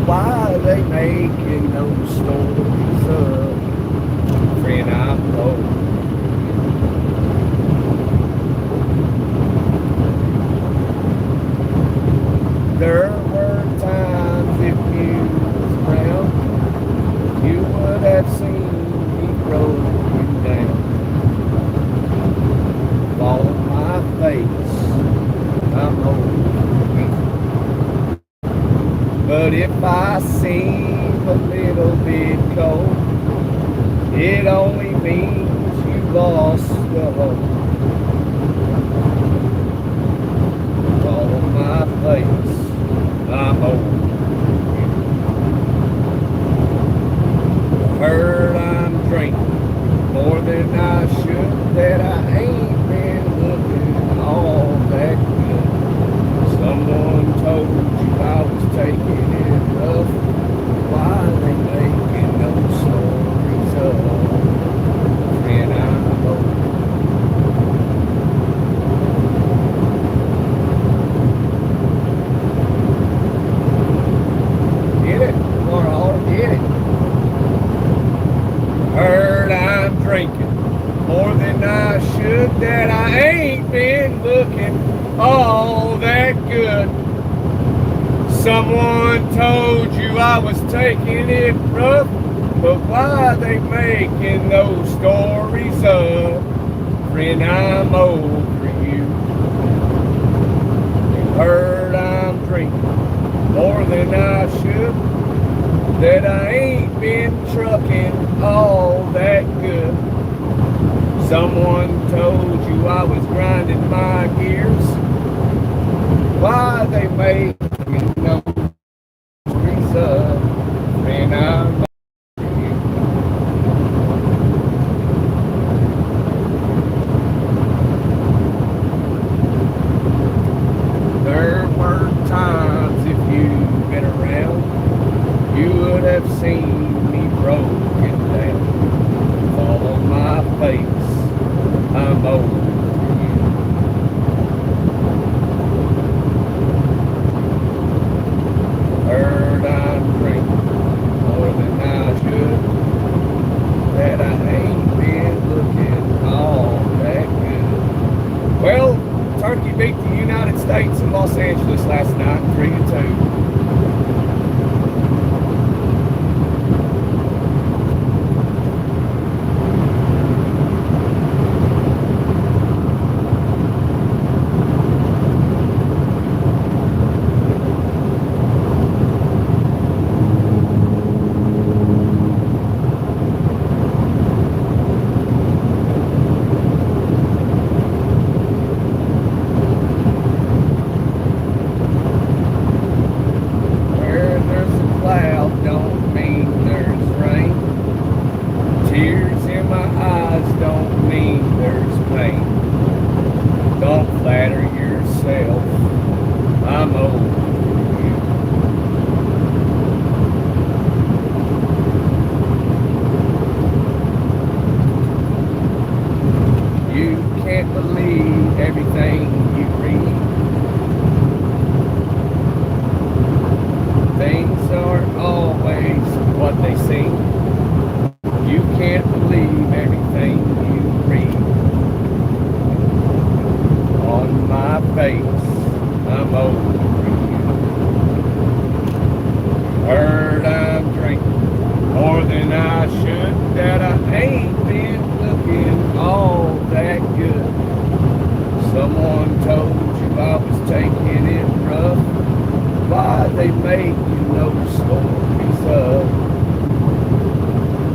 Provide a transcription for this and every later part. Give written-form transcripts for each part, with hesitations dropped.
why they making those stories up? Friend, I'm old. There were times if you was around, you would have seen me broken down. Fall on my face, I'm old. But if I seem a little bit cold, it only means you lost the hope. Fall on my face, I'm old. Heard I'm drinking more than I should, that I ain't been looking all that good. Someone told you I was taking it rough. Why they making those stories up? And I'm old. Get it? Or all get it? Heard I'm drinking more than I should, that I ain't been looking all that good. Someone told you I was taking it rough, but why they making those stories up? Friend, I'm over you. You heard I'm drinking more than I should, that I ain't been trucking all that good. Someone told you I was grinding my gears. Why they making those stories up? Man, I'm there were times if you'd been around, you would have seen me broken down. Fall on my face, I'm over you. Heard I'm drinking more than I should, that I ain't been looking all that good. Well, Turkey beat the United States in Los Angeles last night, 3-2. Where there's a cloud don't mean there's rain. Tears in my eyes don't mean there's pain. Don't flatter yourself, I'm over you. You can't believe everything you read. Things aren't always what they seem. You can't believe everything you read. On my face, I'm over you. Heard I'm drinking more than I should, that I ain't been looking all that good. Someone told you I was taking it rough. Why they making those stories up?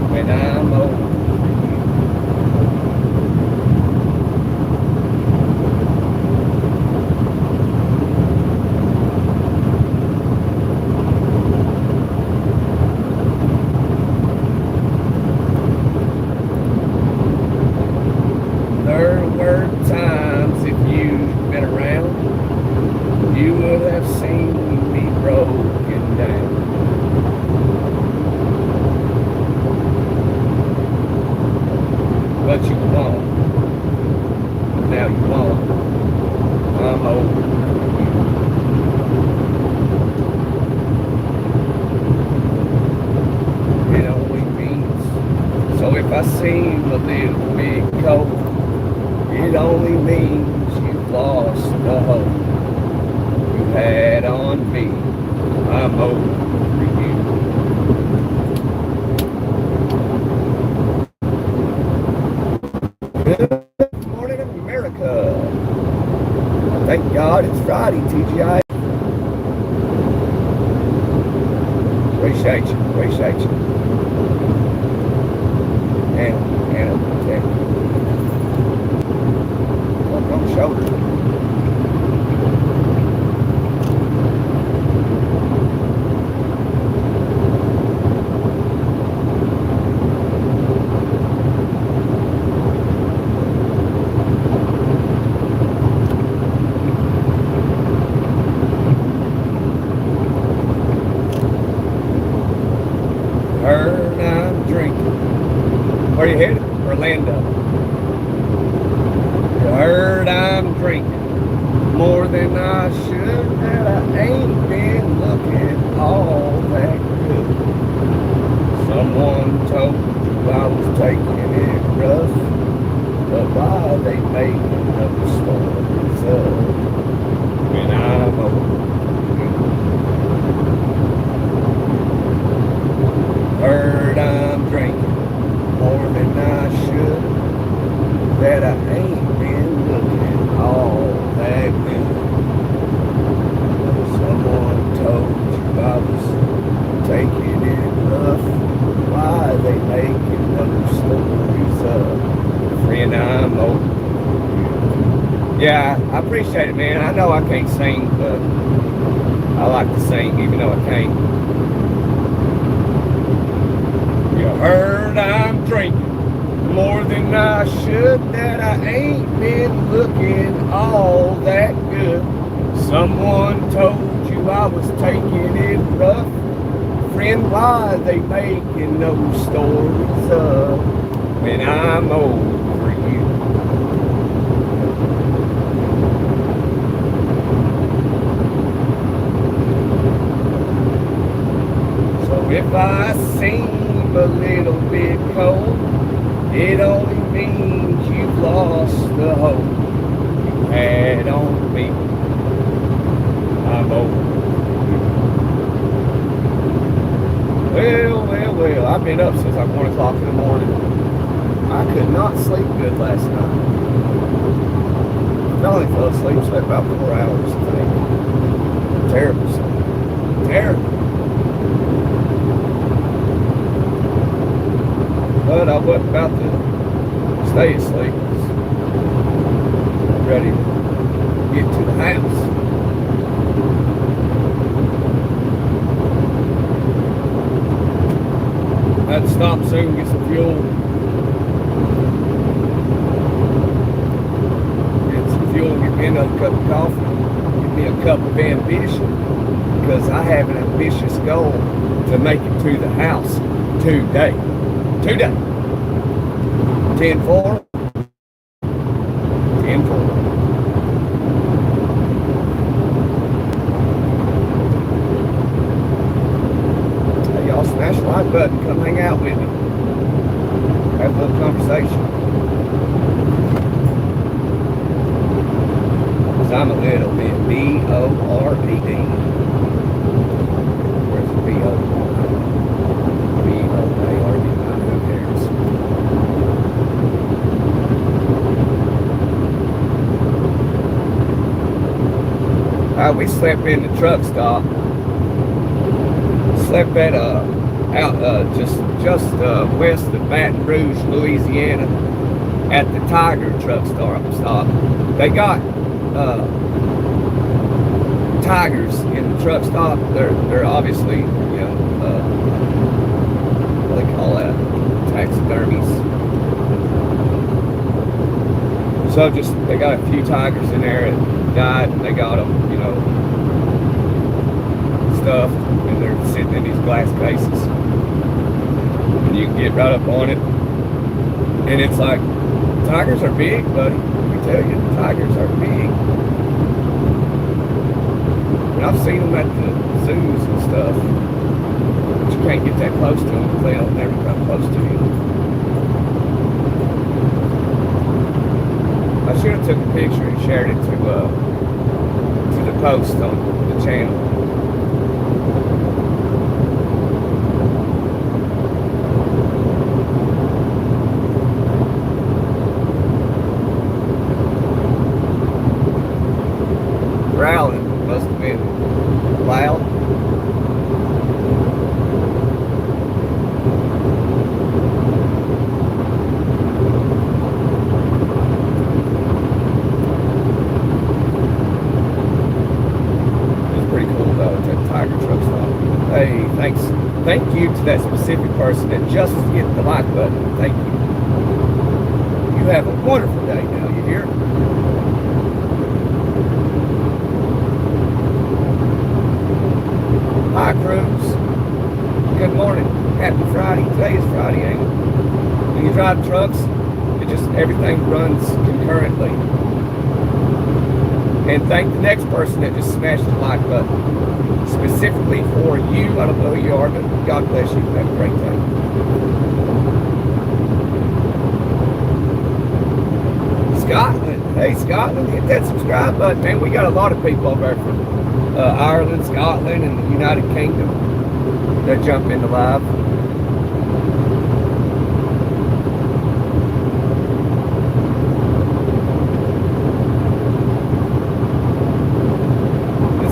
When I'm over you. There were times if you'd been around, you would have seen me broken down. But you won't. Now you won't. I'm over you. seem a little bit cold, it only means you've lost the hope you had on me. I'm over you. Good morning, America. Thank God it's Friday, TGI. Appreciate you. And walk on shoulder. Heard I'm drinking. Where you headed? Orlando. You heard I'm drinking more than I should, that I ain't been looking all that good. Someone told you I was taking it rough, but why they making up stories of when I'm over. Heard I'm drinking more than I should, that I ain't been looking all that good. Someone told you I was taking it rough, why they making other stories up? Friend, I'm over. Yeah, I appreciate it, man. I know I can't sing, but I like to sing even though I can't. You heard I'm drinking more than I should, that I ain't been looking all that good. Someone told you I was taking it rough. Friend, why they making those stories up when I'm over you? So if I seem a little bit cold, it only means you've lost the hope you had on me. I'm over. Well, I've been up since like 1 o'clock in the morning. I could not sleep good last night. I only fell asleep, slept about 4 hours, I think. Terrible sleep. Terrible. But I wasn't about to stay asleep. I was ready to get to the house. I had to stop soon, get some fuel. Get some fuel, get me another cup of coffee, get me a cup of ambition, because I have an ambitious goal to make it to the house today. 10-4. 10-4. Hey, y'all smash the like button. Come hang out with me. Have a little conversation. Because I'm a little bit B-O-R-D-D. Where's the B-O-R-D-D? B-O-A-R-D-D. We slept in the truck stop. Slept at just west of Baton Rouge, Louisiana, at the Tiger truck stop. They got tigers in the truck stop. They're obviously, you know, what do they call that? Taxidermies. So just they got a few tigers in there that died, and they got them, you know, stuffed, and they're sitting in these glass cases, and you can get right up on it, and it's like, tigers are big, buddy. Let me tell you, tigers are big. And I've seen them at the zoos and stuff, but you can't get that close to them because they'll never come close to you. should have took a picture and shared it to the post on the channel. Growling must have been loud. Thank you to that specific person that just hit the like button. Thank you. You have a wonderful day now, you hear? Hi, Cruz. Good morning. Happy Friday. Today is Friday, ain't it? When you drive trucks, it just, everything runs concurrently. And thank the next person that just smashed the like button. Specifically for you. I don't know who you are, but God bless you. Have a great day. Scotland. Hey, Scotland, hit that subscribe button, man. We got a lot of people over there from Ireland, Scotland, and the United Kingdom that jump into live.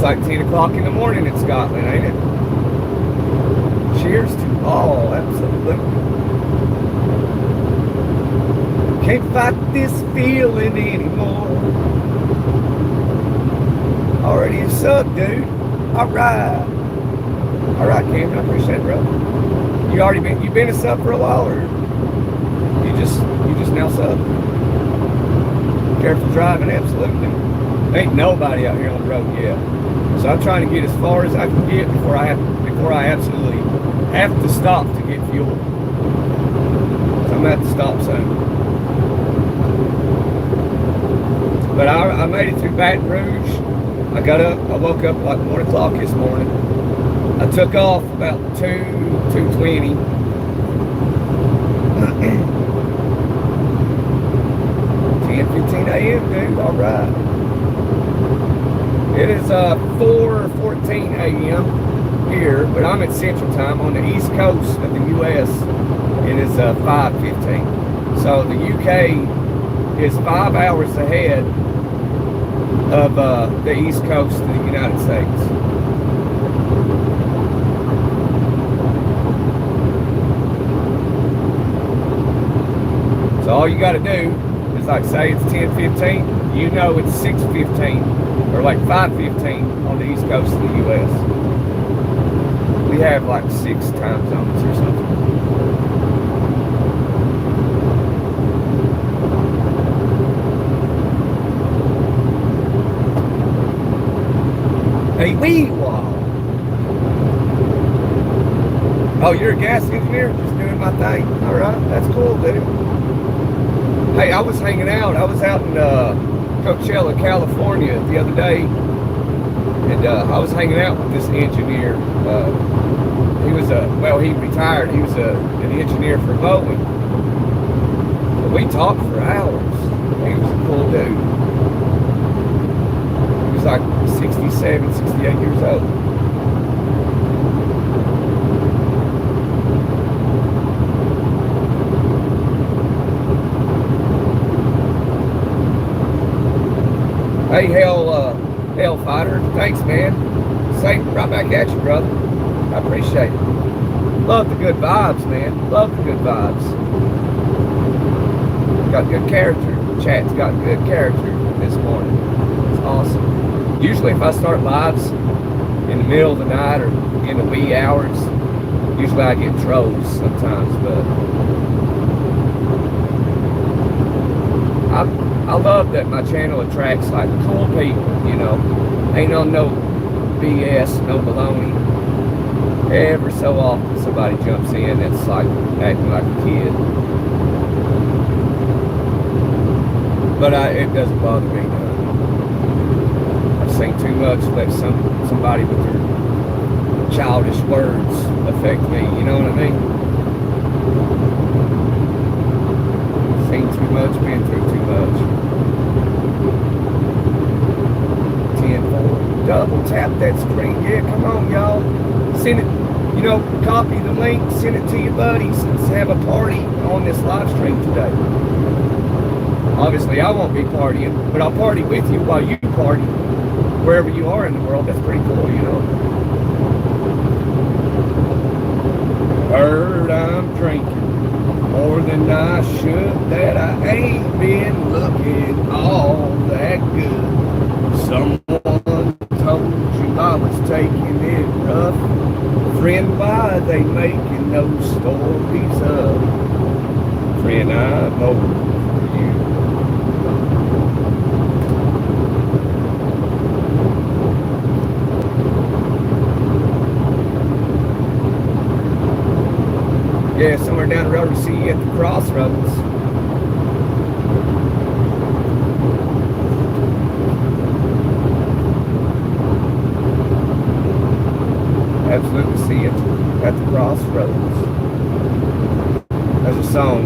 Like 10 o'clock in the morning in Scotland, ain't it? Cheers to all, absolutely. Can't fight this feeling anymore. Already a sub, dude. Alright. Alright, Cameron, I appreciate it, brother. You been a sub for a while, or you just now sub? Careful driving, absolutely. Ain't nobody out here on the road yet. So I'm trying to get as far as I can get before I absolutely have to stop to get fuel. So I'm at the stop sign. But I made it through Baton Rouge. I woke up like 1 o'clock this morning. I took off about 2:20. 10:15 a.m., dude, all right. It is 4:14 a.m. here, but I'm at Central Time on the East Coast of the U.S. It is 5:15. So the UK is 5 hours ahead of the East Coast of the United States. So all you got to do is, like, say it's 10:15, you know it's 6:15. Or like 5:15 on the East Coast of the U.S. We have like 6 time zones or something. A wee while. Oh, you're a gas engineer? Just doing my thing. All right, that's cool, dude. Hey, I was hanging out. I was out in Coachella, California the other day, and I was hanging out with this engineer. He retired. He was an engineer for Boeing. But we talked for hours. He was a cool dude. He was like 67, 68 years old. Hey, Hellfighter, thanks, man. Same, right back at you, brother. I appreciate it. Love the good vibes, man. Love the good vibes. Got good character. Chat's got good character this morning. It's awesome. Usually if I start lives in the middle of the night or in the wee hours, usually I get trolls sometimes, but I love that my channel attracts like cool people, you know. Ain't on no BS, no baloney. Every so often somebody jumps in that's like acting like a kid. But it doesn't bother me. I've seen too much let somebody with their childish words affect me, you know what I mean? Seen too much, been through too much. 10-4. Double tap that screen. Yeah, come on, y'all. Send it, copy the link, send it to your buddies. Let's have a party on this live stream today. Obviously, I won't be partying, but I'll party with you while you party. Wherever you are in the world, that's pretty cool, Heard I'm drinking more than I should, that I ain't been looking all that good. Someone told you I was taking it rough. Friend, why they making those stories up? Friend, I'm over you. Yeah, somewhere down the road we see you at the crossroads. Absolutely see it at the crossroads. There's a song,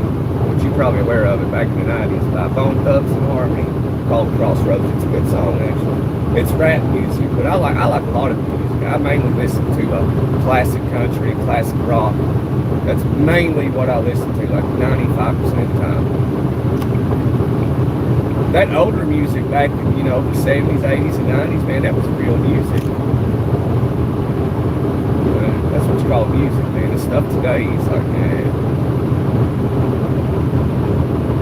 which you're probably aware of it, back in the 90s by Bone Thugs and Harmony called Crossroads. It's a good song, actually. It's rap music, but I like a lot of music. I mainly listen to classic country and classic rock. That's mainly what I listen to, like 95% of the time. That older music back in, the 70s, 80s, and 90s, man, that was real music. That's what you call music, man. The stuff today is like,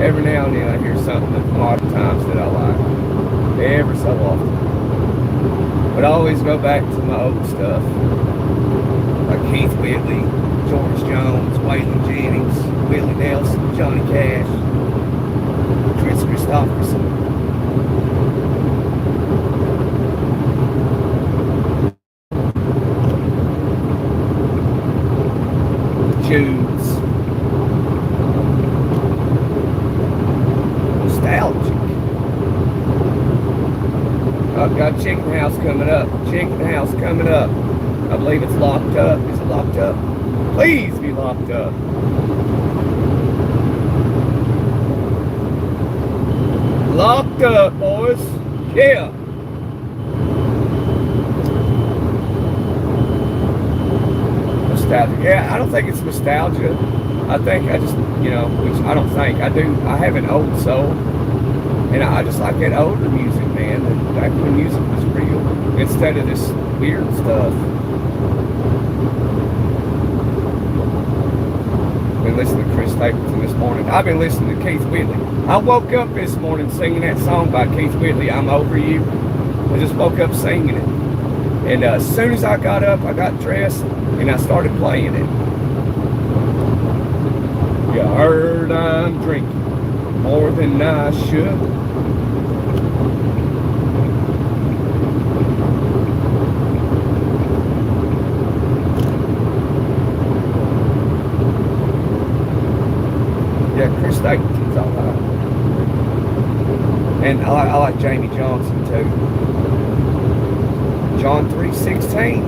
every now and then I hear something at modern times that I like. Every so often. But I always go back to my old stuff. Like Keith Whitley, George Jones, Waylon Jennings, Willie Nelson, Johnny Cash, Kris Kristofferson. Jews. Nostalgic. I've got Chicken House coming up. Chicken House coming up. I believe it's locked up. Is it locked up? Please be locked up. Locked up, boys. Yeah. Nostalgia. Yeah, I don't think it's nostalgia. I think I just, which I don't think. I do. I have an old soul. And I just like that older music, man. Back when music was real. Instead of this weird stuff. Been listening to Chris Stapleton this morning. I've been listening to Keith Whitley. I woke up this morning singing that song by Keith Whitley, I'm Over You. I just woke up singing it. And as soon as I got up, I got dressed, and I started playing it. You heard I'm drinking more than I should. Yeah, Chris Stapleton's all right. And I like Jamie Johnson too. John 3:16.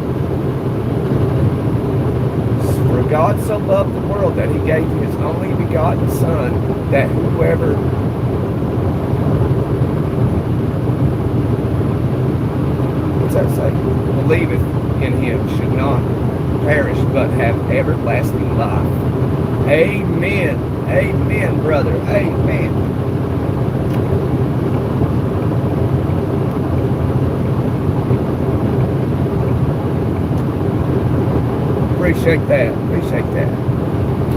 For God so loved the world that he gave his only begotten Son, that whoever believeth in him should not perish but have everlasting life. Amen. Amen, brother. Amen. Appreciate that. Appreciate that.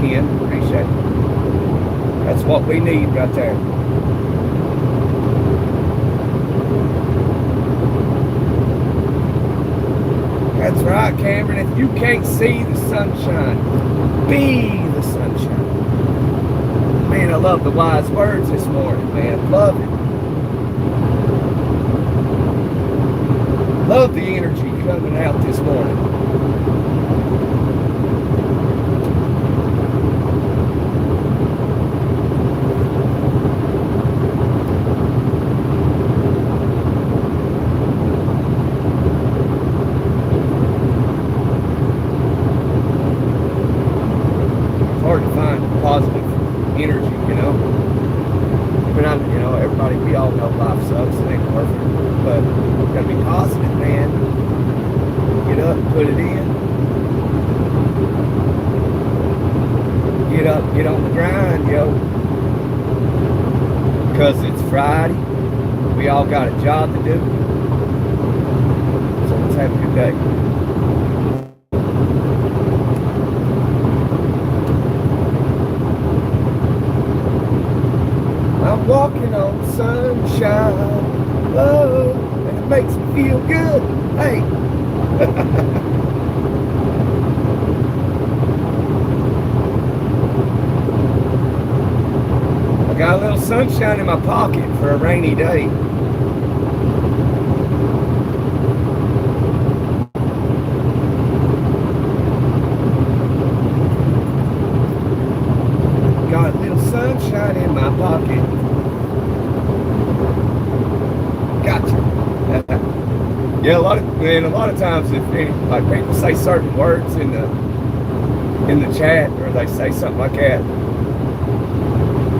Ken, appreciate it. That's what we need right there. That's right, Cameron. If you can't see the sunshine, be the sunshine. Man, I love the wise words this morning, man. Love it. Love the energy coming out this morning. It's hard to find positive energy, because it's Friday. We all got a job to do. So let's have a good day. I'm walking on sunshine, love, and it makes me feel good. Hey. I got a little sunshine in my pocket for a rainy day. Got a little sunshine in my pocket. Gotcha. Yeah, a lot of times if like people say certain words in the chat, or they say something like that,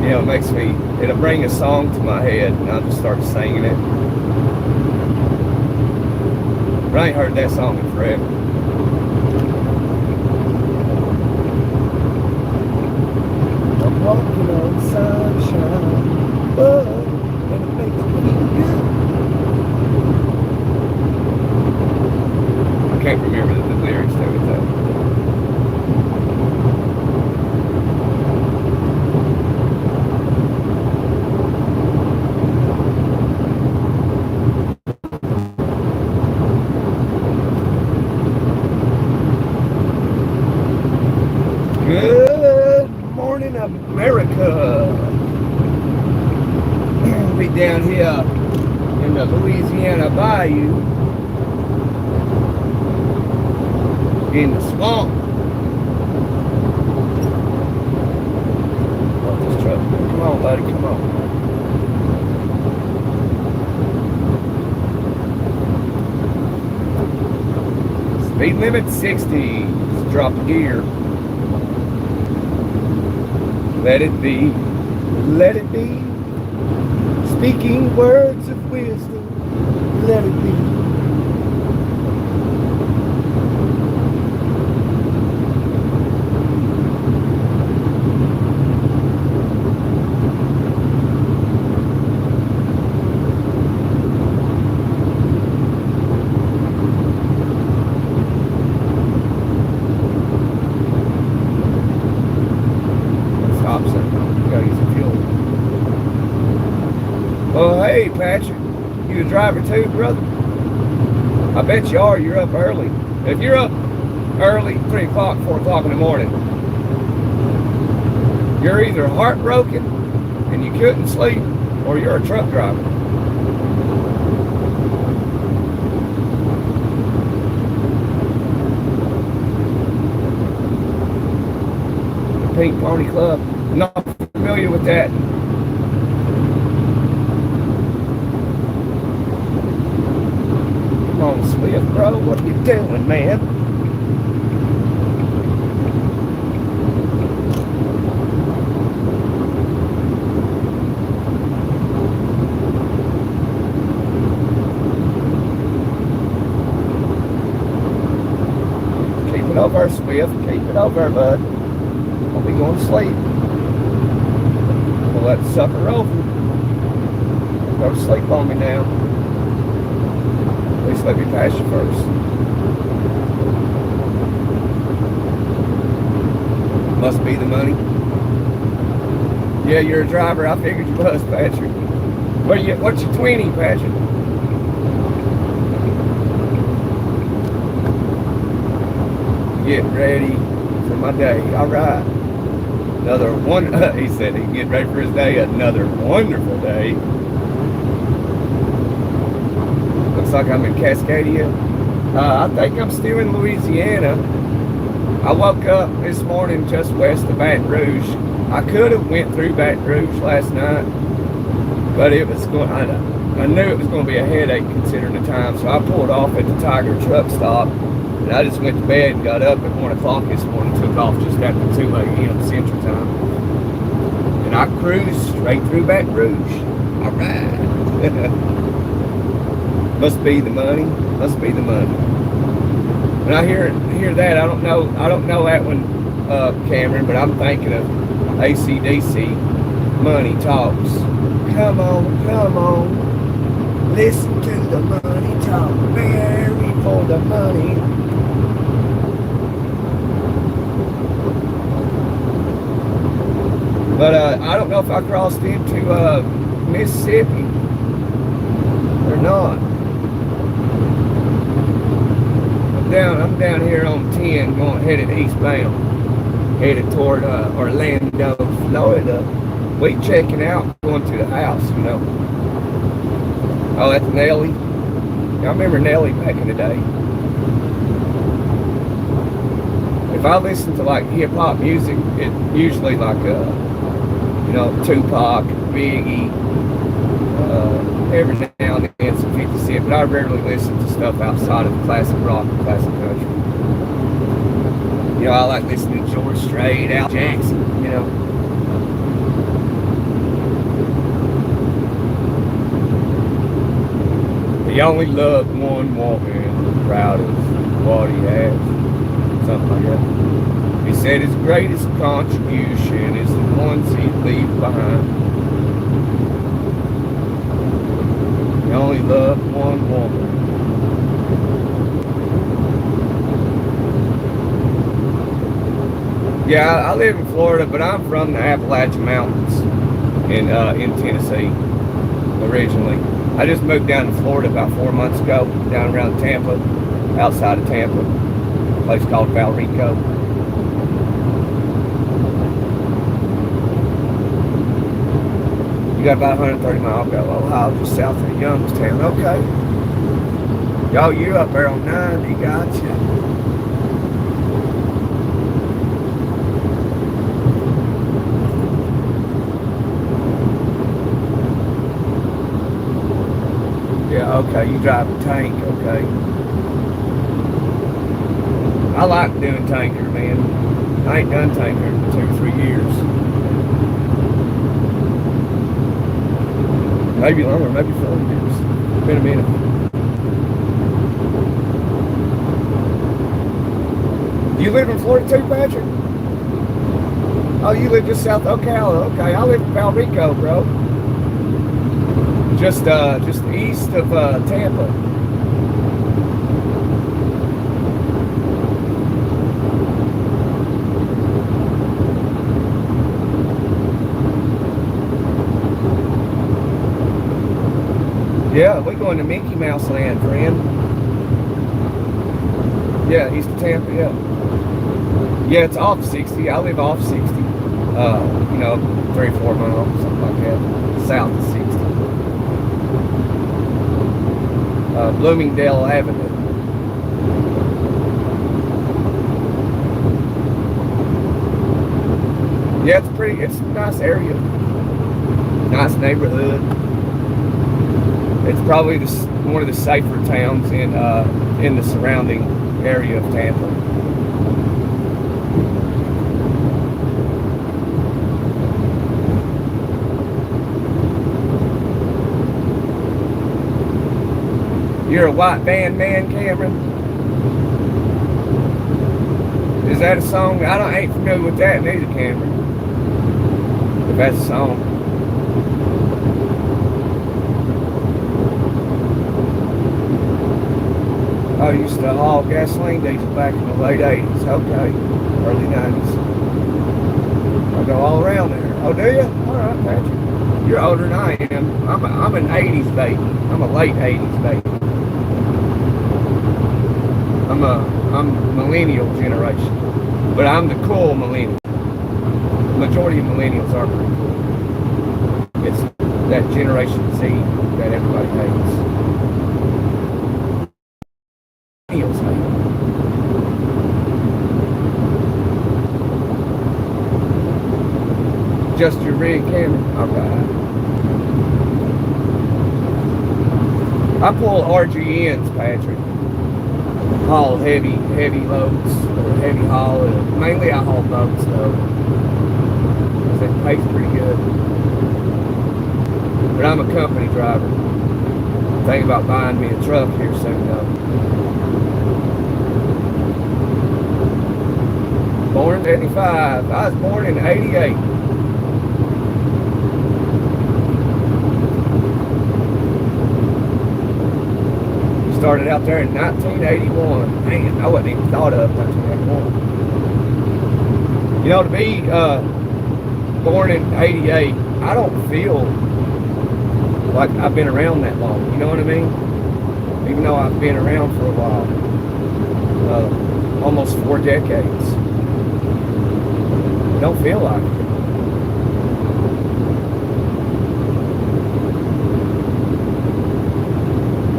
you know, it'll bring a song to my head, and I'll just start singing it. But I ain't heard that song in forever. I'm walking on sunshine, oh, and it makes me feel good. I can't remember the lyrics to it though. Good morning, America. Be down here in the Louisiana Bayou, in the swamp. Oh, this truck. Come on, buddy, come on. Speed limit 60. Let's drop the gear. Let it be, let it be. Speaking words of wisdom, let it be. Oh, hey, Patrick, you a driver too, brother? I bet you are. You're up early. If you're up early, 3 o'clock, 4 o'clock in the morning, you're either heartbroken and you couldn't sleep, or you're a truck driver. The Pink Pony Club. I'm not familiar with that. Come on, Swift, bro. What are you doing, man? Keep it over, Swift. Keep it over, bud. I'll be going to sleep. Pull that sucker over. Go to sleep on me now. At least let me pass you first. Must be the money. Yeah, you're a driver. I figured you was, Patrick. What's your 20, Patrick? Get ready for my day. All right. Another one. He said he'd get ready for his day. Another wonderful day. Looks like I'm in Cascadia. I think I'm still in Louisiana. I woke up this morning just west of Baton Rouge. I could have went through Baton Rouge last night, but it was going. I knew it was going to be a headache considering the time, so I pulled off at the Tiger truck stop, and I just went to bed and got up at 1 o'clock this morning. Took off just after 2 a.m. Central Time, and I cruised straight through Baton Rouge. All right. Must be the money. Must be the money. When I hear that, I don't know that one, Cameron, but I'm thinking of AC/DC Money Talks. Come on, come on. Listen to the money talk. Marry for the money. But I don't know if I crossed into Mississippi or not. I'm down here on 10, headed eastbound, headed toward Orlando, Florida. We checking out, going to the house, you know. Oh, that's Nelly. I remember Nelly back in the day. If I listen to like hip hop music, it usually like you know, Tupac, Biggie, every now and then some 50 Cent, but I rarely listen to stuff outside of classic rock and classic country. You know, I like listening to George Strait, Al Jackson, you know. He only loved one woman, proud of what he has, something like that. He said his greatest contribution is the ones he'd leave behind. He only loved one woman. Yeah, I live in Florida, but I'm from the Appalachian Mountains in Tennessee originally. I just moved down to Florida about 4 months ago, down around Tampa, outside of Tampa, a place called Valrico. You got about 130 miles ago, Ohio, just south of Youngstown. Okay. Y'all, you up there on 90, gotcha. Yeah, okay, you drive a tank, okay. I like doing tanker, man. I ain't done tanker in 2 or 3 years. Maybe longer, maybe 4 years. It's been a minute. You live in Florida too, Patrick? Oh, you live just south of Ocala. Okay, I live in Valrico, bro. Just east of Tampa. Yeah, we're going to Mickey Mouse Land, friend. Yeah, east of Tampa, yeah. Yeah, it's off 60. I live off 60. You know, 3 or 4 miles, something like that. South of 60. Bloomingdale Avenue. Yeah, it's a nice area. Nice neighborhood. It's probably one of the safer towns in the surrounding area of Tampa. You're a white van man, Cameron? Is that a song? I ain't familiar with that neither, Cameron. If that's a song. I used to haul gasoline diesel back in the late 80s. Okay. Early 90s. I go all around there. Oh, do you? All right, Patrick. You're older than I am. I'm an 80s baby. I'm a late 80s baby. I'm millennial generation, but I'm the cool millennial. The majority of millennials are pretty cool. It's that Generation Z that everybody hates. Millennials hate. Just your rig camera? Alright. I pull RGNs, Patrick. Haul heavy loads or heavy haul. Mainly I haul boats though. Because it pays pretty good. But I'm a company driver. Thinking about buying me a truck here soon though. Born in 85. I was born in 88. started out there in 1981. Man, I wasn't even thought of 1981. You know, to be born in 88, I don't feel like I've been around that long. You know what I mean? Even though I've been around for a while. Almost 4 decades. Don't feel like it.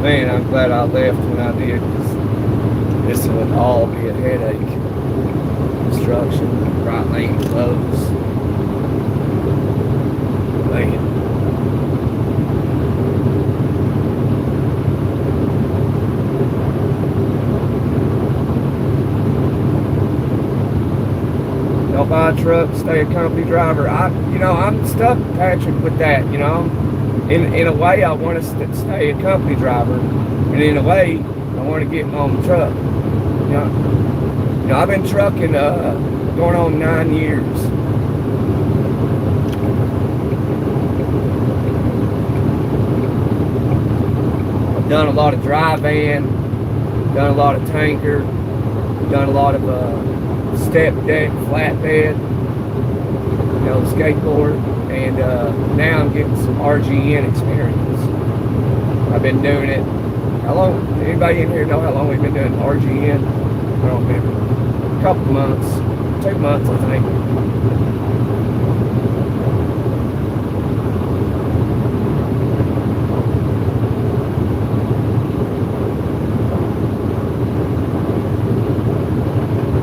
Man, I'm glad I left when I did, because this would all be a headache. Construction, right lane closed. Man. Don't buy a truck, stay a company driver. I'm stuck, Patrick, with that, you know. In a way, I want to stay a company driver, and in a way, I want to get my own truck. You know, I've been trucking going on 9 years. I've done a lot of dry van, done a lot of tanker, done a lot of step deck, flatbed, you know, skateboard. And now I'm getting some RGN experience. I've been doing it. How long? Anybody in here know how long we've been doing RGN? I don't remember. A couple months. 2 months, I think.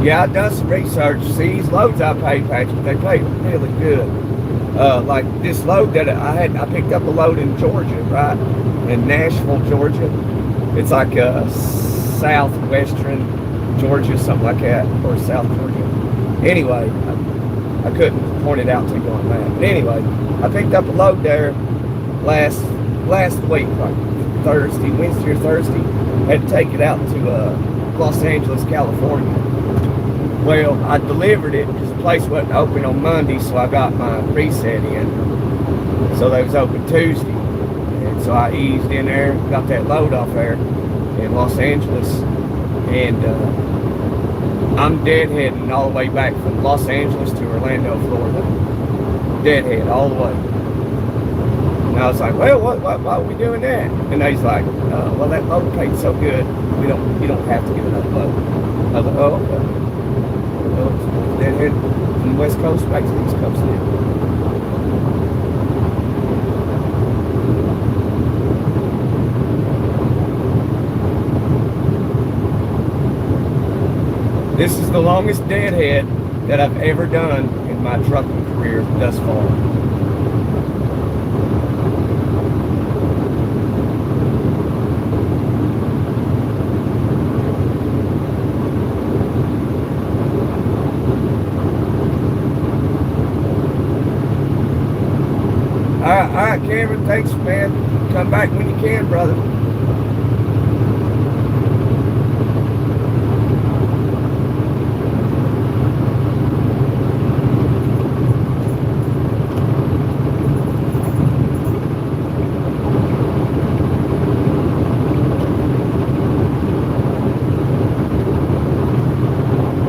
Yeah, I've done some research. See, these loads I paid, Patrick, they paid really good. Like this load that I picked up a load in Georgia, right? In Nashville, Georgia. It's like southwestern Georgia, something like that, or South Georgia. Anyway, I couldn't point it out to you on that. But anyway, I picked up a load there last week, like Wednesday or Thursday. Had to take it out to Los Angeles, California. Well, I delivered it because the place wasn't open on Monday, so I got my reset in. So they was open Tuesday. And so I eased in there, got that load off there in Los Angeles. And I'm deadheading all the way back from Los Angeles to Orlando, Florida. Deadhead all the way. And I was like, well, why are we doing that? And he's like, well, that load paid so good, you don't have to get another load. I was like, oh, okay. Deadhead from the West Coast back to the East Coast now. This is the longest deadhead that I've ever done in my trucking career thus far. All right, Cameron, thanks, man. Come back when you can, brother.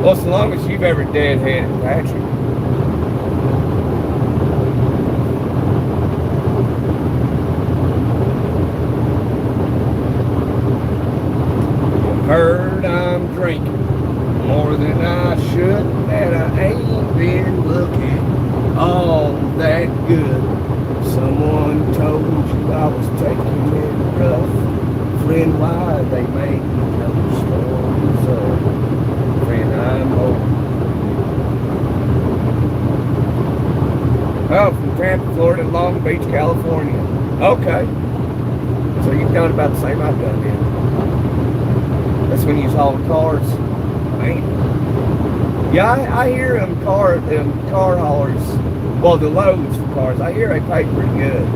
Well, as long as you've ever deadheaded, Patrick. Heard I'm drinking more than I should, that I ain't been looking all that good. Someone told you I was taking it rough. Friend, why they make no stories of? Friend, I'm old. Oh, from Tampa, Florida, Long Beach, California. Okay. So you've done about the same I've done then. That's when you haul cars. Man. Yeah, I hear them car haulers, well, the loads for cars, I hear they pay pretty good.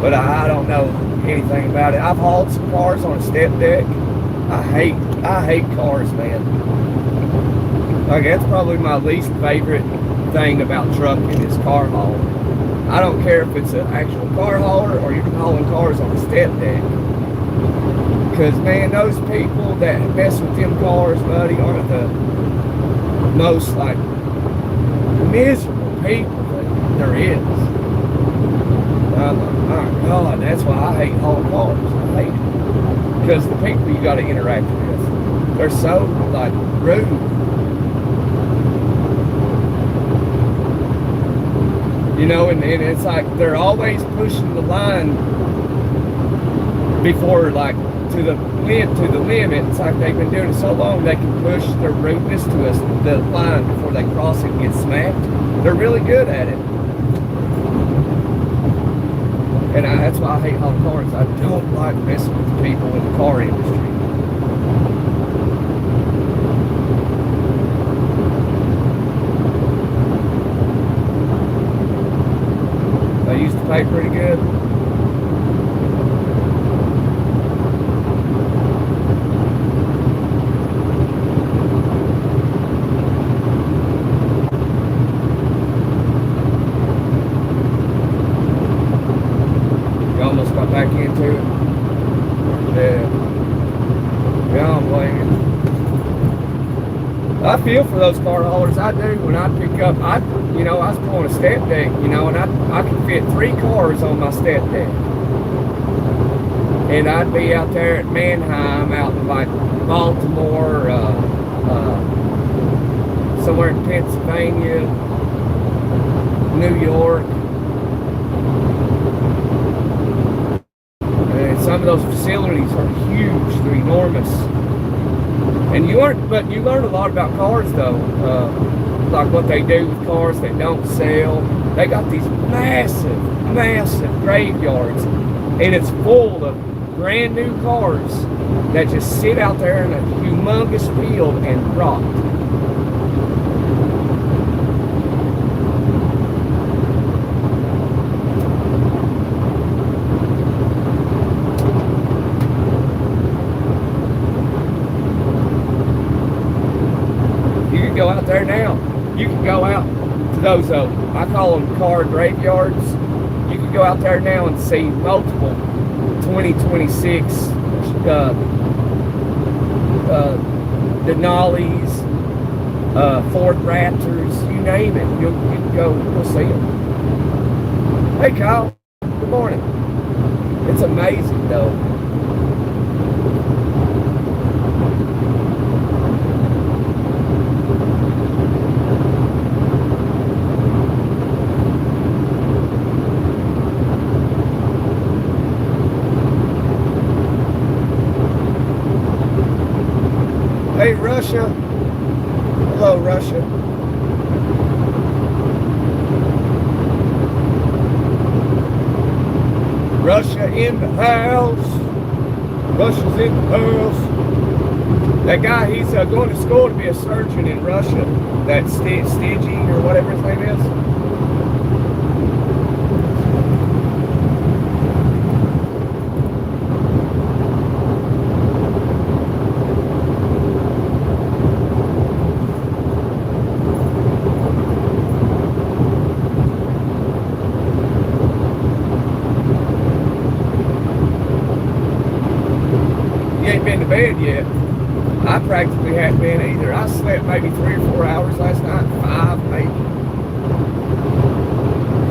But I don't know anything about it. I've hauled some cars on a step deck. I hate cars, man. Like, that's probably my least favorite thing about trucking is car hauling. I don't care if it's an actual car hauler or you're hauling cars on a step deck. Because, man, those people that mess with them cars, buddy, are the most, like, miserable people that there is. I'm like, my God, that's why I hate hauling cars. I hate it. Because the people you got to interact with, they're so, like, rude. You know, and it's like they're always pushing the line before, like, to the limit. It's like they've been doing it so long they can push their rudeness to us, the line, before they cross it and get smacked. They're really good at it. And that's why I hate hauling cars. I don't like messing with the people in the car industry. They used to pay pretty good. Back into it. Yeah, I'm blaming. I feel for those car haulers. I do. When I pick up, I was pulling a step deck, and I could fit 3 cars on my step deck. And I'd be out there at Manheim, out in like Baltimore, somewhere in Pennsylvania, New York. Some of those facilities are huge, they're enormous. And you learn a lot about cars though, like what they do with cars they don't sell. They got these massive graveyards, and it's full of brand new cars that just sit out there in a humongous field and rot. Go out there now. You can go out to those, I call them car graveyards. You can go out there now and see multiple 2026 Denali's, Ford Raptors, you name it. You can go see them. Hey Kyle, good morning. It's amazing though. Hey, Russia. Hello, Russia. Russia in the house. Russia's in the house. That guy, he's going to school to be a surgeon in Russia. That Stigi or whatever his name is. Been to bed yet. I practically hadn't been either. I slept maybe 3 or 4 hours last night, 5 maybe.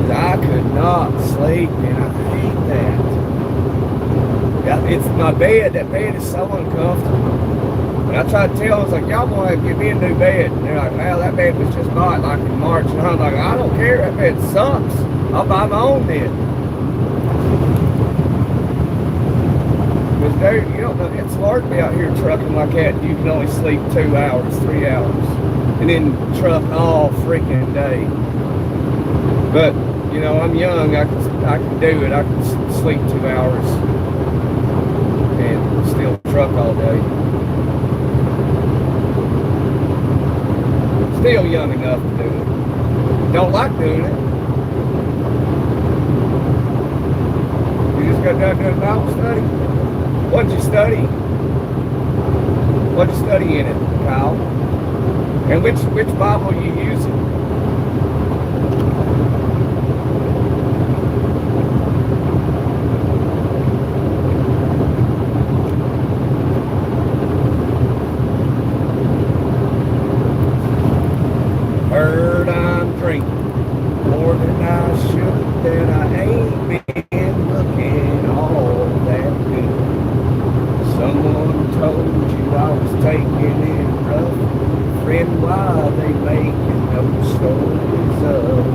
Because I could not sleep, and I hate that. Yeah, it's my bed. That bed is so uncomfortable. And I tried to tell them, I was like, y'all gonna have to get me a new bed. And they're like, well, that bed was just bought like in March. And I was like, I don't care, that bed sucks. I'll buy my own bed. Because there, you don't know, it's hard to be out here trucking like that. You can only sleep 2 hours, 3 hours, and then truck all freaking day. But you know, I'm young. I can do it. I can sleep 2 hours and still truck all day. Still young enough to do it. Don't like doing it. You just got done doing Bible study. What'd you study? What'd you study in it, Kyle? And which Bible are you using? wondering why they make no stories of.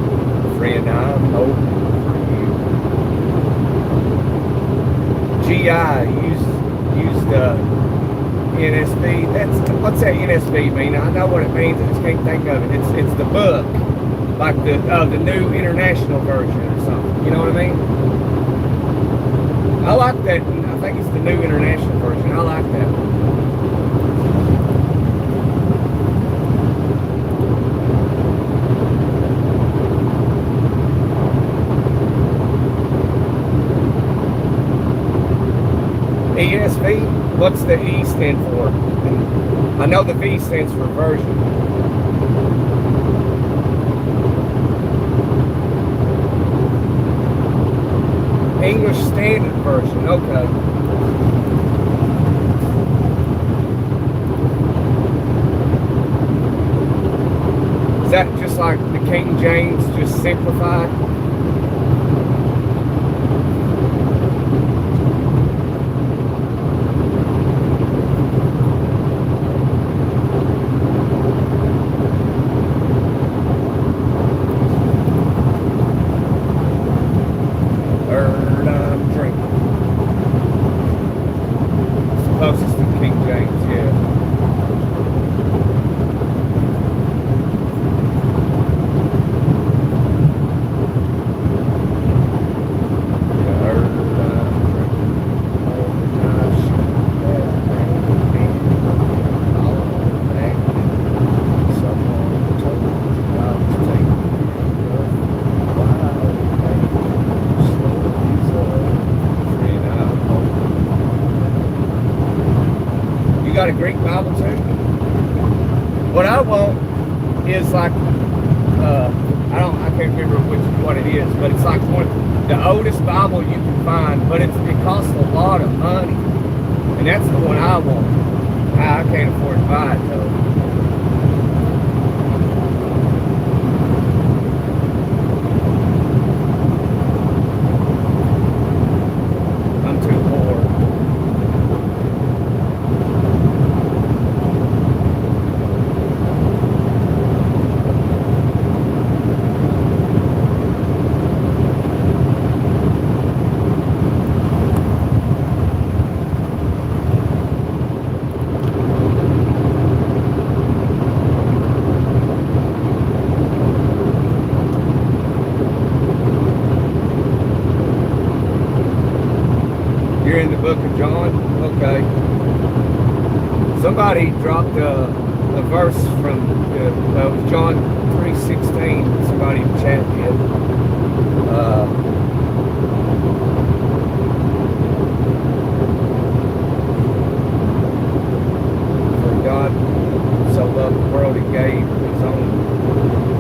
Friend, I'm hoping for you. GI used NSV. What's that NSV mean? I know what it means. I just can't think of it. It's the book, like the New International Version or something. You know what I mean? I like that. I think it's the New International Version. I like that one. ESV? What's the E stand for? I know the V stands for version. English Standard Version, okay. Is that just like the King James, just simplified? Got a Greek Bible too? What I want is like I can't remember what it is, but it's like the oldest Bible you can find, but it costs a lot of money, and that's the one I want. I can't afford to buy it though. I'm too poor. You're in the book of John? Okay. Somebody dropped a verse from John 3:16. Somebody in the chat did. For God so loved the world, He gave His own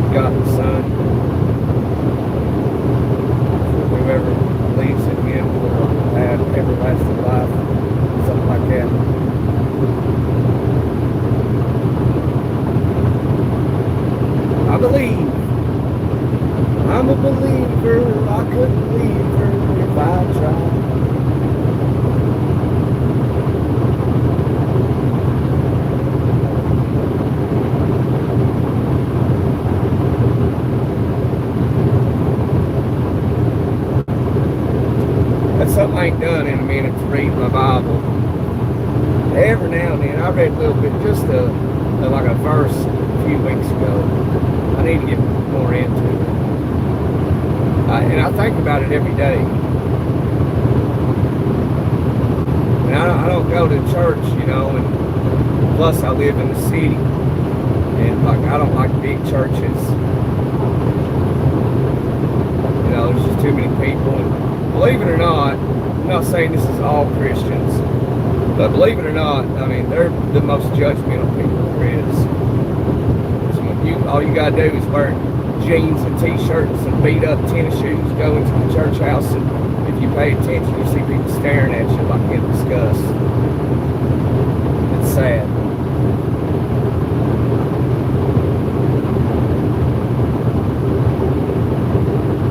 begotten Son. For whoever believes in Him will have everlasting life, something like that. I believe. I'm a believer. I couldn't leave her if I tried. That's something I ain't done in a minute to read my Bible. Every now and then, I read a little bit, just like a verse a few weeks ago. I need to get more into it. And I think about it every day. And I don't go to church, you know, and plus I live in the city. And like, I don't like big churches. You know, there's just too many people. And believe it or not, I'm not saying this is all Christians, but believe it or not, I mean, they're the most judgmental people there is. So all you gotta do is wear jeans and t-shirts and beat up tennis shoes, go into the church house, and if you pay attention, you see people staring at you like in disgust. It's sad.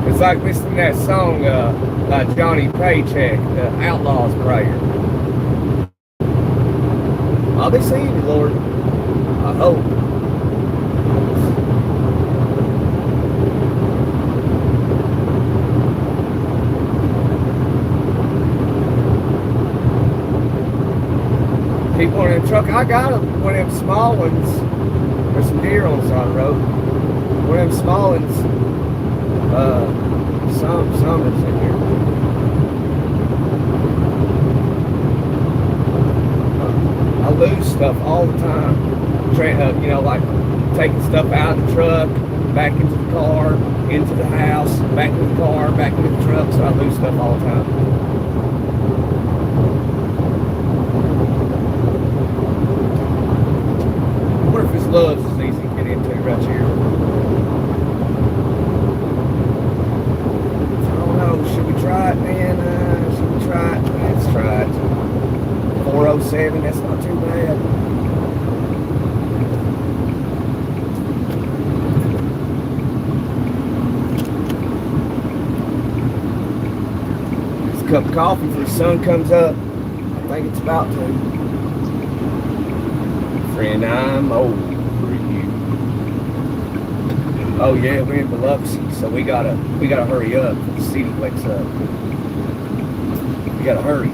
It's like listening to that song by Johnny Paycheck, the Outlaw's Prayer. I'll be seeing you, Lord. I hope. Keep one of them truck. I got one of them small ones. There's some deer on the side of the road. One of them small ones. Some is in here. I lose stuff all the time. You know, like taking stuff out of the truck, back into the car, into the house, back into the car, back into the truck. So I lose stuff all the time. Loves is easy to get into right here. I don't know. Should we try it, man? Should we try it? Let's try it. 407. That's not too bad. Just a cup of coffee before the sun comes up. I think it's about to. Friend, I'm old. Oh yeah, we're in Biloxi, so we gotta hurry up. The city wakes up. We gotta hurry.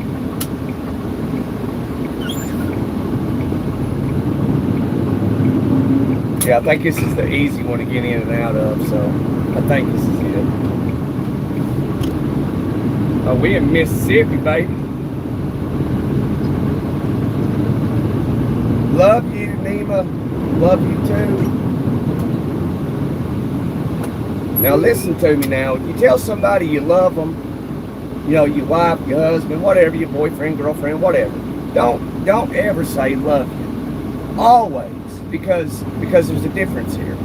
Yeah, I think this is the easy one to get in and out of, so I think this is it. Oh, we in Mississippi, baby. Love you, Nima. Love you too. Now listen to me now. If you tell somebody you love them, you know, your wife, your husband, whatever, your boyfriend, girlfriend, whatever, don't ever say love you. Always, because there's a difference here.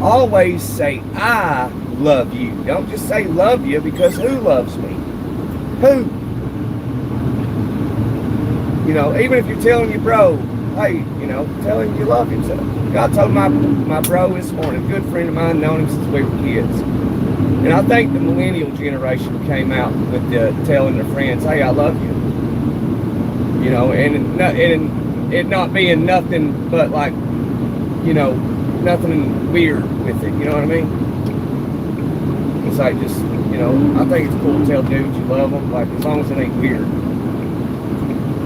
Always say I love you. Don't just say love you, because who loves me? Who? You know, even if you're telling your bro, hey, you know, tell him you love him. So, I told my bro this morning, a good friend of mine, known him since we were kids. And I think the millennial generation came out with telling their friends, hey, I love you. You know, and it not being nothing but like, you know, nothing weird with it. You know what I mean? It's like just, you know, I think it's cool to tell dudes you love them, like as long as it ain't weird.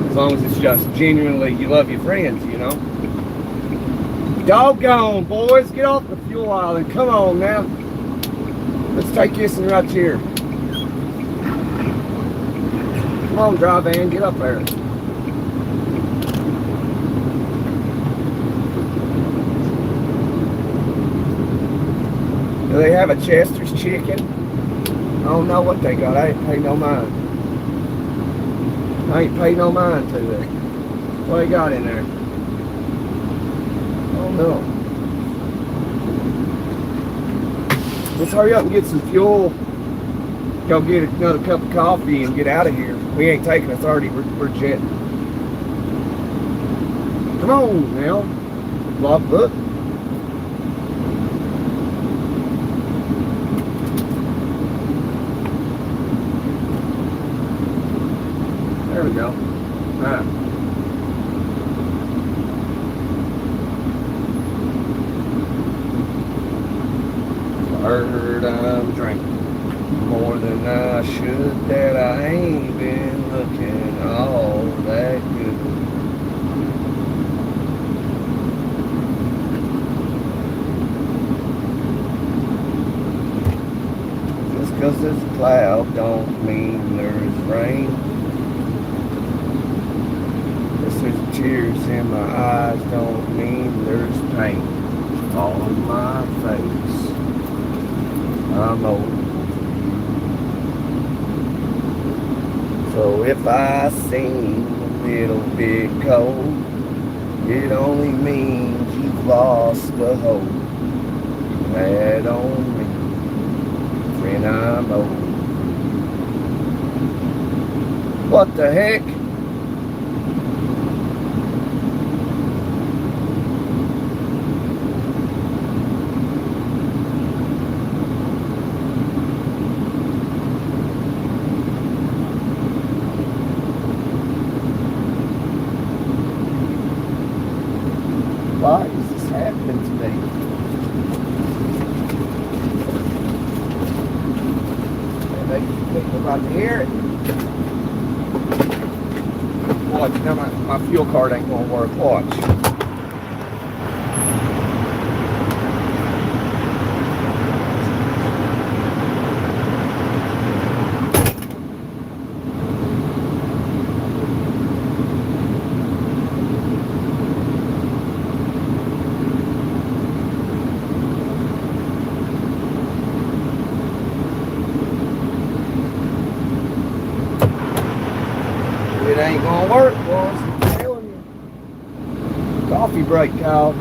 As long as it's just genuinely you love your friends, you know. Doggone, boys, get off the fuel island. Come on now. Let's take this and right here. Come on, drive van, get up there. Do they have a Chester's chicken? I don't know what they got. I ain't paid no mind. I ain't paid no mind to it. What they got in there? Oh no. Let's hurry up and get some fuel. Go get another cup of coffee and get out of here. We ain't taking a 30, we're jetting. Come on now. Logbook. There we go. Alright. Heard I'm drinking more than I should, that I ain't been looking all that good. Just 'cause there's a cloud don't mean there's rain. Just there's tears in my eyes don't mean there's pain on my face. I'm old. So if I seem a little bit cold, it only means you've lost the hope you had on me. Friend, I'm old. What the heck? Why is this happening to me? We're about to hear it. Watch, now my fuel card ain't gonna work. Watch. It ain't gonna work, boss. I'm telling you. Coffee break, Kyle.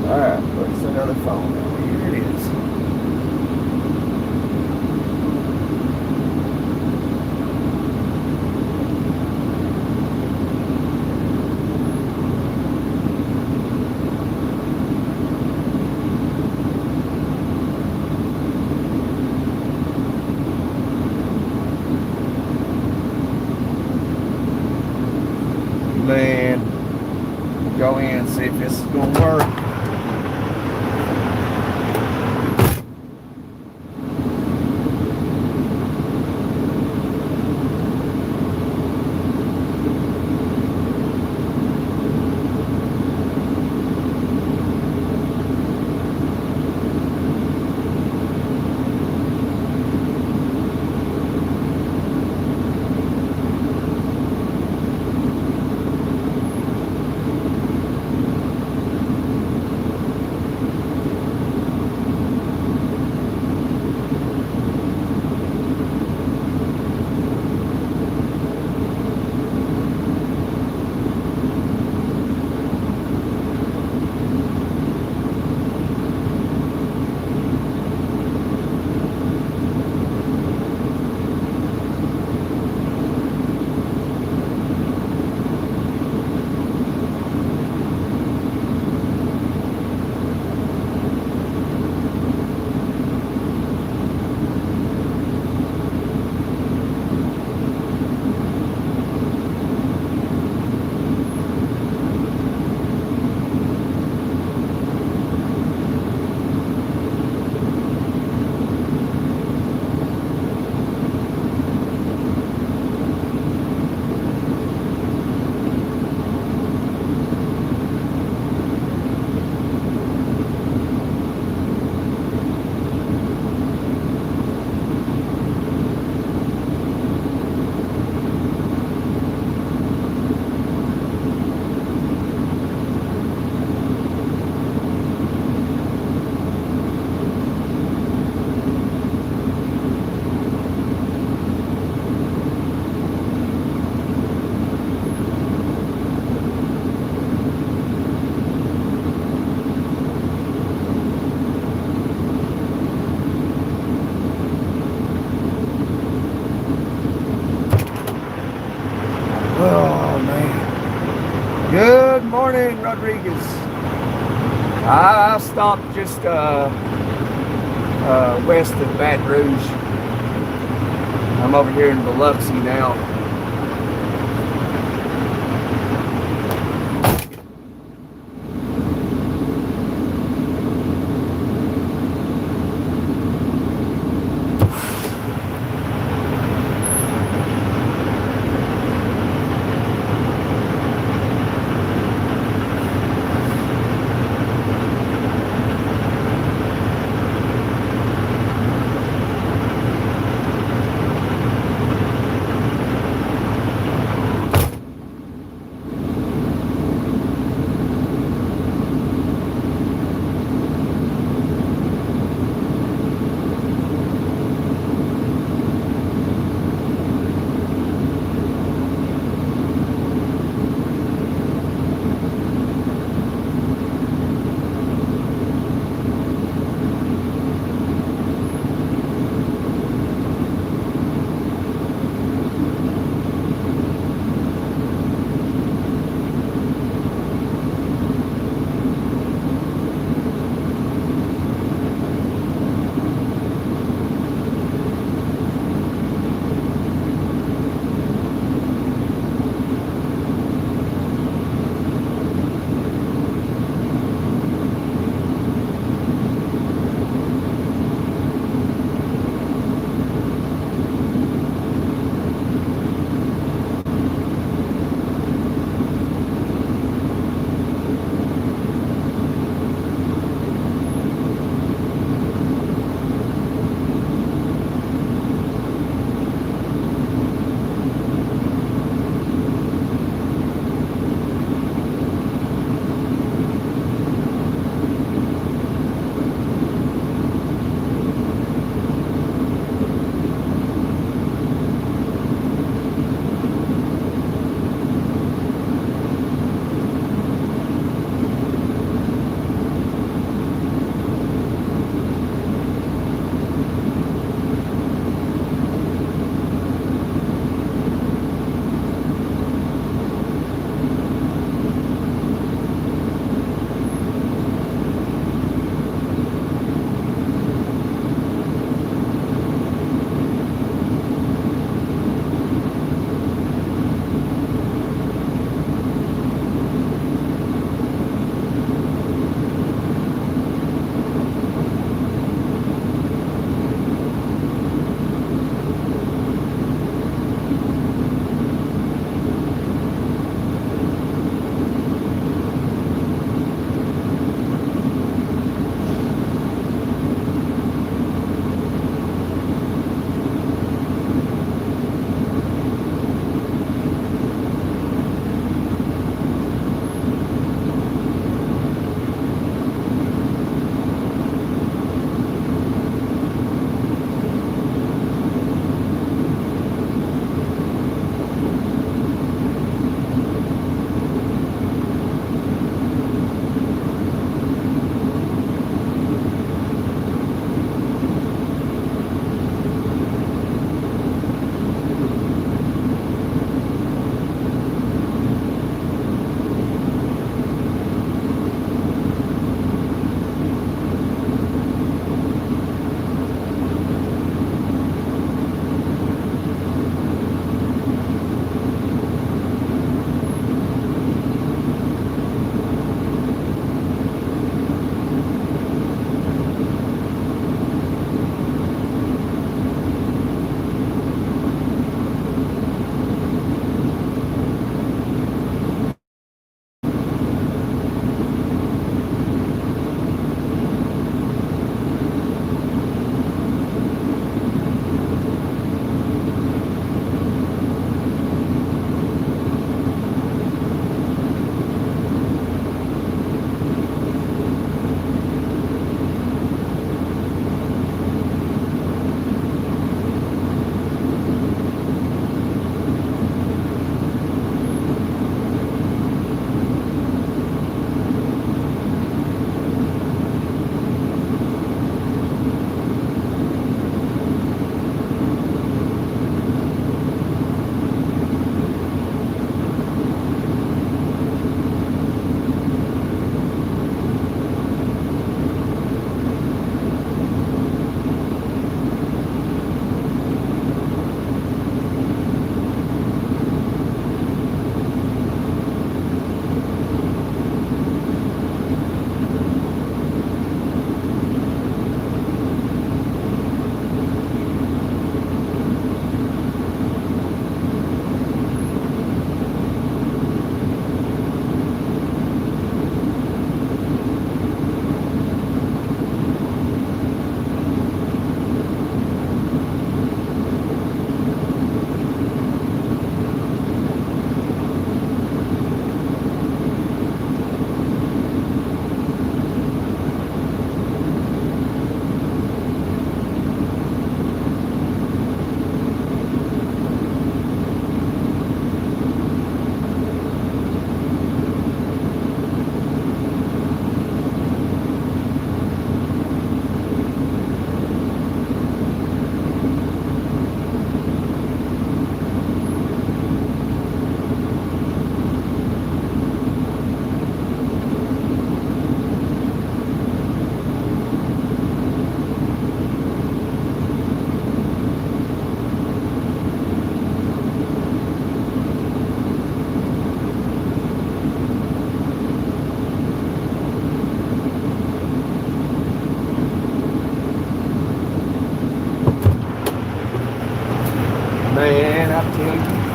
Alright, where's another phone? Here it is. Man, go in and see if this is gonna work. Oh, man. Good morning, Rodriguez. I stopped just west of Baton Rouge. I'm over here in Biloxi now.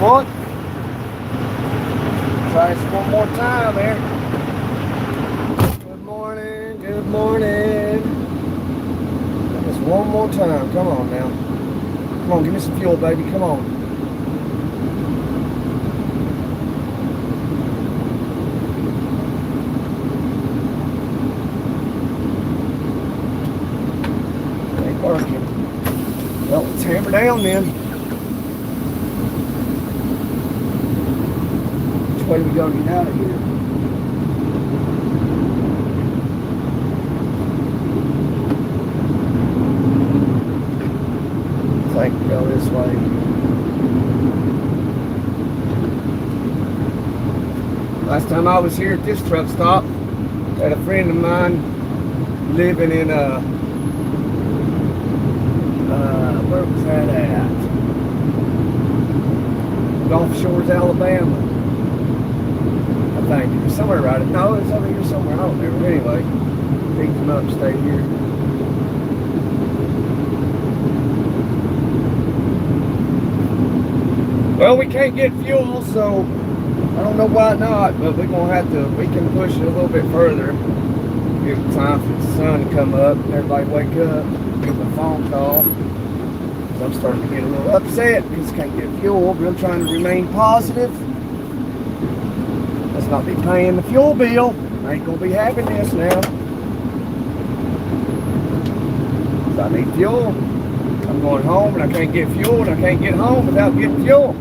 What? Try this one more time there. Good morning, good morning. Just one more time. Come on now. Come on, give me some fuel, baby. Come on. Ain't working. Well, let's hammer down then. Which way do we go to get out of here? I think we go this way. Last time I was here at this truck stop, had a friend of mine living in where was that at? Gulf Shores, Alabama. I think it was somewhere right. No, it's over here somewhere. I don't remember. Anyway, picked him up, stayed here. Well, we can't get fuel, so I don't know why not, but we're gonna have to. We can push it a little bit further. Give it time for the sun to come up. Everybody wake up. Give a phone call. I'm starting to get a little upset because I can't get fuel, but I'm trying to remain positive. Let's not be paying the fuel bill. I ain't gonna be having this now. So I need fuel. I'm going home and I can't get fuel, and I can't get home without getting fuel.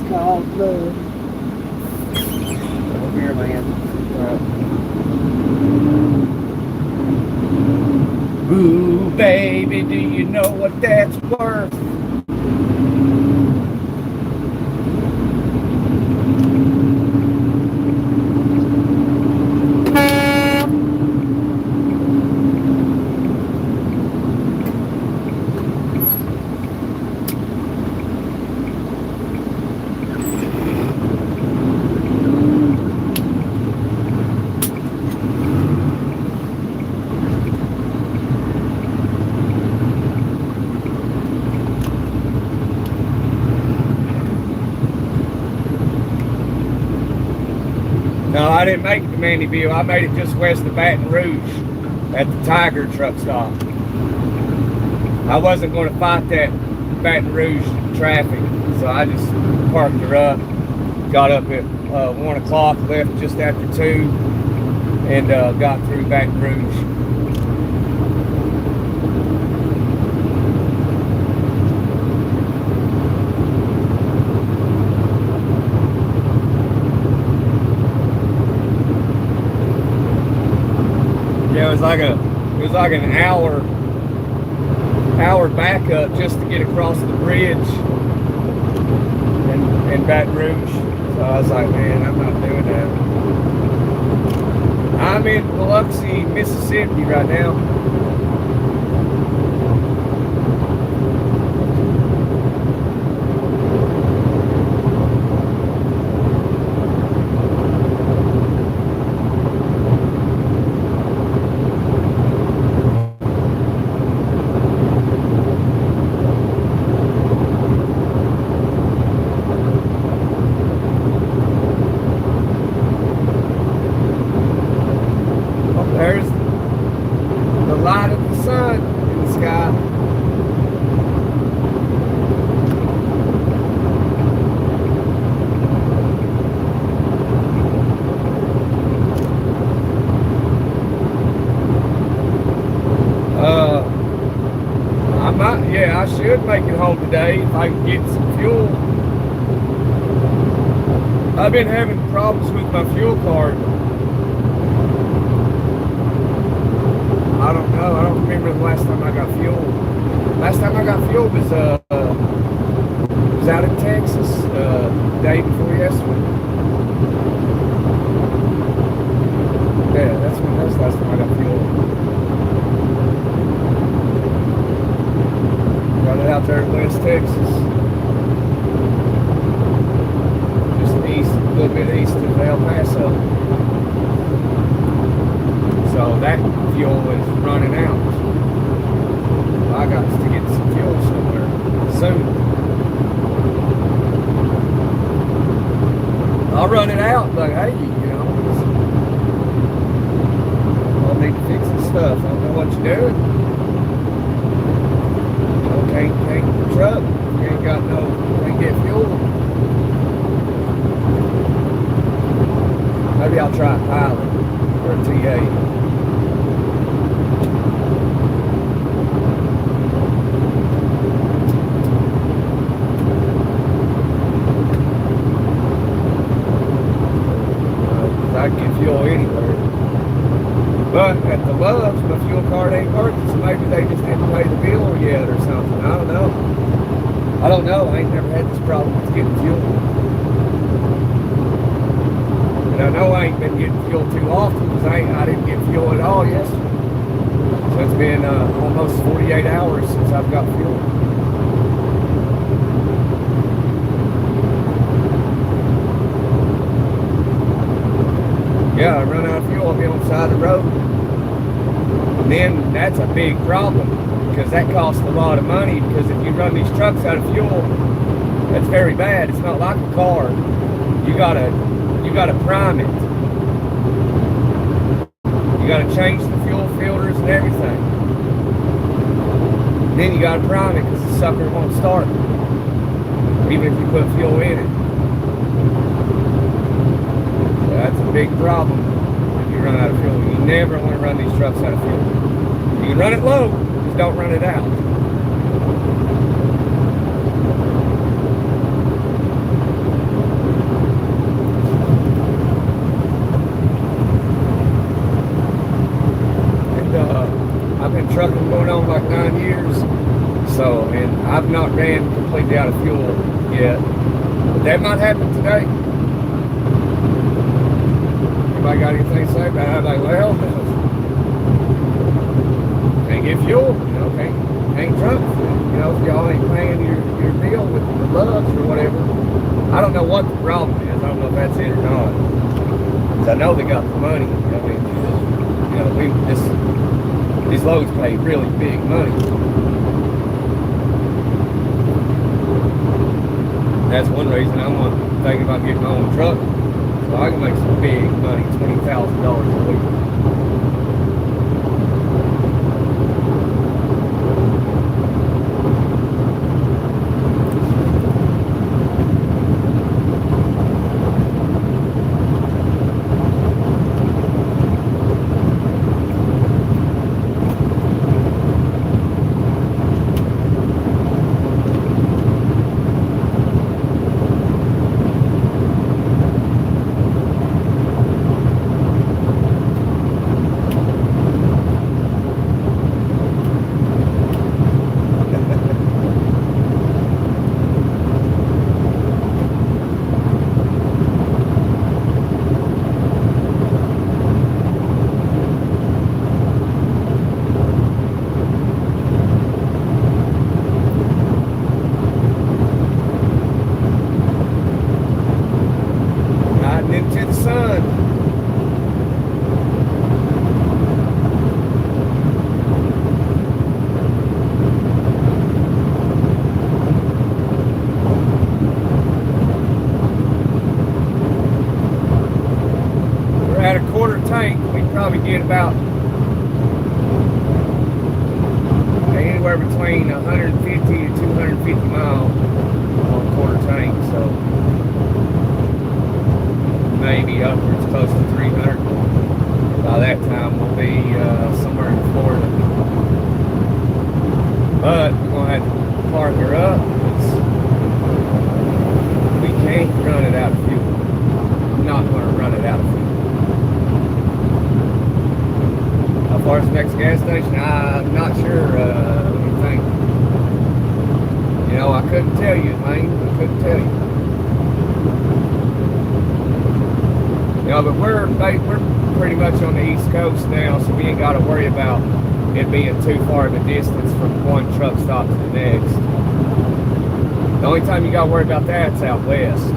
Called love. Over here, man. Ooh, baby, do you know what that's worth? No, I didn't make it to Mandeville. I made it just west of Baton Rouge at the Tiger truck stop. I wasn't going to fight that Baton Rouge traffic, so I just parked her up, got up at 1 o'clock, left just after 2, and got through Baton Rouge. Yeah, it was like an hour backup just to get across the bridge in Baton Rouge. So I was like, man, I'm not doing that. I'm in Biloxi, Mississippi right now. There's the light of the sun in the sky. I should make it home today if I can get some fuel. I've been having problems with my fuel card. I I don't know. I don't remember the last time I got fuel. Last time I got fuel was out in Texas, day before yesterday. Yeah, that's the last time I got fuel. Got it out there in West Texas. Just east, a little bit east of El Paso. So that fuel is running out. I got to get some fuel somewhere soon. I'll run it out, but hey, I'll need to fix some stuff. I don't know what you're doing. Can't truck. You ain't got can't get fuel. Maybe I'll try a pilot or a TA. I can get fuel anywhere. But at the Loves, my fuel card ain't working, so maybe they just didn't pay the bill yet or something. I don't know. I ain't never had this problem with getting fuel. And I know I ain't been getting fuel too often because I didn't get fuel at all yesterday. So it's been almost 48 hours since I've got fuel. Yeah, I run out of fuel, I'll be on the side of the road. And then that's a big problem because that costs a lot of money, because if you run these trucks out of fuel, that's very bad. It's not like a car. You gotta prime it. You gotta change the fuel filters and everything. And then you gotta prime it because the sucker won't start, even if you put fuel in it. That's a big problem if you run out of fuel. You never want to run these trucks out of fuel. You can run it low, just don't run it out. And I've been trucking going on like 9 years. So, and I've not ran completely out of fuel yet. But that might happen today. Anybody got anything to say about it? I'm like, well, can't get fuel, can't truck. If y'all ain't paying your bill with the Loves or whatever. I don't know what the problem is. I don't know if that's it or not. Because I know they got the money. These loads pay really big money. That's one reason I'm thinking about getting my own truck. So I can make some big money, $20,000 a week. Into the sun. We're at a quarter tank. We probably get about anywhere between 150 to 250 miles on a quarter tank. So maybe upwards close to 300. By that time we'll be somewhere in Florida. But we're going to have to park her up because we can't run it out of fuel. I'm not going to run it out of fuel. How far is the next gas station? I'm not sure. What do you think? You know, I couldn't tell you, man. I couldn't tell you. You know, but we're pretty much on the East Coast now, so we ain't got to worry about it being too far of a distance from one truck stop to the next. The only time you got to worry about that is out west.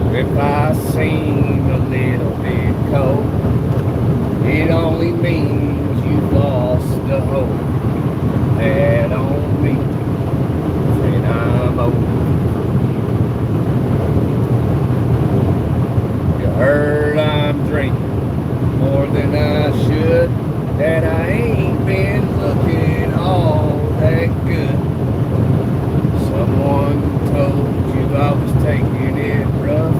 If I seem a little bit cold, it only means you've lost the hope that on me, and I'm over. You heard I'm drinking more than I should, that I ain't been looking all that good. Someone told you I was taking it rough.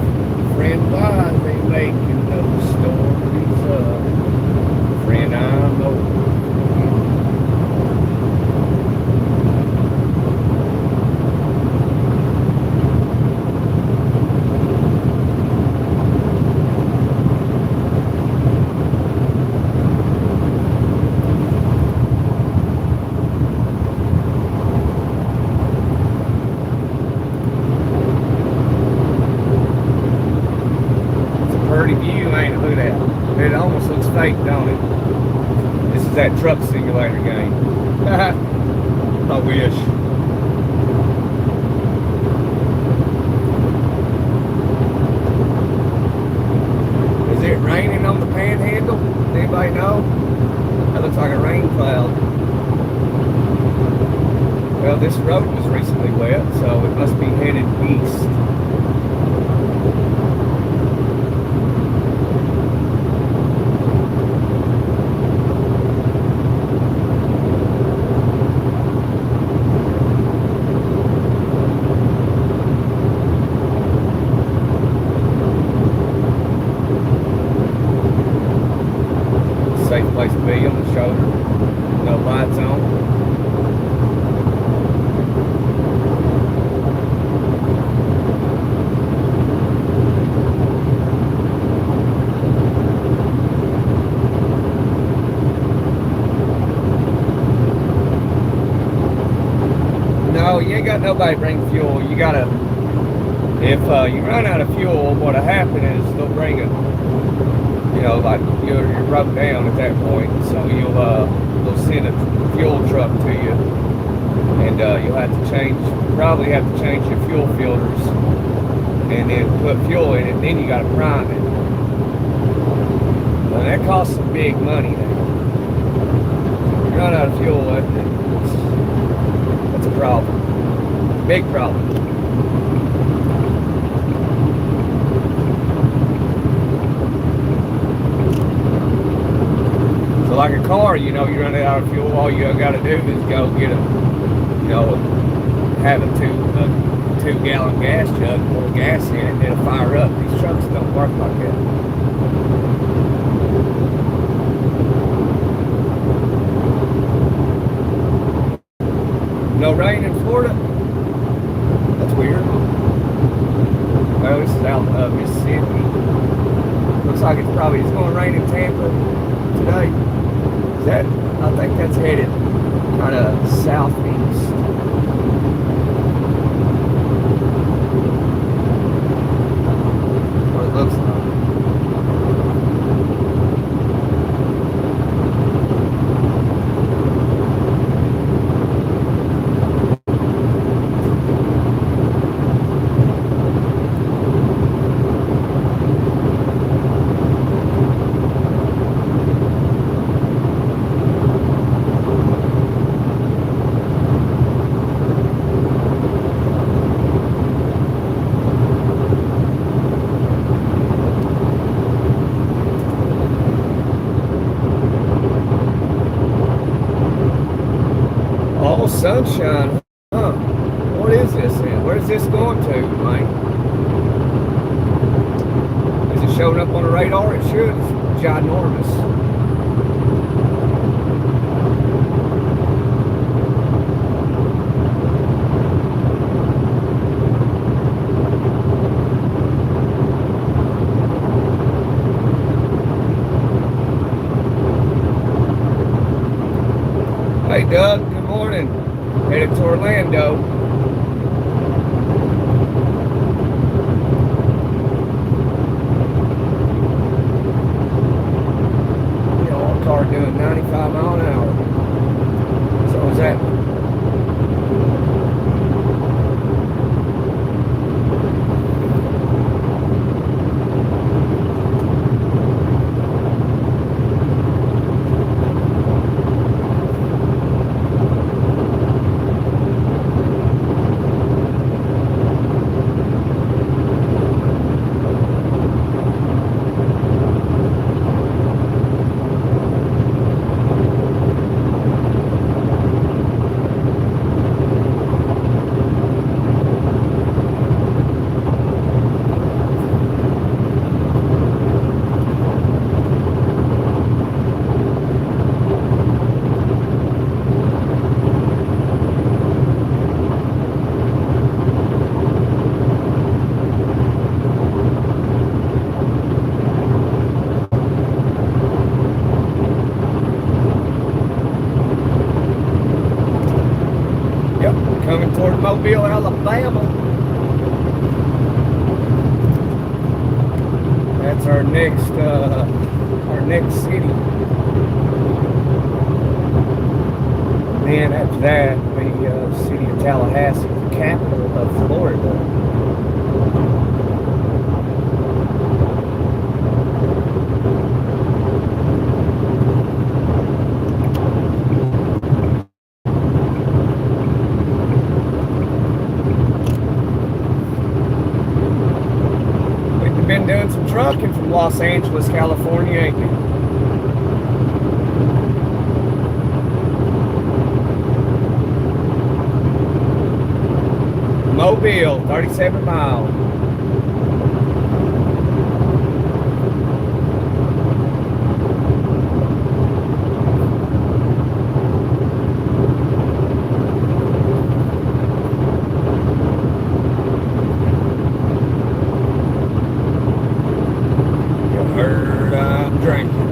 Friend, why they making those stories up? Friend, I'm over. View, ain't it? Look at that. It almost looks fake, don't it? This is that truck simulator game. I wish. Is it raining on the panhandle? Does anybody know? That looks like a rain cloud. Well, this road was recently wet, so it must be headed east. Safe place to be on the shoulder. No lights on. No, you ain't got nobody bring fuel. You gotta, if you run out of fuel, what'll happen is they'll bring it. You know, like you're broke down at that point, so they'll send a fuel truck to you, and you'll have to probably have to change your fuel filters, and then put fuel in it. And then you got to prime it. Well, that costs some big money now. If you run out of fuel, that's a problem, big problem. Like a car, you know, you run out of fuel, all you got to do is go get have a 2-gallon gas jug, pour gas in it, and it'll fire up. These trucks don't work like that. No rain in Florida? That's weird. Well, this is out of Mississippi. Looks like it's going to rain in Tampa today. I think that's headed kind of southeast. What it looks like. sunshine, huh? What is this then? Where's this going to, man? Is it showing up on the radar? It should. It's ginormous. Hey Doug, good morning. Headed to Orlando. You know, our car doing 95 miles an hour. So is that. Coming toward Mobile, Alabama. That's our next city. Then after that, the city of Tallahassee, the capital of Florida. Been doing some trucking from Los Angeles, California, ain't you? Mobile, 37 miles. Heard I'm drinking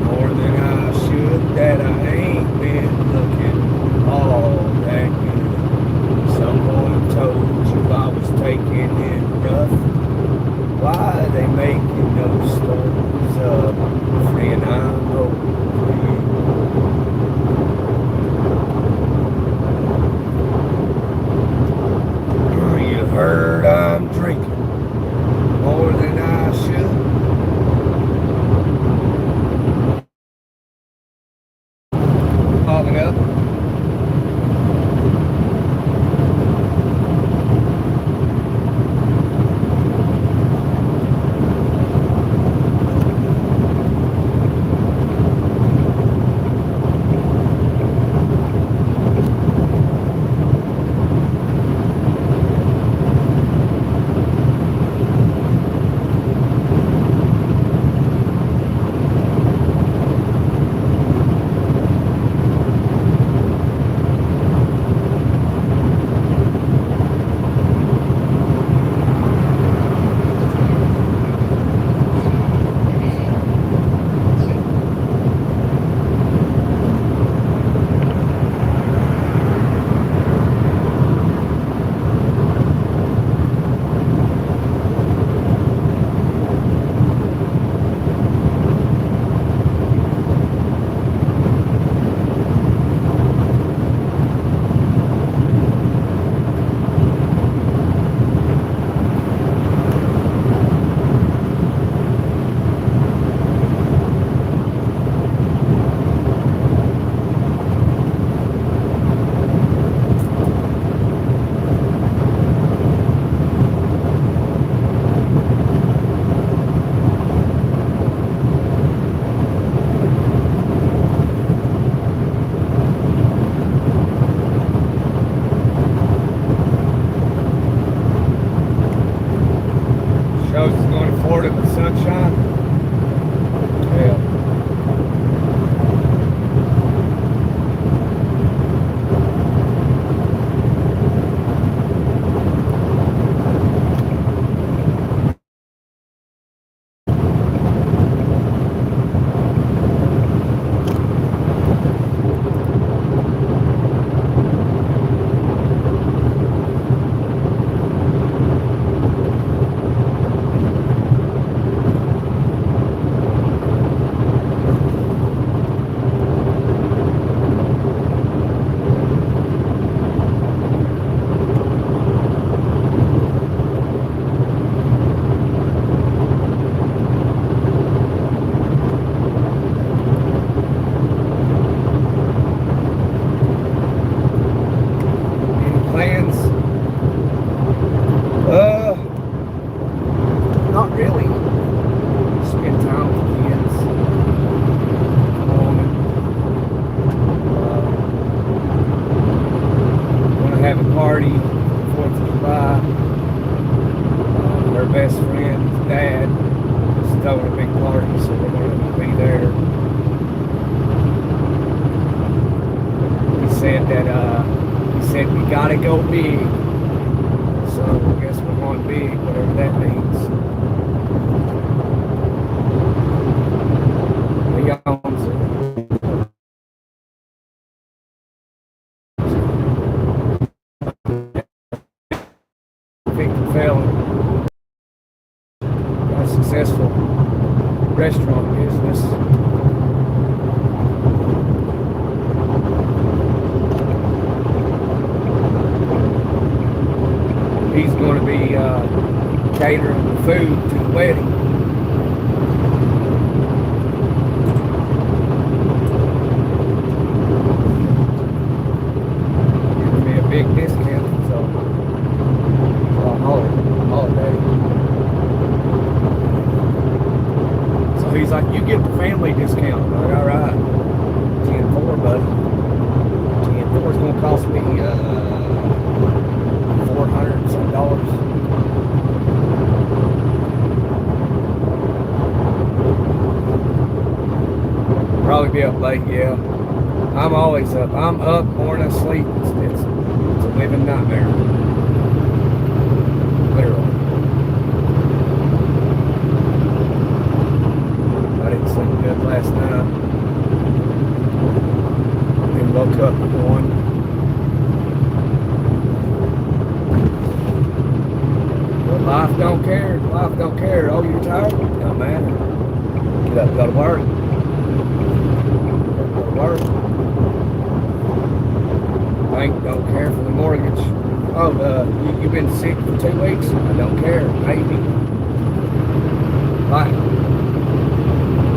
more than I should, that I ain't been looking all that good. Someone told you I was taking it rough, knows he's going to Florida with sunshine. Yeah. Not really. Spend time with the kids. Come on. Gonna have a party 4th of July. Her best friend's dad is throwing a big party, so we're gonna be there. He said we gotta go big. So I guess we're going big, whatever that means. He owns it. Victor Felon. Got a successful restaurant business. He's going to be catering the food to the wedding. Giving me a big discount, so holiday. So he's like, you get the family discount. I'm like, all right, 10-4, buddy. 10-4 is going to cost me $400 and some dollars. Probably be up late, yeah. I'm always up. I'm up more than asleep. It's a living nightmare. Literally. I didn't sleep good last night. Then woke up at 1. Life don't care. Life don't care. Oh, you're tired? Don't matter. Get up, go to work. Go to work. Bank don't care for the mortgage. Oh, you've been sick for 2 weeks? I don't care. Maybe.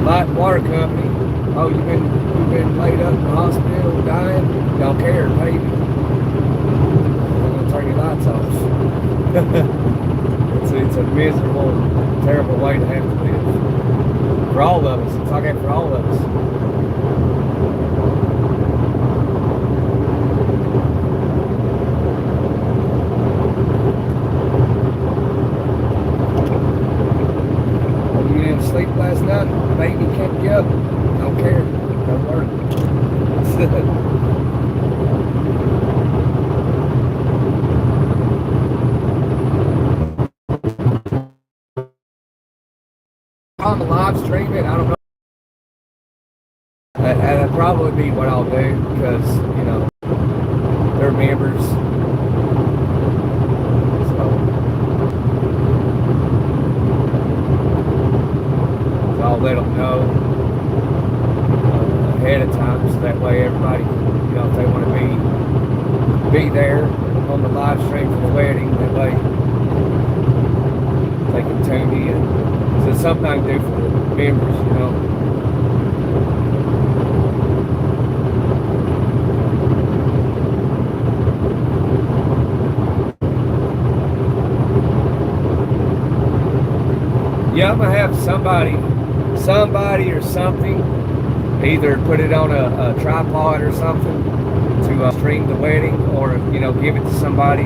Light water company. Oh, you've been laid up in the hospital, dying? Don't care. Maybe. I'm gonna turn your lights off. It's a miserable, terrible way to have to live. For all of us. It's like that for all of us. You didn't sleep last night? Baby kept you up. Don't care. Don't work. On the live stream it, I don't know. That'll probably be what I'll do because, you know, they're members. So I'll let them know ahead of time so that way everybody, you know, if they want to be there on the live stream for the wedding, that way they can tune in. So it's something I can do for the members, you know. Yeah, I'm gonna have somebody or something either put it on a tripod or something to stream the wedding, or, you know, give it to somebody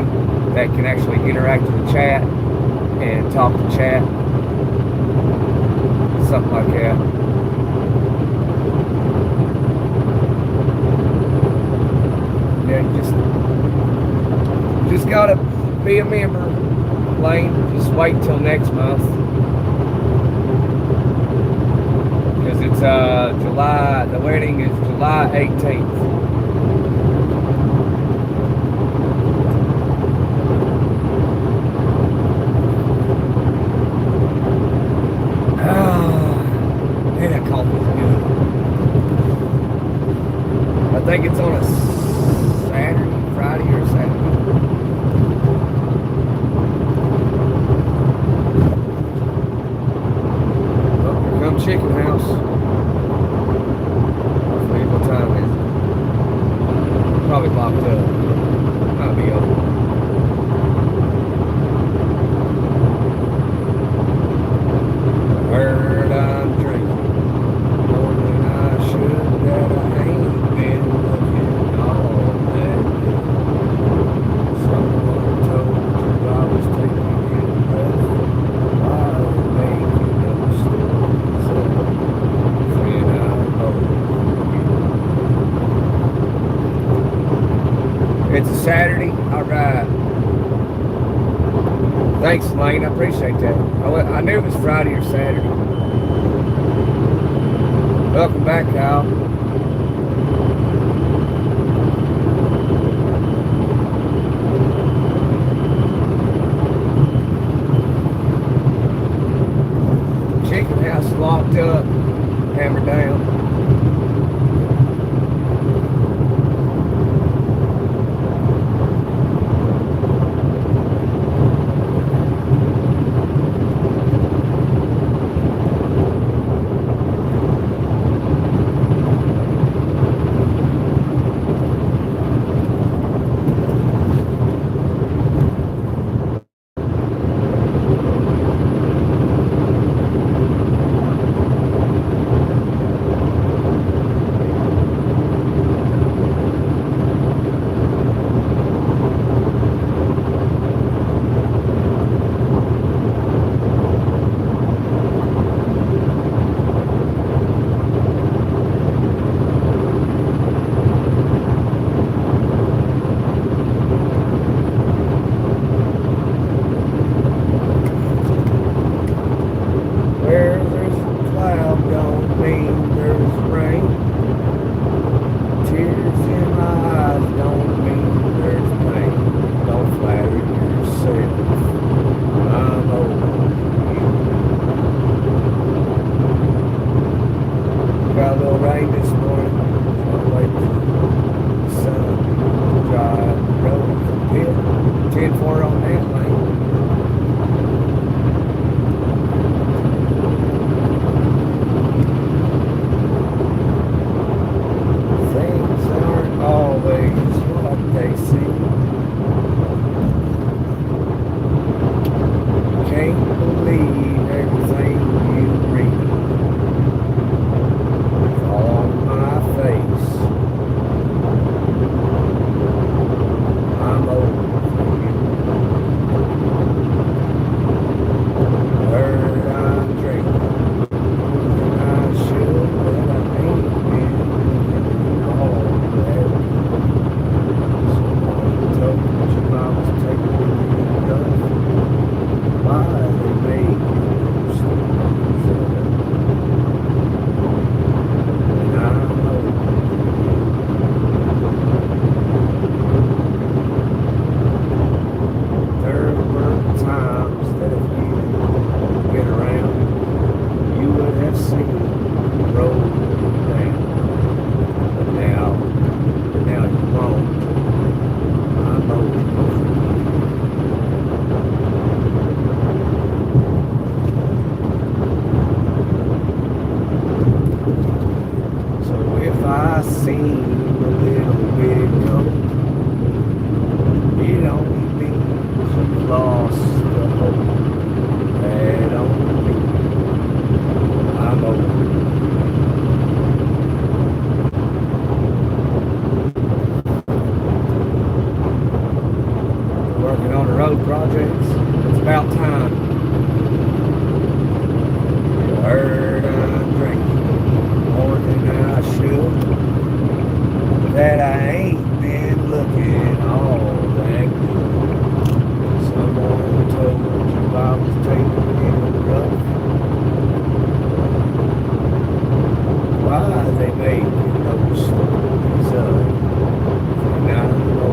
that can actually interact with the chat and talk to chat, something like that. Yeah, just gotta be a member, Lane. Just wait till next month, because it's July. The wedding is July 18th. Man, that coffee's good. I think it's on a Saturday, Friday or Saturday. Oh, here comes Chicken House. Hopefully, what time is it? Probably locked up. Might be open. Heard I'm drinking more than I should, that I ain't been looking all that good. Someone told you I was taking it rough while making up stories of when I owe you. It's a Saturday, all right. Thanks, Lane. I appreciate that. I knew it was Friday or Saturday. Welcome back, Kyle. Chicken House locked up, hammered down. on the road projects. It's about time. You heard I'm drinking more than I should. That I ain't been looking all that good. Someone told you I was taking it rough. Why they making those stories up? And I know.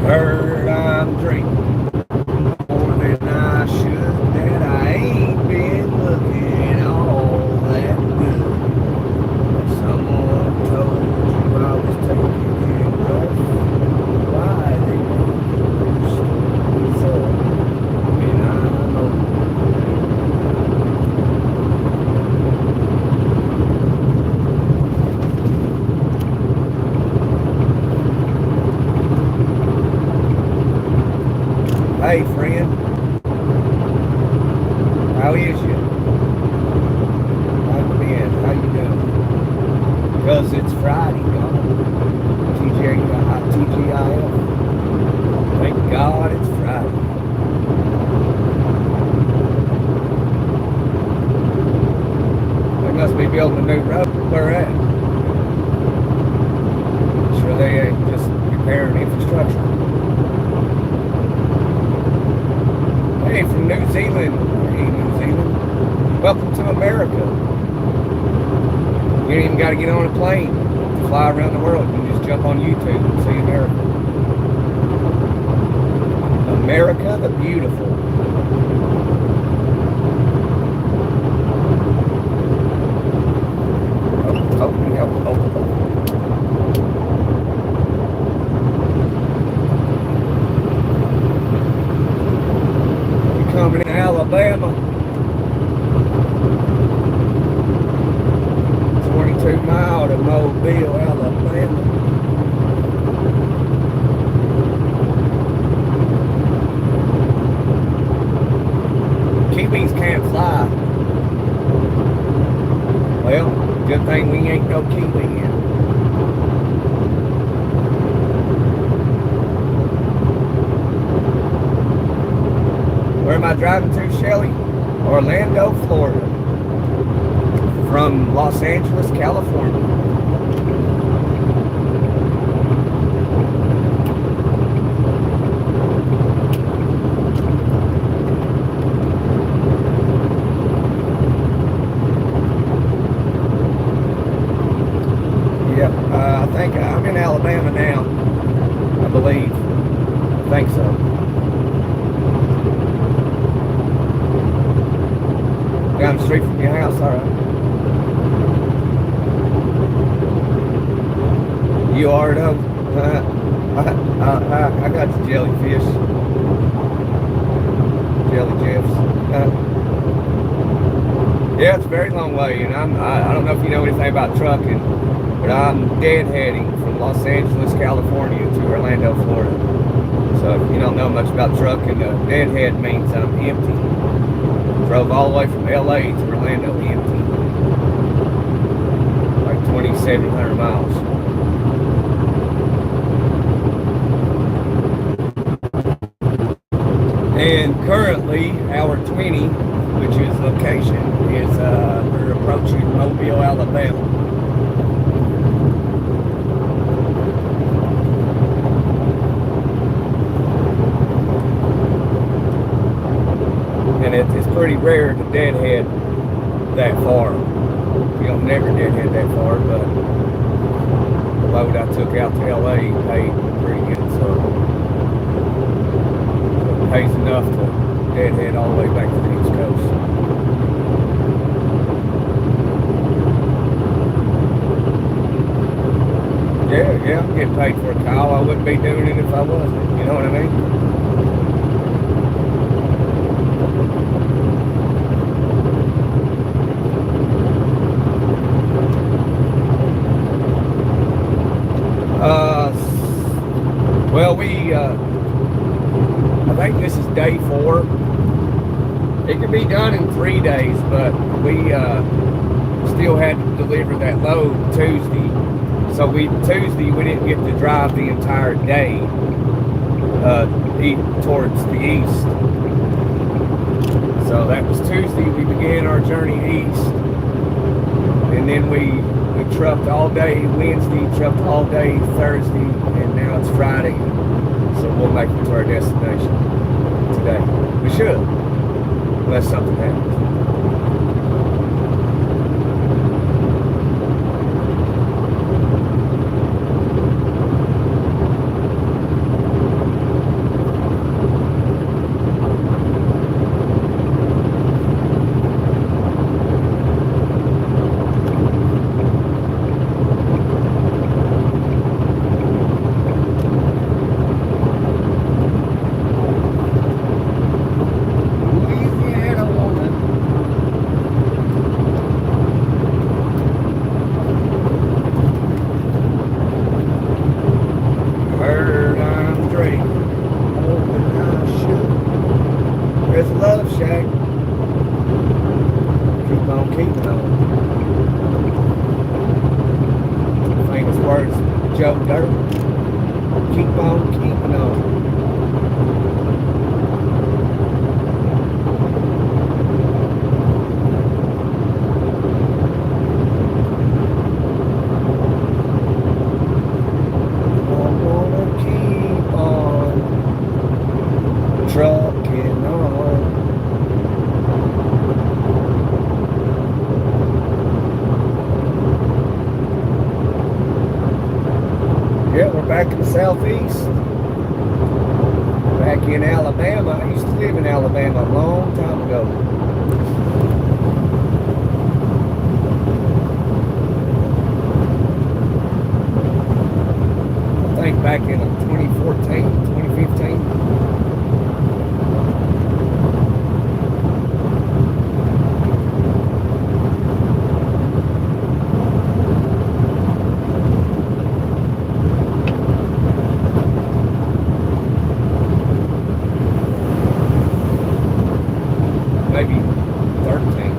Heard I'm drinking more than I should, that I ain't been looking all that good. Someone told you I was taking it rough. Why they make stories up? And I know. Hey friend, how is you? How you been? How you doing? Because it's Friday, y'all. TGIF. Thank God it's Friday. They must be building a new road. Where at? Sure they ain't just repairing infrastructure. Hey, from New Zealand. Hey, New Zealand. Welcome to America. You ain't even got to get on a plane to fly around the world. You can just jump on YouTube and see America. America the Beautiful. Oh. Coming in Alabama, 22 miles to Mobile, Alabama. Kiwis can't fly. Well, good thing we ain't no Kiwi yet. Where am I driving to, Shelly? Orlando, Florida. From Los Angeles, California. Yeah, I think I'm in Alabama now, I believe. I think so. Down the street from your house, all right. You are though. I got the jellyfish, jelly jeffs. Yeah, it's a very long way, and I don't know if you know anything about trucking, but I'm deadheading from Los Angeles, California to Orlando, Florida. So if you don't know much about trucking, deadhead means I'm empty. Drove all the way from LA to Orlando empty. Like 2,700 miles. And currently, hour 20, which is location, is we're approaching Mobile, Alabama. And it's pretty rare to deadhead that far. You don't never deadhead that far, but the load I took out to LA paid pretty good, so it pays enough to deadhead all the way back to the East Coast. Yeah, I'm getting paid for a call. I wouldn't be doing it if I wasn't, you know what I mean? Well, I think this is day 4. It could be done in 3 days, but we still had to deliver that load Tuesday. So Tuesday we didn't get to drive the entire day towards the east. So that was Tuesday. We began our journey east, and then we trucked all day Wednesday, trucked all day Thursday, and now it's Friday. So we'll make it to our destination today. We should, unless something happens. Joe Dirt. Keep on keeping on. I wanna keep on trucking on. Yeah, we're back in the southeast. Back in Alabama. I used to live in Alabama a long time ago. I think back in 2014, 2015. Maybe 13.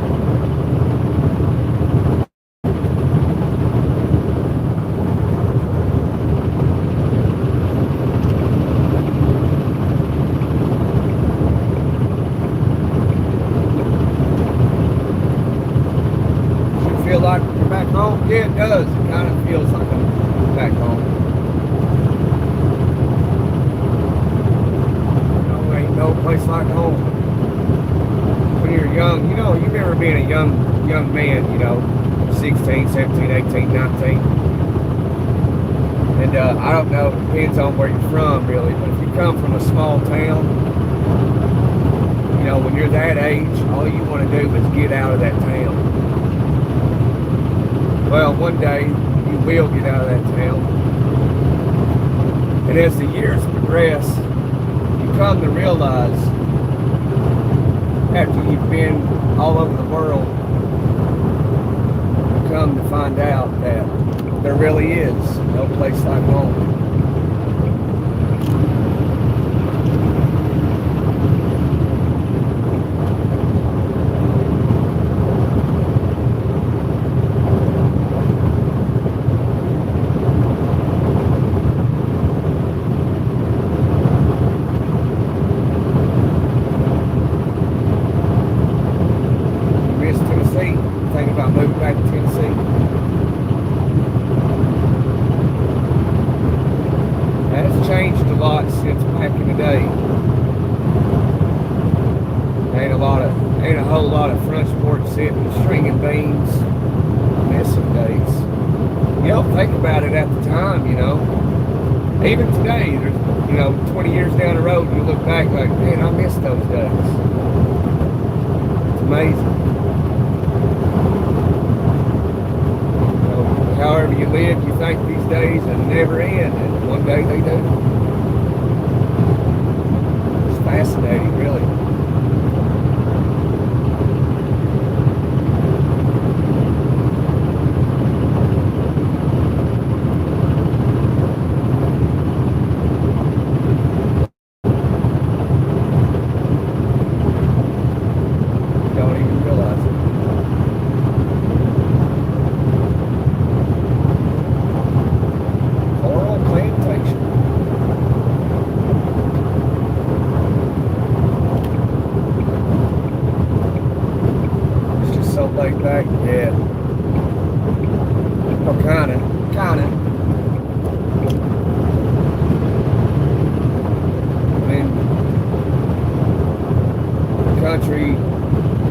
Does it feel like you're back home? Yeah, it does. It kind of feels like I'm back home. No, ain't no place like home. When you're young, you know, you remember being a young man, you know, 16, 17, 18, 19. And I don't know, it depends on where you're from, really. But if you come from a small town, you know, when you're that age, all you want to do is get out of that town. Well, one day, you will get out of that town. And as the years progress, you come to realize, after you've been all over the world, you come to find out that there really is no place like home. ain't a whole lot of front porch sitting, stringing beans. I miss some days. You don't think about it at the time, you know. Even today, you know, 20 years down the road, you look back like, man, I miss those days. It's amazing. You know, however you live, you think these days will never end, and one day they do. It's fascinating, really. Back, yeah. Well, kinda. I mean, the country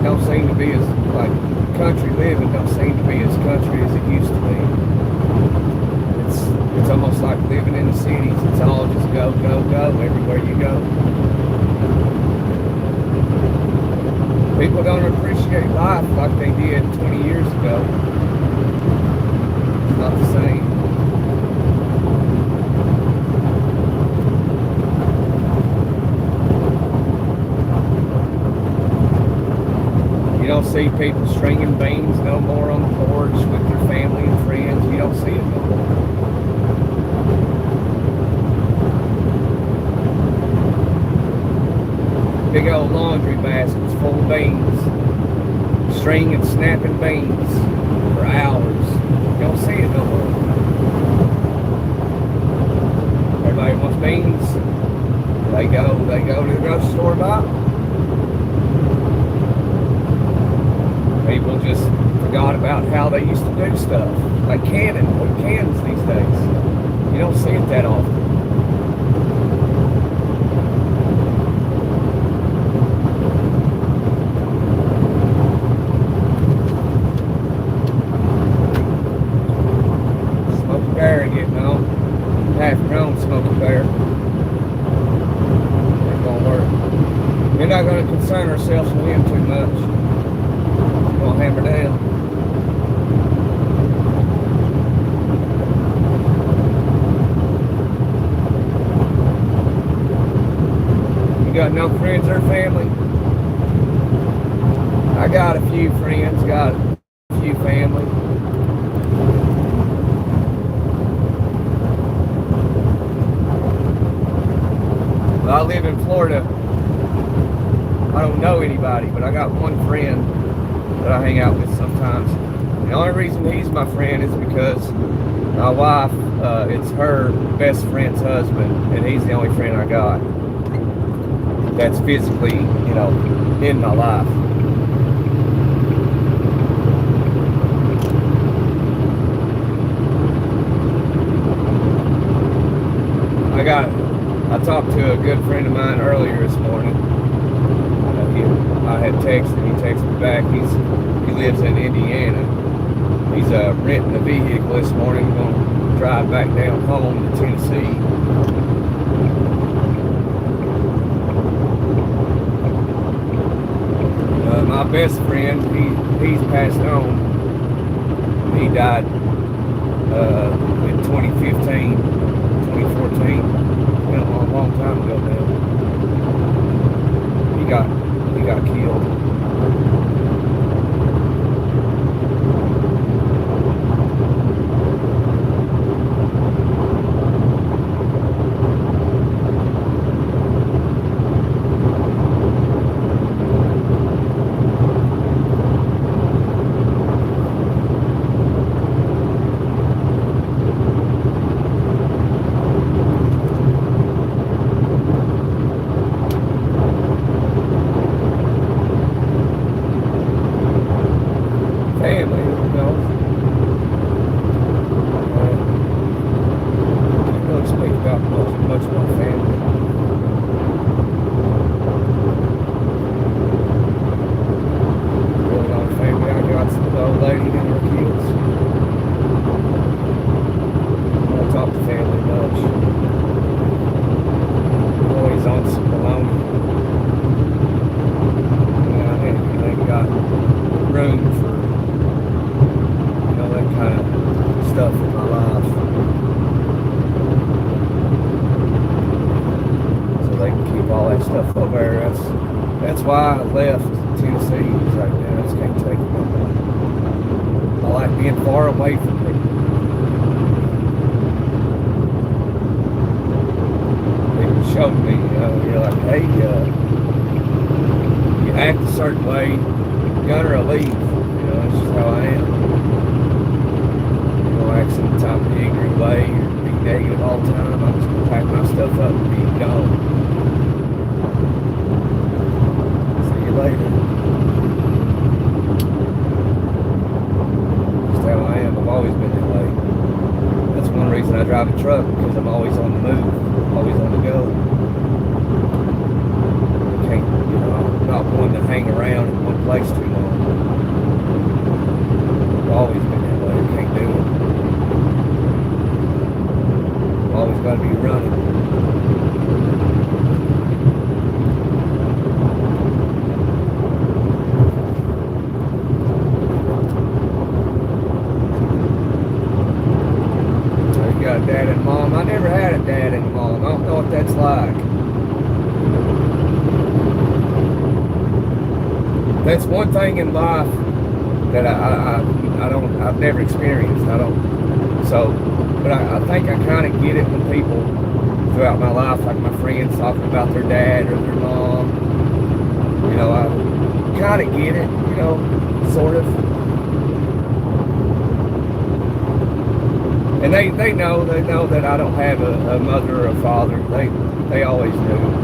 don't seem to be as, like, country living don't seem to be as country as it used to be. It's almost like living in the cities. It's all just go, go, go, everywhere you go. People don't appreciate life like they did 20 years ago. It's not the same. You don't see people stringing beans no more on the porch with their family and friends. You don't see it no more. Big old laundry baskets full of beans, string and snapping beans for hours. You don't see it no more. Everybody wants beans. They go to the grocery store and buy them. People just forgot about how they used to do stuff. Like canning, with cans these days. You don't see it that often. Bear getting on. Half-grown Smokey Bear. Ain't gonna work. We're not gonna concern ourselves with him too much. We're gonna hammer down. You got no friends or family? I got a few friends, got a few family. I live in Florida. I don't know anybody, but I got one friend that I hang out with sometimes. The only reason he's my friend is because my wife, it's her best friend's husband, and he's the only friend I got that's physically, you know, in my life. I talked to a good friend of mine earlier this morning. I had texted him. He texted me back. He lives in Indiana. He's renting a vehicle this morning. Going to drive back down home to Tennessee. My best friend, he's passed on. He died in 2015, 2014. Been a long time ago now. He got killed. That's why I left Tennessee. It's like, man, I just can't take it no more. I like being far away from people. People showed me, you're like, hey, you act a certain way, you're gonna leave. That's just how I am. You don't act some type of angry way or be negative all the time. I'm just gonna pack my stuff up and be gone. See you later. Just how I am. I've always been that way. That's one reason I drive a truck, because I'm always on the move, always on the go. I can't, I'm not one to hang around in one place too long. I've always been that way. I can't do it. I've always got to be running. You got a dad and mom. I never had a dad and a mom. I don't know what that's like. That's one thing in life that I've never experienced. But I think I kind of get it when people throughout my life, like my friends talking about their dad or their mom. I kind of get it, sort of. And they know that I don't have a mother or a father. They always knew.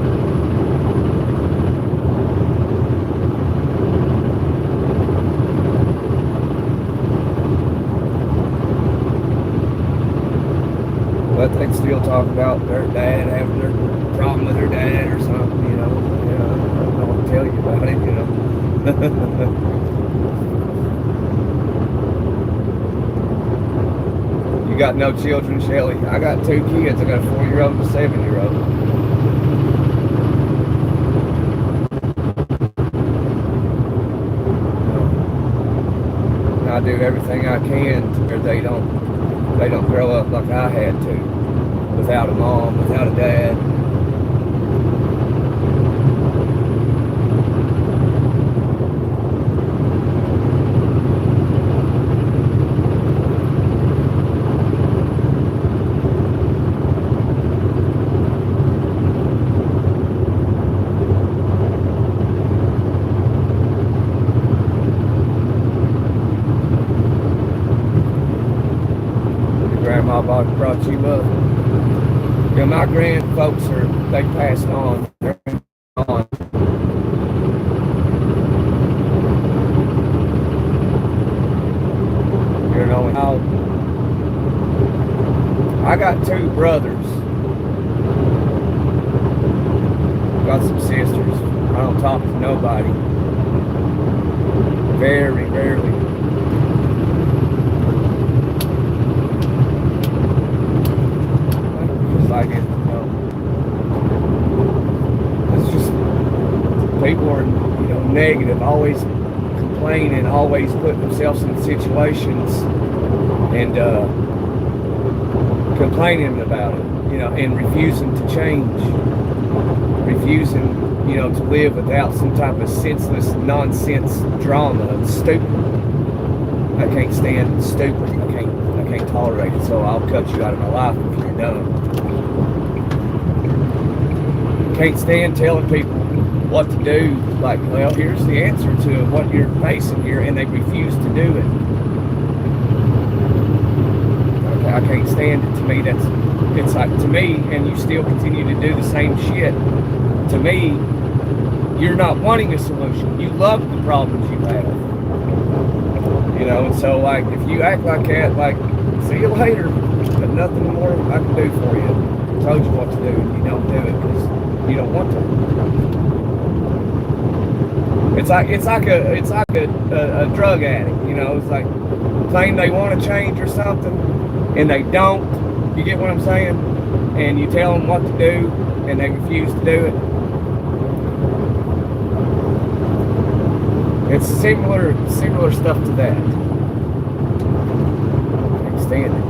But they'd still talk about their dad having their problem with their dad or something, I don't know what to tell you about it, You got no children, Shelly? I got 2 kids. I got a 4-year-old and a 7-year-old. I do everything I can to where they don't grow up like I had to, without a mom, without a dad. Grandma brought you up. My grand folks they passed on. They're gone. I got 2 brothers. Got some sisters. I don't talk to nobody. Very rarely. Like it, it's just people are, negative, always complaining, always putting themselves in situations and complaining about it, and refusing to change, refusing, to live without some type of senseless nonsense drama. It's stupid. I can't stand stupid. I can't tolerate it. So I'll cut you out of my life if you're done. Can't stand telling people what to do, like, well, here's the answer to what you're facing here, and they refuse to do it. I can't stand it. To me, it's like, to me, and you still continue to do the same shit. To me, you're not wanting a solution. You love the problems you have. And so, like, if you act like that, like, see you later, but nothing more I can do for you. I told you what to do, and you don't do it because you don't want to. It's like a drug addict, It's like claim they want to change or something, and they don't. You get what I'm saying? And you tell them what to do, and they refuse to do it. It's similar stuff to that. Can't stand it.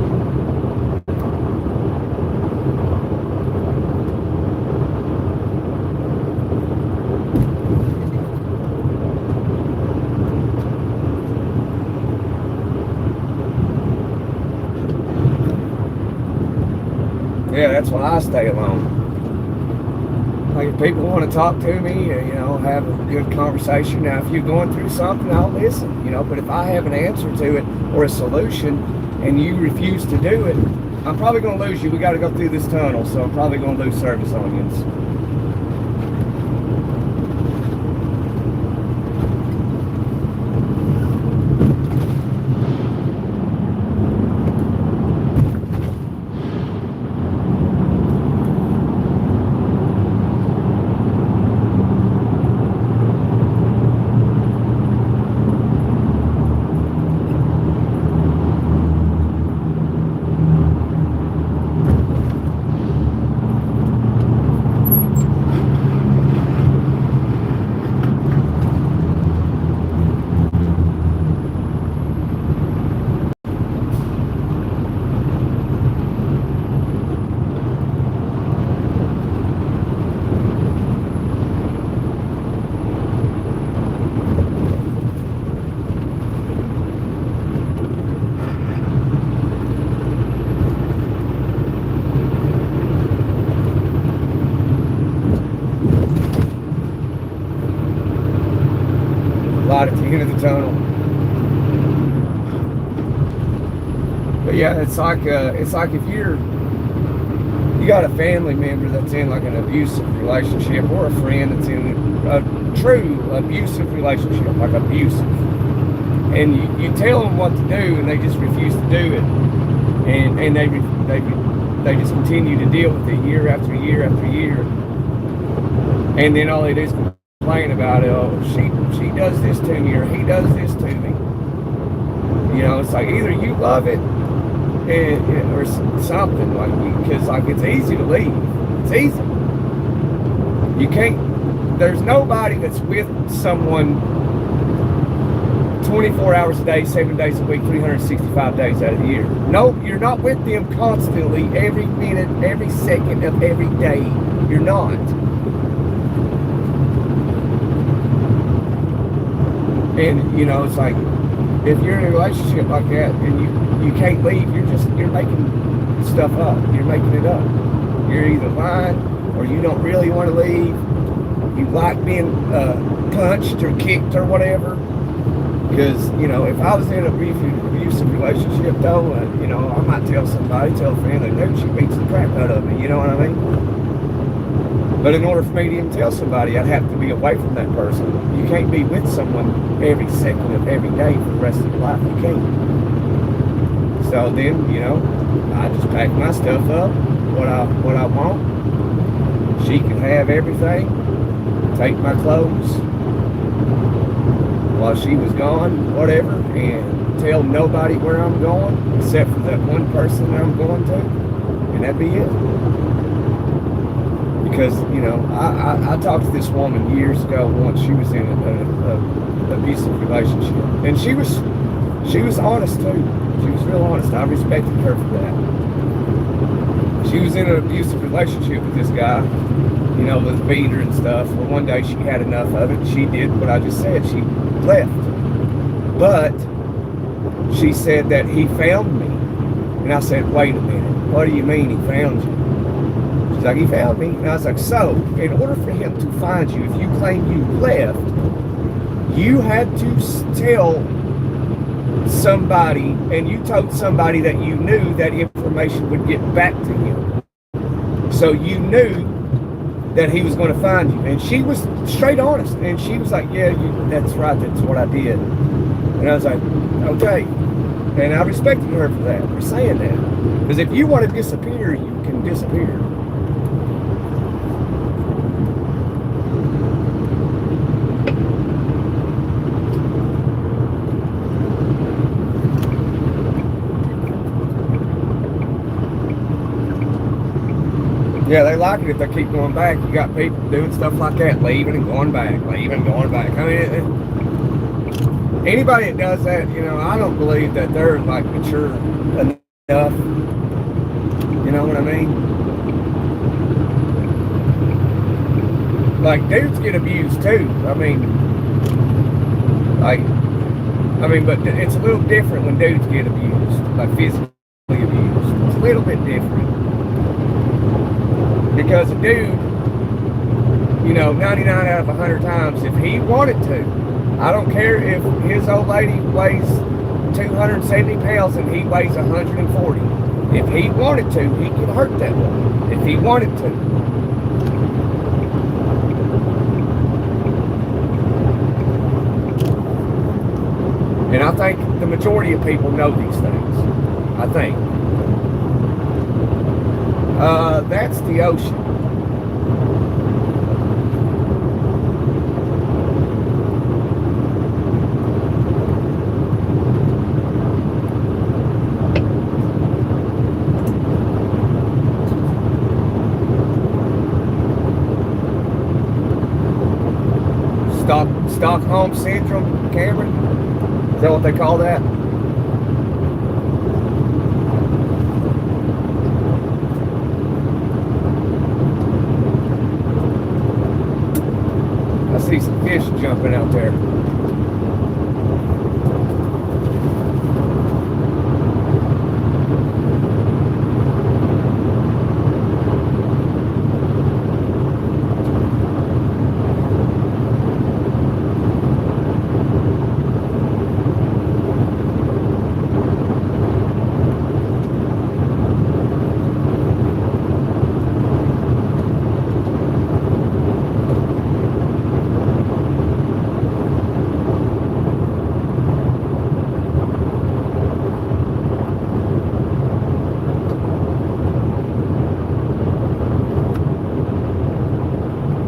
Yeah, that's why I stay alone. Like, if people want to talk to me, have a good conversation. Now, if you're going through something, I'll listen, but if I have an answer to it or a solution and you refuse to do it, I'm probably going to lose you. We got to go through this tunnel, so I'm probably going to lose service onions. Light at the end of the tunnel. But yeah, it's like if you got a family member that's in like an abusive relationship, or a friend that's in a true abusive relationship, like abusive, and you tell them what to do and they just refuse to do it, and they just continue to deal with it year after year after year, and then all they do is complain about it. Oh, she does this to me, or he does this to me. It's like either you love it or something, because it's easy to leave. It's easy. You can't. There's nobody that's with someone 24 hours a day, 7 days a week, 365 days out of the year. No, you're not with them constantly, every minute, every second of every day. You're not. And it's like, if you're in a relationship like that and you can't leave, you're making stuff up. You're making it up. You're either lying or you don't really want to leave. You like being punched or kicked or whatever. Because, if I was in an abusive relationship, though, I might tell a friend, that she beats the crap out of me, you know what I mean? But in order for me to even tell somebody, I'd have to be away from that person. You can't be with someone every second of every day for the rest of your life. You can't. So then, I just pack my stuff up, what I want. She can have everything. Take my clothes while she was gone, whatever, and tell nobody where I'm going except for that one person that I'm going to, and that'd be it. Because, I talked to this woman years ago once. She was in an abusive relationship. And she was honest, too. She was real honest. I respected her for that. She was in an abusive relationship with this guy, with beating her and stuff. Well, one day she had enough of it. She did what I just said. She left. But she said that he found me. And I said, wait a minute. What do you mean he found you? Like, he found me, and I was like, so in order for him to find you, if you claim you left, you had to tell somebody, and you told somebody that you knew that information would get back to him. So you knew that he was going to find you, and she was straight honest, and she was like, yeah, that's right, that's what I did. And I was like, okay. And I respected her for that, for saying that. Because if you want to disappear, you can disappear. Yeah, they like it if they keep going back. You got people doing stuff like that, leaving and going back, leaving and going back. I mean, anybody that does that, I don't believe that they're like mature enough. You know what I mean? Like, dudes get abused too. But it's a little different when dudes get abused, like physically abused. It's a little bit different. Because a dude, 99 out of 100 times, if he wanted to, I don't care if his old lady weighs 270 pounds and he weighs 140. If he wanted to, he could hurt that woman. If he wanted to. And I think the majority of people know these things. I think. That's the ocean. Stockholm Syndrome, Cameron? Is that what they call that? I see some fish jumping out there.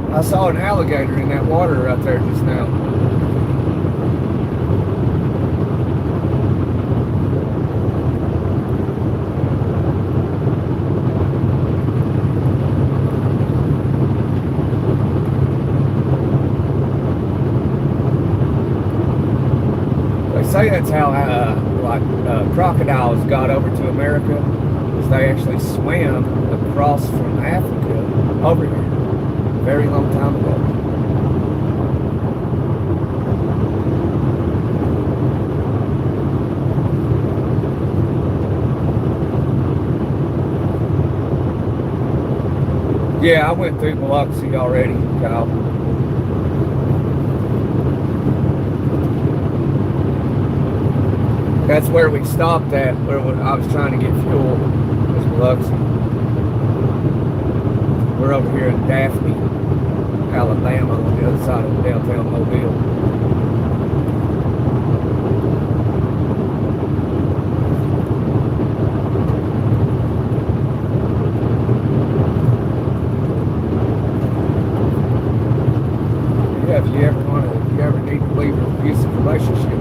I saw an alligator in that water right there just now. They say that's how crocodiles got over to America, is they actually swam across from Africa over here. Very long time ago. Yeah, I went through Biloxi already, Kyle. That's where we stopped at, where I was trying to get fuel, was Biloxi. We're over here in Daphne, Alabama, on the other side of downtown Mobile. Yeah, if you ever need to leave an abusive relationship,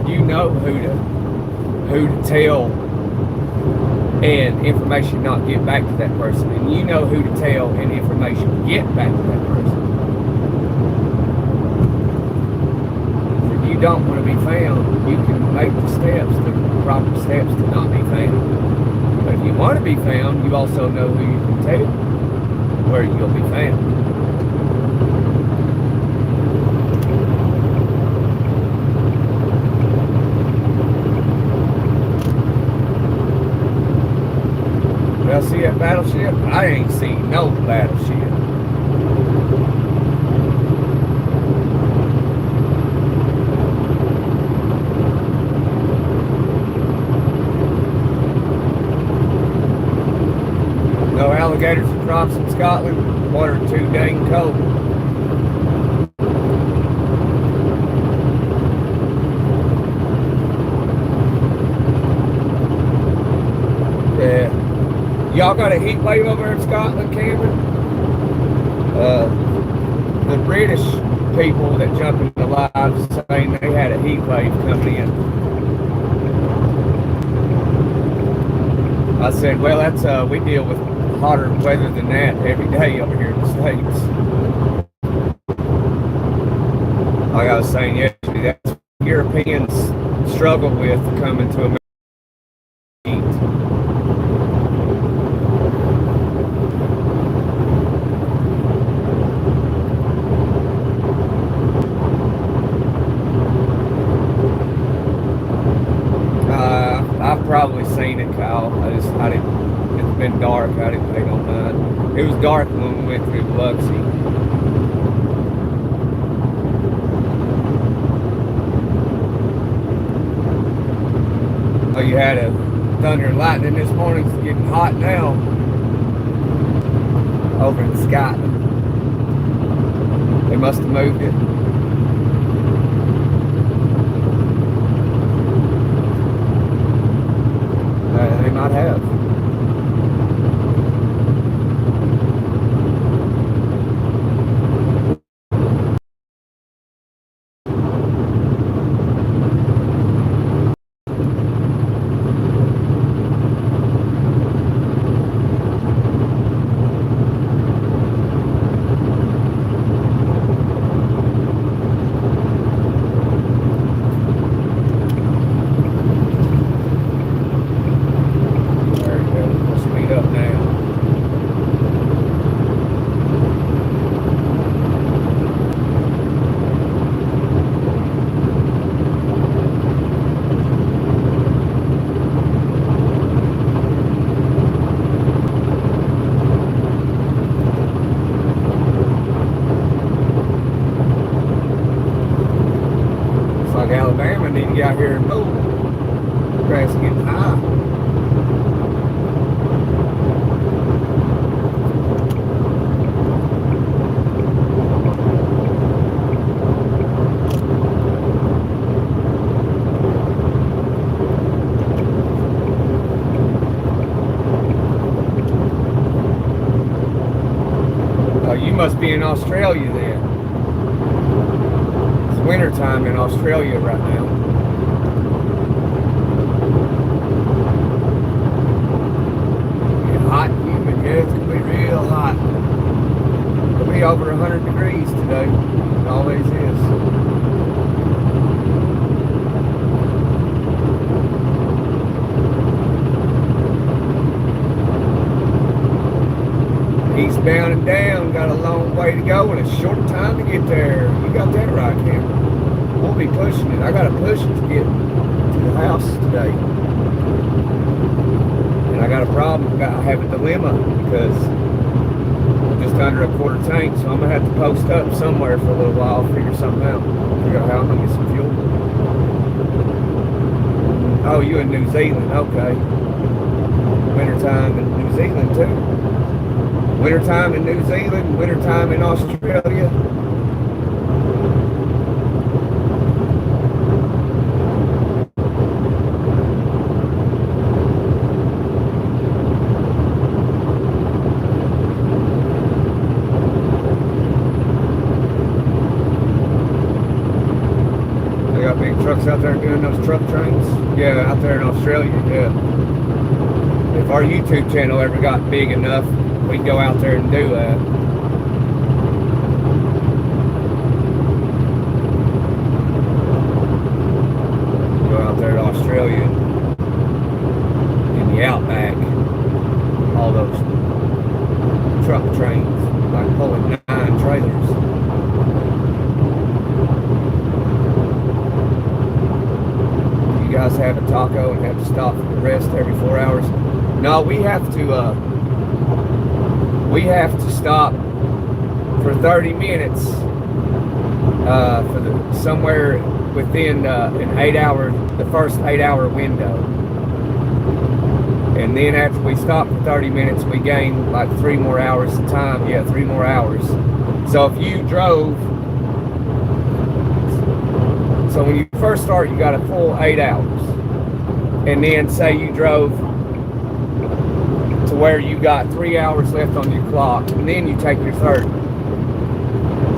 you know who to tell and information not get back to that person, and you know who to tell and information get back to that person. If you don't want to be found, you can make the proper steps to not be found. But if you want to be found, you also know who you can tell where you'll be found. Y'all see that battleship? I ain't seen no battleship. No alligators and crocs in Scotland. Water too dang cold. Yeah. Y'all got a heat wave over in Scotland, Cameron? The British people that jump in the live saying they had a heat wave coming in. I said, well, that's we deal with hotter weather than that every day over here in the States. Like I was saying yesterday, that's what Europeans struggle with coming to America. I've probably seen it, Kyle. It's been dark. I didn't pay no mind. It was dark when we went through Biloxi. Oh, you had a thunder and lightning this morning. It's getting hot now over in Scotland. They must have moved it. They might have. Alabama need to get out here and mow. Grass is getting high. Oh, you must be in Australia then. Wintertime in Australia right now. It's hot and humid. Yeah, it's going to be real hot. It'll be over 100 degrees today. It always is. Eastbound and down, got a long way to go and a short time to get there. You got that right, Cameron. We'll be pushing it. I got to push it to get to the house today. And I got a problem. I have a dilemma because I'm just under a quarter tank, so I'm going to have to post up somewhere for a little while, figure something out. Figure out how I'm going to get some fuel. Oh, you in New Zealand. Okay. Wintertime in New Zealand, too. Wintertime in New Zealand, wintertime in Australia. They got big trucks out there doing those truck trains. Yeah, out there in Australia, yeah. If our YouTube channel ever got big enough, we'd go out there and do that. Go out there to Australia in the outback. All those truck trains, like pulling 9 trailers. You guys have a taco and have to stop for the rest every 4 hours? No, we have to stop for 30 minutes for somewhere within an 8-hour, the first 8-hour window. And then after we stop for 30 minutes, we gain like 3 more hours of time. Yeah, 3 more hours. So if you drove, so when you first start, you got a full 8 hours. And then say you drove to where you got 3 hours left on your clock, and then you take your 30.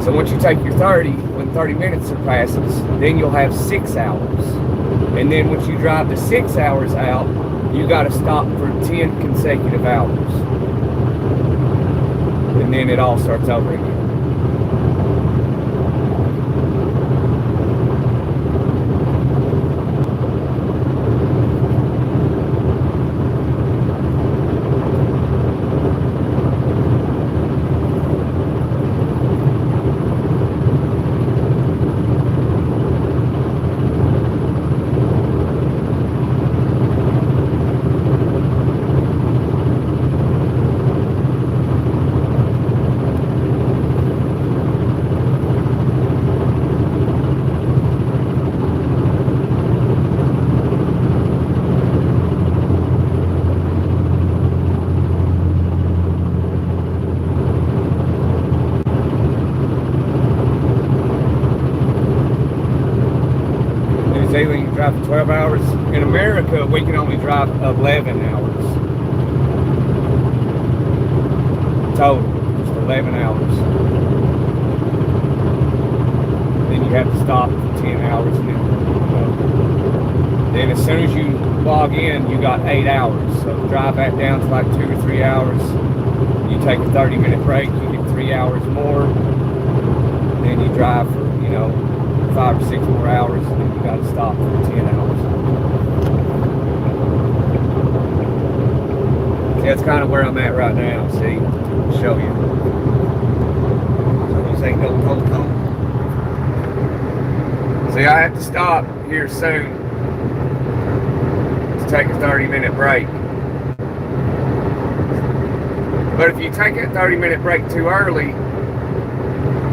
So once you take your 30, when 30 minutes passes, then you'll have 6 hours. And then once you drive the 6 hours out, you got to stop for 10 consecutive hours. And then it all starts over again. doing, you drive for 12 hours. In America, we can only drive 11 hours. Total, just 11 hours. Then you have to stop for 10 hours. And then as soon as you log in, you got 8 hours. So drive that down to like 2 or 3 hours. You take a 30-minute break, you get 3 hours more. Then you drive for, 5 or 6 more hours, and then you got to stop for 10 hours. See, that's kind of where I'm at right now. See, show you. So this ain't no cold. See, I have to stop here soon to take a 30-minute break. But if you take a 30-minute break too early,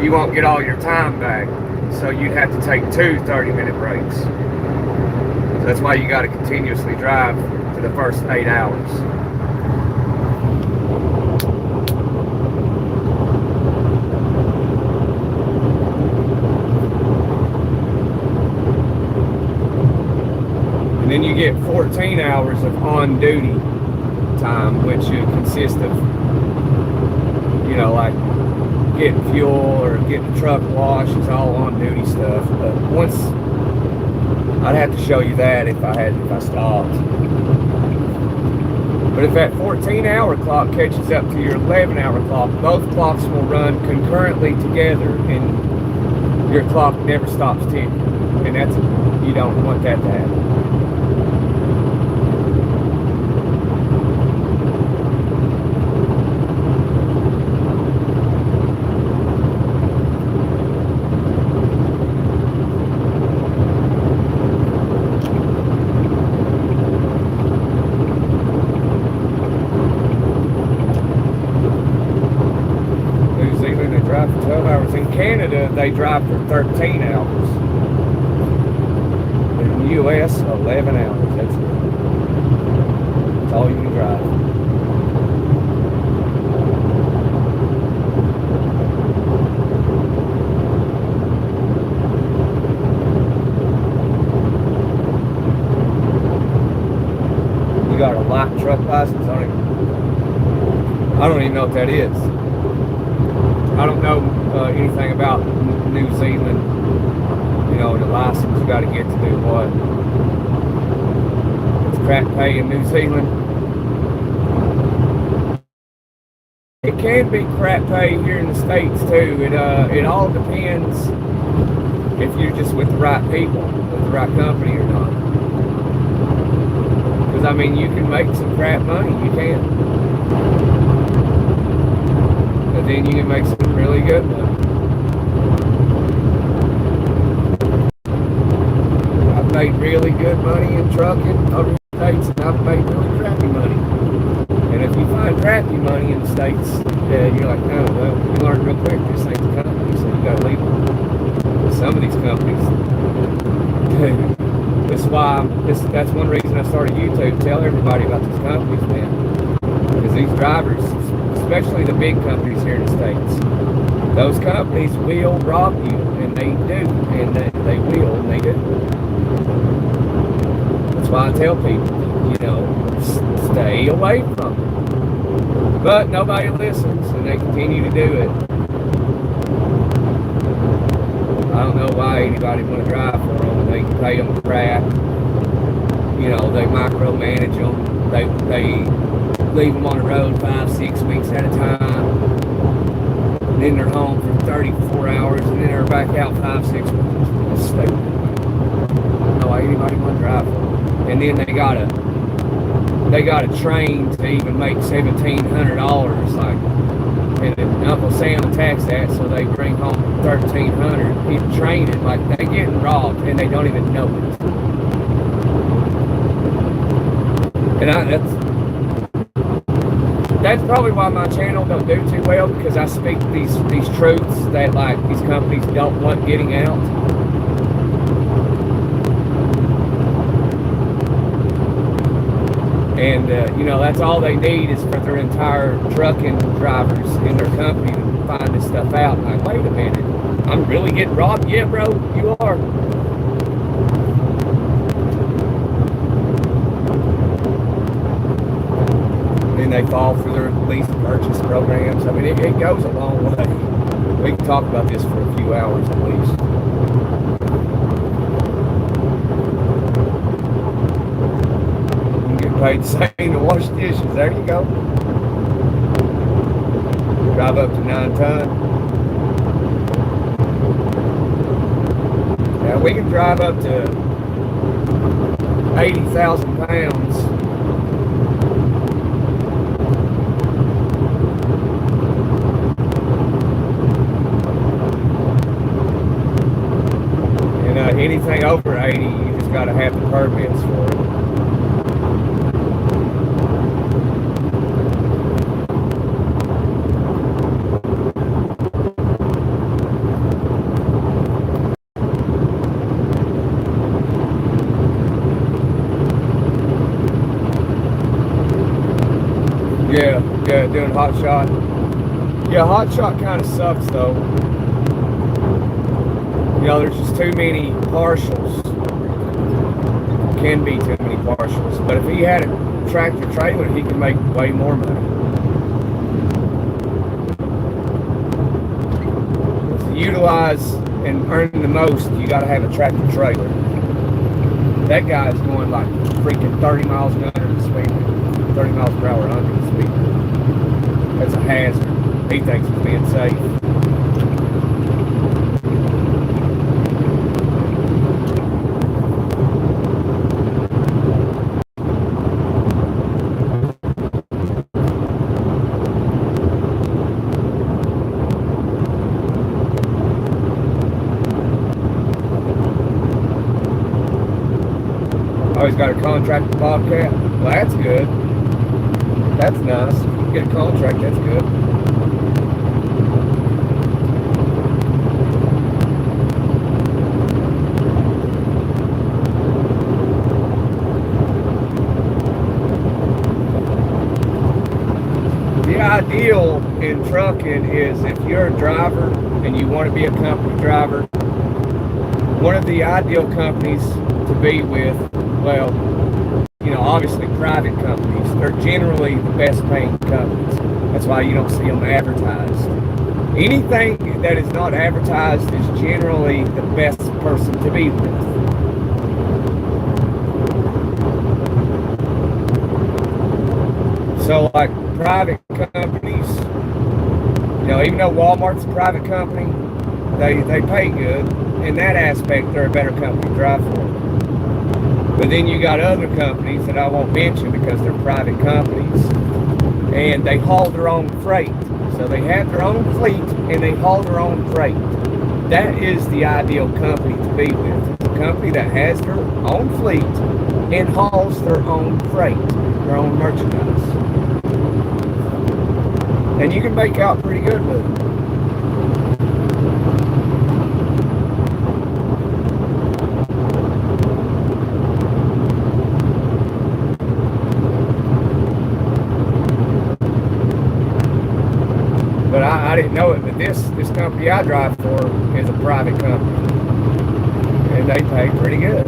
you won't get all your time back. So you'd have to take 2 30-minute breaks. So that's why you got to continuously drive for the first 8 hours. And then you get 14 hours of on-duty time, which consists of, like getting fuel or getting the truck washed. It's all on-duty stuff. But once, I'd have to show you that if I stopped. But if that 14-hour clock catches up to your 11-hour clock, both clocks will run concurrently together, and your clock never stops ticking. And you don't want that to happen. Canada, they drive for 13 hours. In the U.S., 11 hours. That's all you can drive. You got a light truck license on it? I don't even know what that is. I don't know anything about New Zealand, the license you got to get to do what. It's crap pay in New Zealand. It can be crap pay here in the States too. It all depends if you're just with the right people, with the right company or not. Because you can make some crap money, you can. But then you can make some really good money. I've made really good money in trucking over the States, and I've made really crappy money. And if you find crappy money in the States, you're like, no, well, you learn real quick, this ain't the company, so you gotta leave them. Some of these companies, that's one reason I started YouTube, tell everybody about these companies, man. Because these drivers, especially the big companies here in the States, those companies will rob you, and they do, and they will, and they do. That's why I tell people, stay away from them. But nobody listens, and they continue to do it. I don't know why anybody want to drive for them, and they can pay them crap. They micromanage them. They leave them on the road 5-6 weeks at a time. And then they're home for 34 hours, and then they're back out 5-6 weeks. It's stupid. I don't know why anybody want to drive for them. And then they got to train to even make $1,700. And Uncle Sam taxed that, so they bring home $1,300. People training like they're getting robbed, and they don't even know it. And that's probably why my channel don't do too well, because I speak these truths that these companies don't want getting out. And that's all they need is for their entire trucking drivers in their company to find this stuff out. Like, wait a minute, I'm really getting robbed? Yeah, bro, you are. and they fall for their lease purchase programs. I mean, it goes a long way. We can talk about this for a few hours at least. You can get paid the same to wash dishes. There you go. Drive up to 9 ton. Now we can drive up to 80,000 pounds. And anything over 80, you just got to have the permits for it. Yeah, doing hot shot. Yeah, hot shot kind of sucks though. You know, there's just too many partials. Can be too many partials. But if he had a tractor trailer, he could make way more money. To utilize and earn the most, you got to have a tractor trailer. That guy's going like freaking 30 miles an hour to speed. 30 miles per hour under the speed. That's a hazard. He thinks he's being safe. Oh, he's got a contract with Bobcat. Well, that's good. That's nice. If you can get a contract, that's good. The ideal in trucking is if you're a driver and you want to be a company driver, one of the ideal companies to be with, well, you know, obviously private companies, they're generally the best paying companies. That's why you don't see them advertised. Anything that is not advertised is generally the best person to be with. So like private companies, you know, even though Walmart's a private company, they pay good. In that aspect, they're a better company to drive for. But then you got other companies that I won't mention because they're private companies, and they haul their own freight. So they have their own fleet and they haul their own freight. That is the ideal company to be with. It's a company that has their own fleet and hauls their own freight, their own merchandise. And you can make out pretty good with it. But I didn't know it, but this company I drive for is a private company. And they pay pretty good.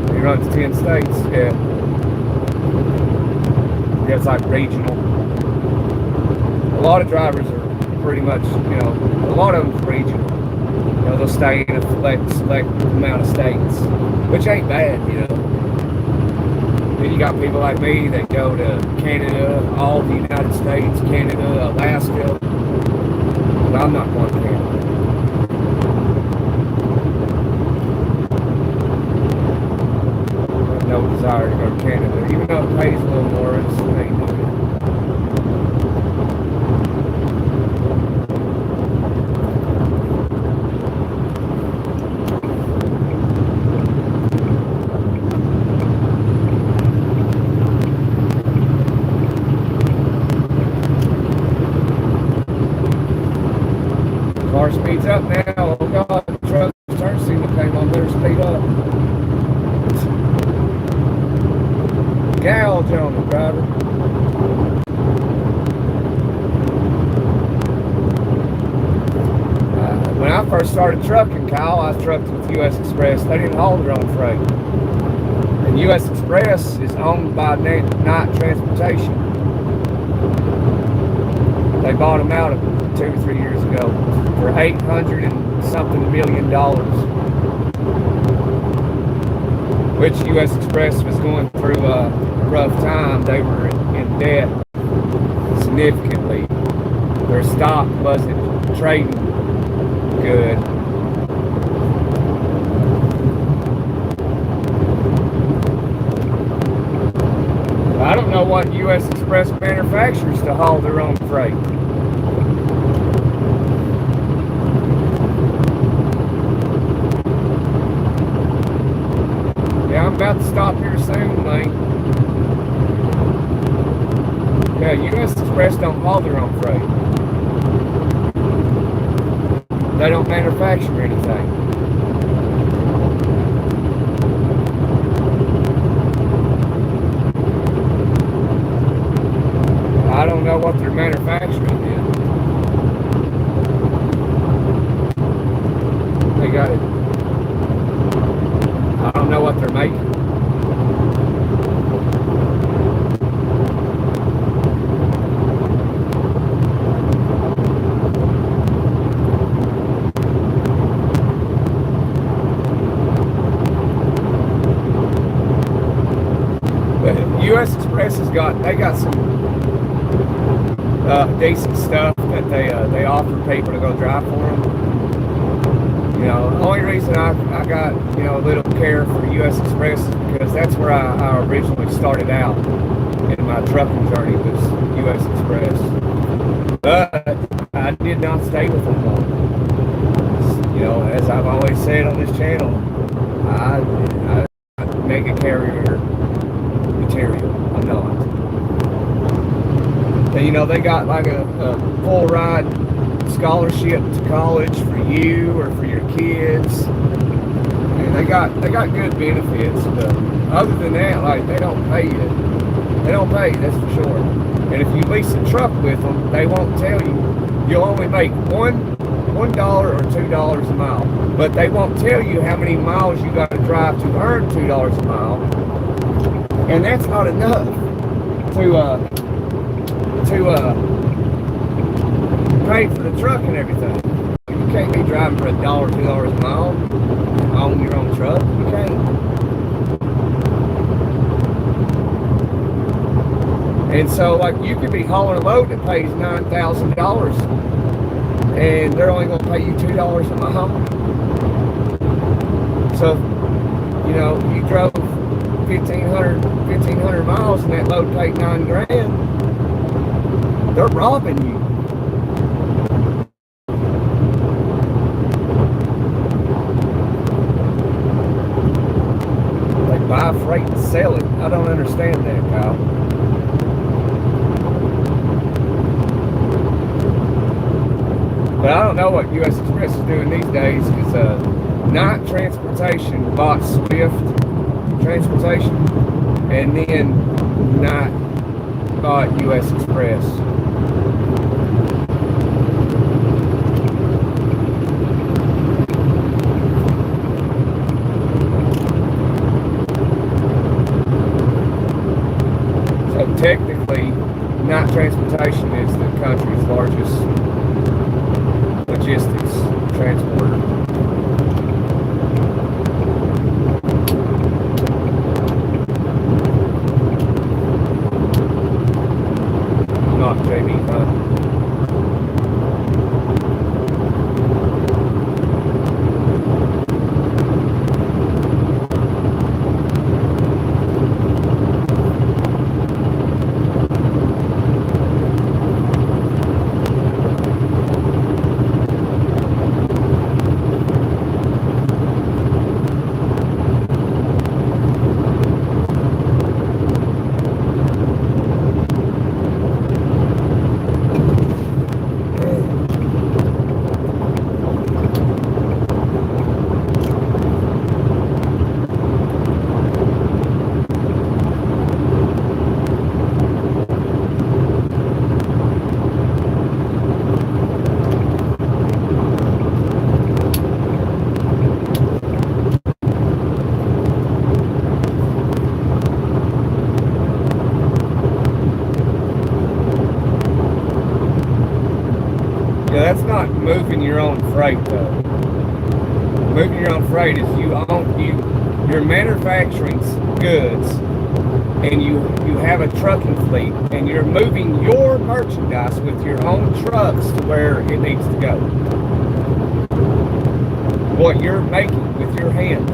He runs 10 states, yeah. Yeah, it's like regional. A lot of drivers are pretty much, you know, a lot of them are regional. You know, they'll stay in a select amount of states, which ain't bad, you know. Then you got people like me that go to Canada, all the United States, Canada, Alaska. But I'm not going to Canada. I have no desire to go to Canada, even though it pays a little more. It's ain't doing it. Car speeds up now. Oh God, the truck turn signal came on. Better speed up. Gouge on the driver. I first started trucking, Kyle, I was trucked with U.S. Express. They didn't haul their own freight. And U.S. Express is owned by Knight Transportation. They bought them out 2 or 3 years ago for $800 and something million, which U.S. Express was going through a rough time. They were in debt significantly. Their stock wasn't trading good. I don't know what U.S. Express manufactures to haul their own freight. Yeah, I'm about to stop here soon, Lane. Yeah, U.S. Express don't haul their own freight. They don't manufacture anything. I don't know what they're manufacturing then. They got it. I don't know what they're making. But U.S. Express they got some decent stuff that they offer people to go drive for them. You know, the only reason I got, you know, a little care for U.S. Express is because that's where I originally started out in my trucking journey, was U.S. Express. But I did not stay with them long. You know, as I've always said on this channel, I mega carrier material. I'm not. And, you know, they got like a full ride scholarship to college for you or for your kids. And they got good benefits, but other than that, like, they don't pay you. They don't pay you, that's for sure. And if you lease a truck with them, they won't tell you. You'll only make $1 or $2 a mile, but they won't tell you how many miles you got to drive to earn $2 a mile. And that's not enough to pay for the truck and everything. You can't be driving for $1, $2 a mile on your own truck. You can't. And so, like, you could be hauling a load that pays $9,000, and they're only going to pay you $2 a mile. So, you know, you drove 1,500 miles, and that load paid $9,000. They're robbing you. They buy freight and sell it. I don't understand that, Kyle. But I don't know what U.S. Express is doing these days, because Knight Transportation bought Swift Transportation, and then Knight bought U.S. Express. So technically, Knight Transportation is the country's largest logistics transporter. Not JB Hunt. moving your own freight, though. Moving your own freight is you're manufacturing goods, and you have a trucking fleet, and you're moving your merchandise with your own trucks to where it needs to go. What you're making with your hands.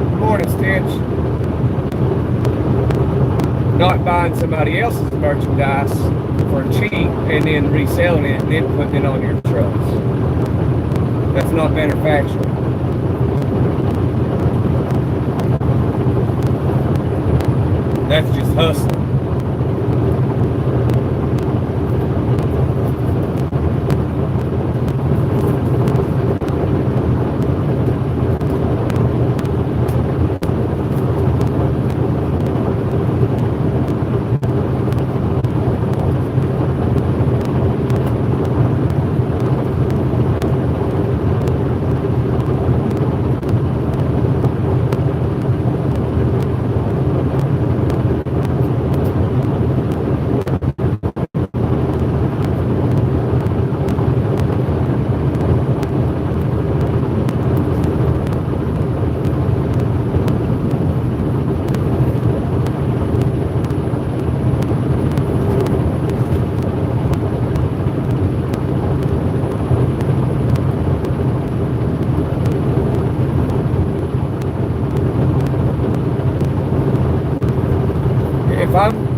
Good morning, Stitch. Not buying somebody else's merchandise for cheap and then reselling it and then putting it on your trucks. That's not manufacturing. That's just hustling.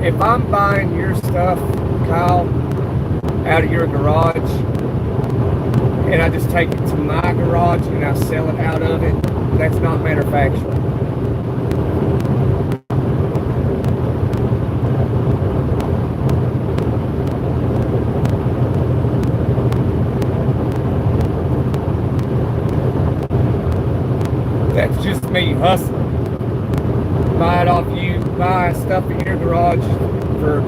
If I'm buying your stuff, Kyle, out of your garage, and I just take it to my garage and I sell it out of it, that's not manufacturing. That's just me hustling. Buy it off you, buy stuff in your garage for,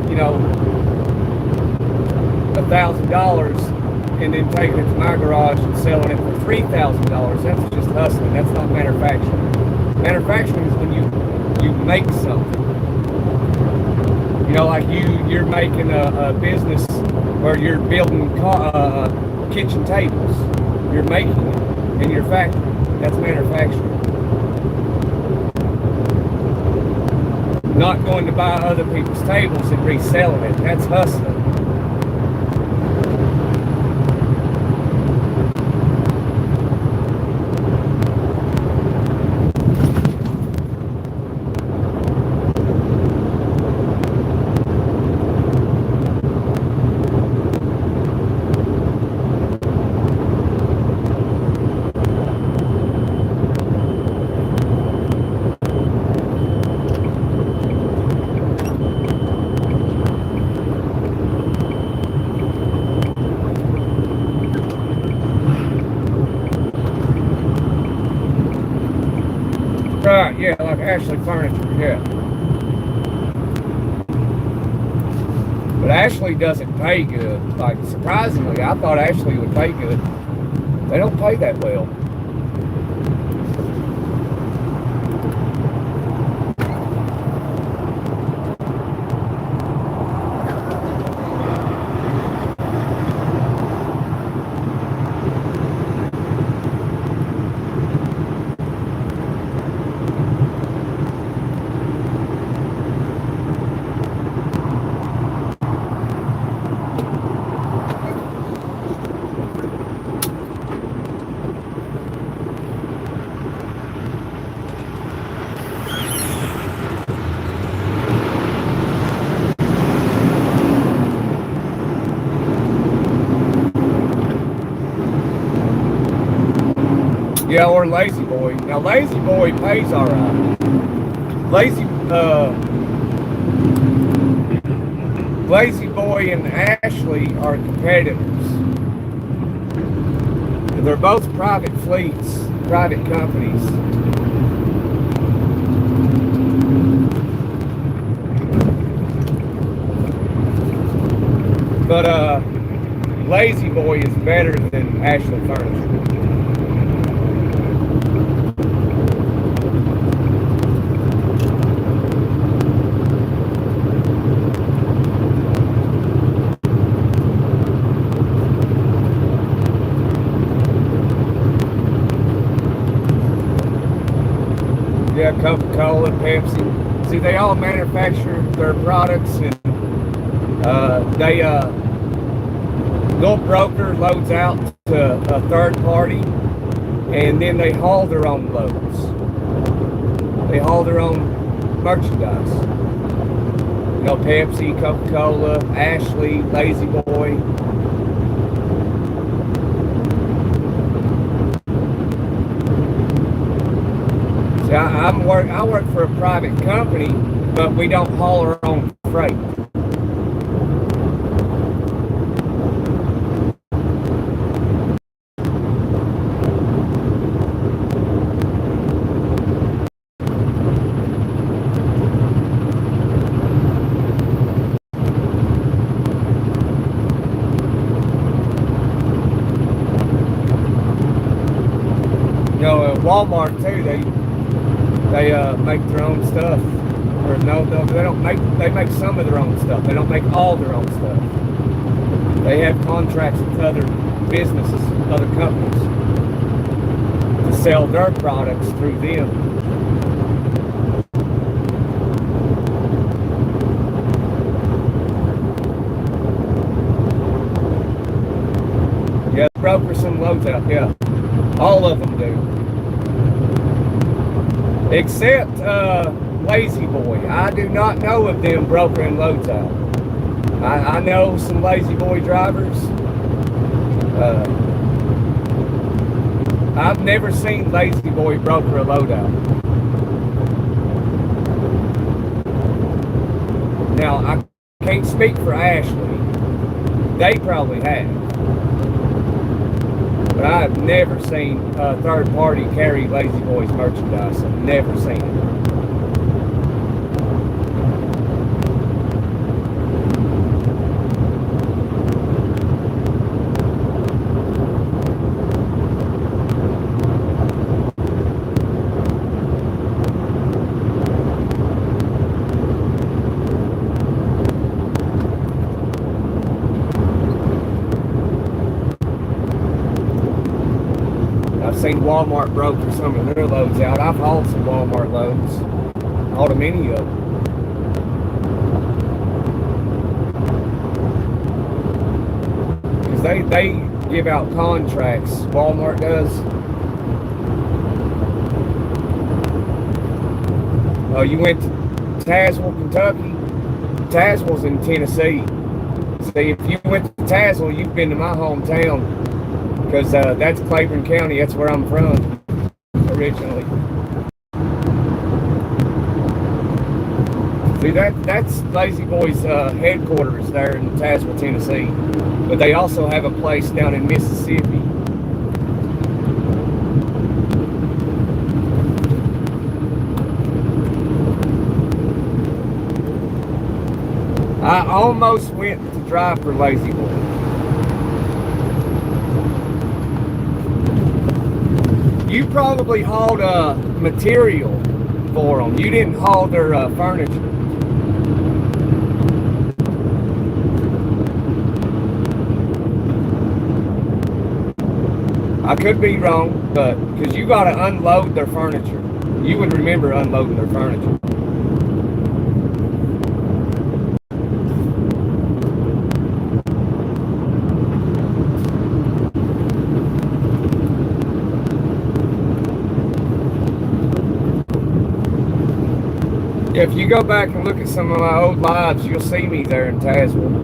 $1,000 and then taking it to my garage and selling it for $3,000. That's just hustling. That's not manufacturing. Manufacturing is when you make something. Like you're making a business where you're building kitchen tables. You're making it in your factory. That's manufacturing. Not going to buy other people's tables and reselling it. That's hustling. Right, yeah, like Ashley Furniture, yeah. But Ashley doesn't pay good. Like, surprisingly, I thought Ashley would pay good. They don't pay that well. Yeah, or Lazy Boy. Now, Lazy Boy pays all right. Lazy Boy and Ashley are competitors. They're both private fleets, private companies. But Lazy Boy is better than Ashley Furniture. Yeah, Coca-Cola, Pepsi. See, they all manufacture their products, and they little broker loads out to a third party, and then they haul their own loads. They haul their own merchandise. You know, Pepsi, Coca-Cola, Ashley, Lazy Boy. See, I work for a private company, but we don't haul our own freight. You know, Walmart too. They make their own stuff. Or no, they don't make. They make some of their own stuff. They don't make all their own stuff. They have contracts with other businesses, other companies, to sell their products through them. Yeah, broker some loads out. Yeah, all of them do. Except Lazy Boy. I do not know of them brokering loads out. I know some Lazy Boy drivers. I've never seen Lazy Boy broker a load out. Now, I can't speak for Ashley. They probably have. But I've never seen a third party carry Lazy Boy's merchandise. I've never seen it. I've seen Walmart broker some of their loads out. I've hauled some Walmart loads. Hauled many of them. Because they give out contracts. Walmart does. Oh, you went to Tazewell, Kentucky? Tazewell's in Tennessee. See, if you went to Tazewell, you've been to my hometown. Because that's Claiborne County. That's where I'm from originally. See, that's Lazy Boy's headquarters there in Tazewell, Tennessee. But they also have a place down in Mississippi. I almost went to drive for Lazy Boy. You probably hauled material for them. You didn't haul their furniture. I could be wrong, but because you got to unload their furniture. You would remember unloading their furniture. If you go back and look at some of my old lives, you'll see me there in Tazewell.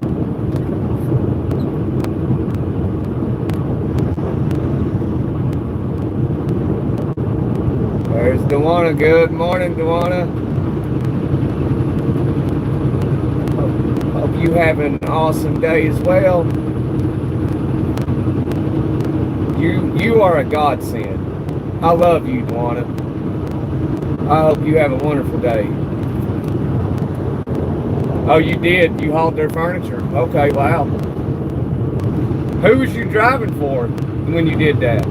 There's Dewana. Good morning, Dewana. Hope you have an awesome day as well. You are a godsend. I love you, Dewana. I hope you have a wonderful day. Oh, you did? You hauled their furniture? Okay, wow. Who was you driving for when you did that?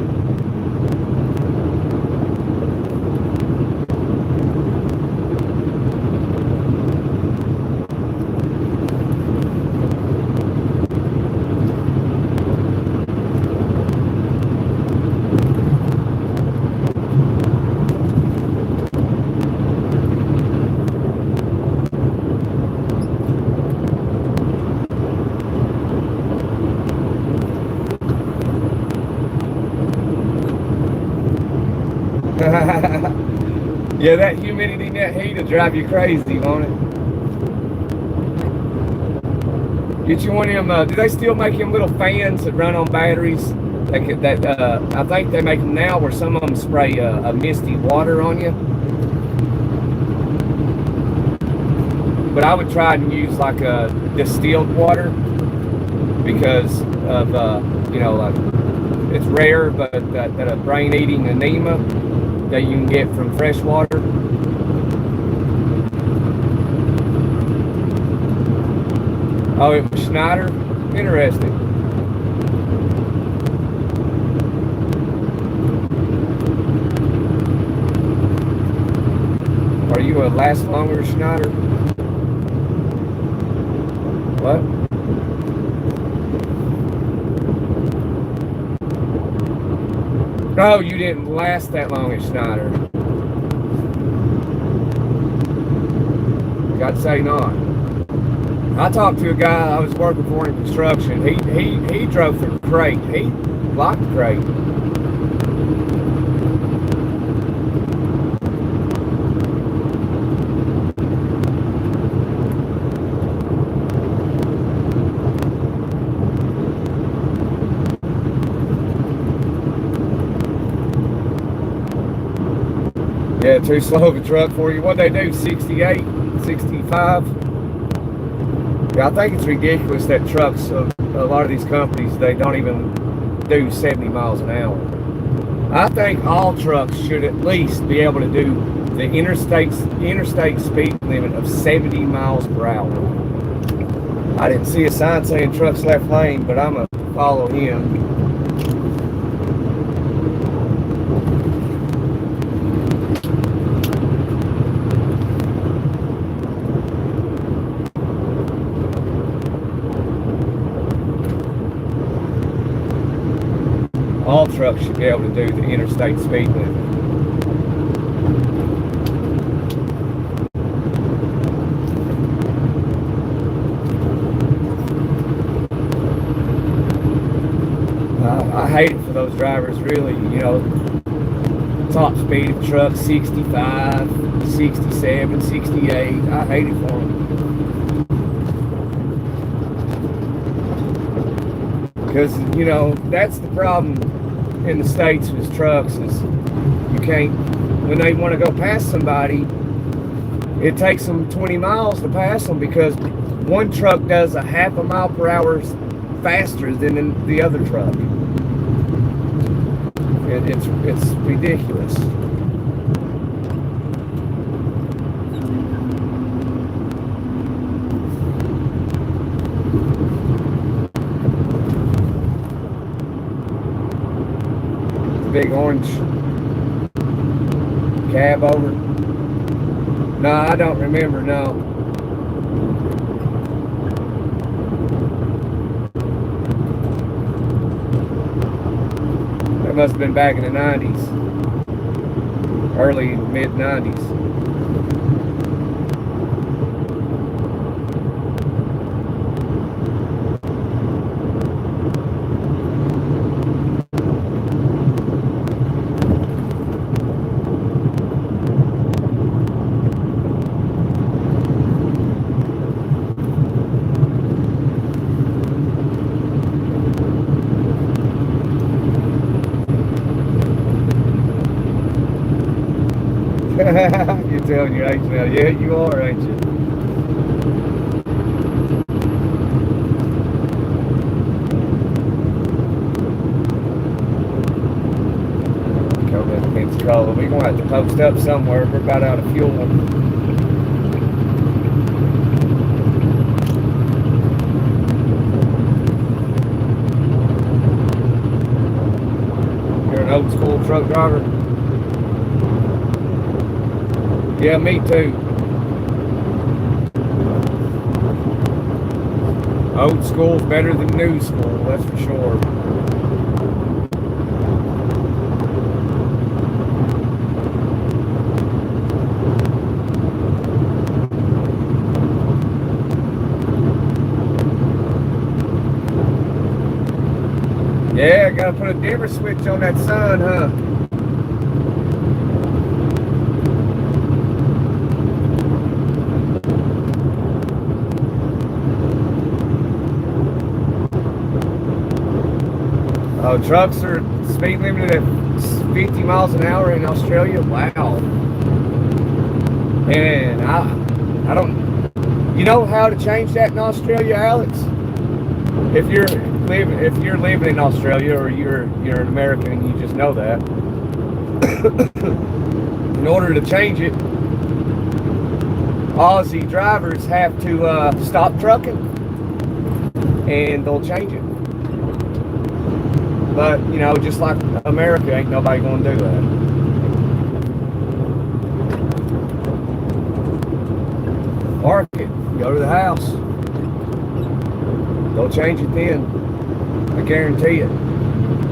Yeah, that humidity and that heat will drive you crazy, won't it? Get you one of them. Do they still make them little fans that run on batteries? I think they make them now where some of them spray a misty water on you. But I would try and use like a distilled water because of it's rare, but that a brain-eating enema that you can get from fresh water. Oh, it was Schneider? Interesting. Are you a last longer Schneider? What? No, you didn't last that long at Schneider. I'd say not. I talked to a guy I was working for in construction. He drove through Crate. He liked Crate. Yeah, too slow of a truck for you. What they do, 68, 65? Yeah, I think it's ridiculous that trucks, a lot of these companies, they don't even do 70 miles an hour. I think all trucks should at least be able to do the interstate speed limit of 70 miles per hour. I didn't see a sign saying trucks left lane, but I'm going to follow him. All trucks should be able to do the interstate speed limit. I hate it for those drivers, really. You know, top speed of trucks 65, 67, 68. I hate it for them. Because, you know, that's the problem in the States with trucks is you can't, when they want to go past somebody, it takes them 20 miles to pass them because one truck does a half a mile per hour faster than the other truck. It's ridiculous. Big orange cab over. No, I don't remember, no. That must have been back in the 90s. Early, mid-90s. You're telling your age now. Yeah, you are, ain't you? Coming up Pensacola. We're going to have to post up somewhere. We're about out of fuel. You're an old school truck driver? Yeah, me too. Old school's better than new school, that's for sure. Yeah, gotta put a dimmer switch on that sun, huh? Trucks are speed limited at 50 miles an hour in Australia. Wow. And I don't, you know how to change that in Australia, Alex? If you're living in Australia, or you're an American and you just know that, in order to change it, Aussie drivers have to stop trucking, and they'll change it. But you know, just like America, ain't nobody gonna do that. Park it, go to the house. They'll change it then. I guarantee it.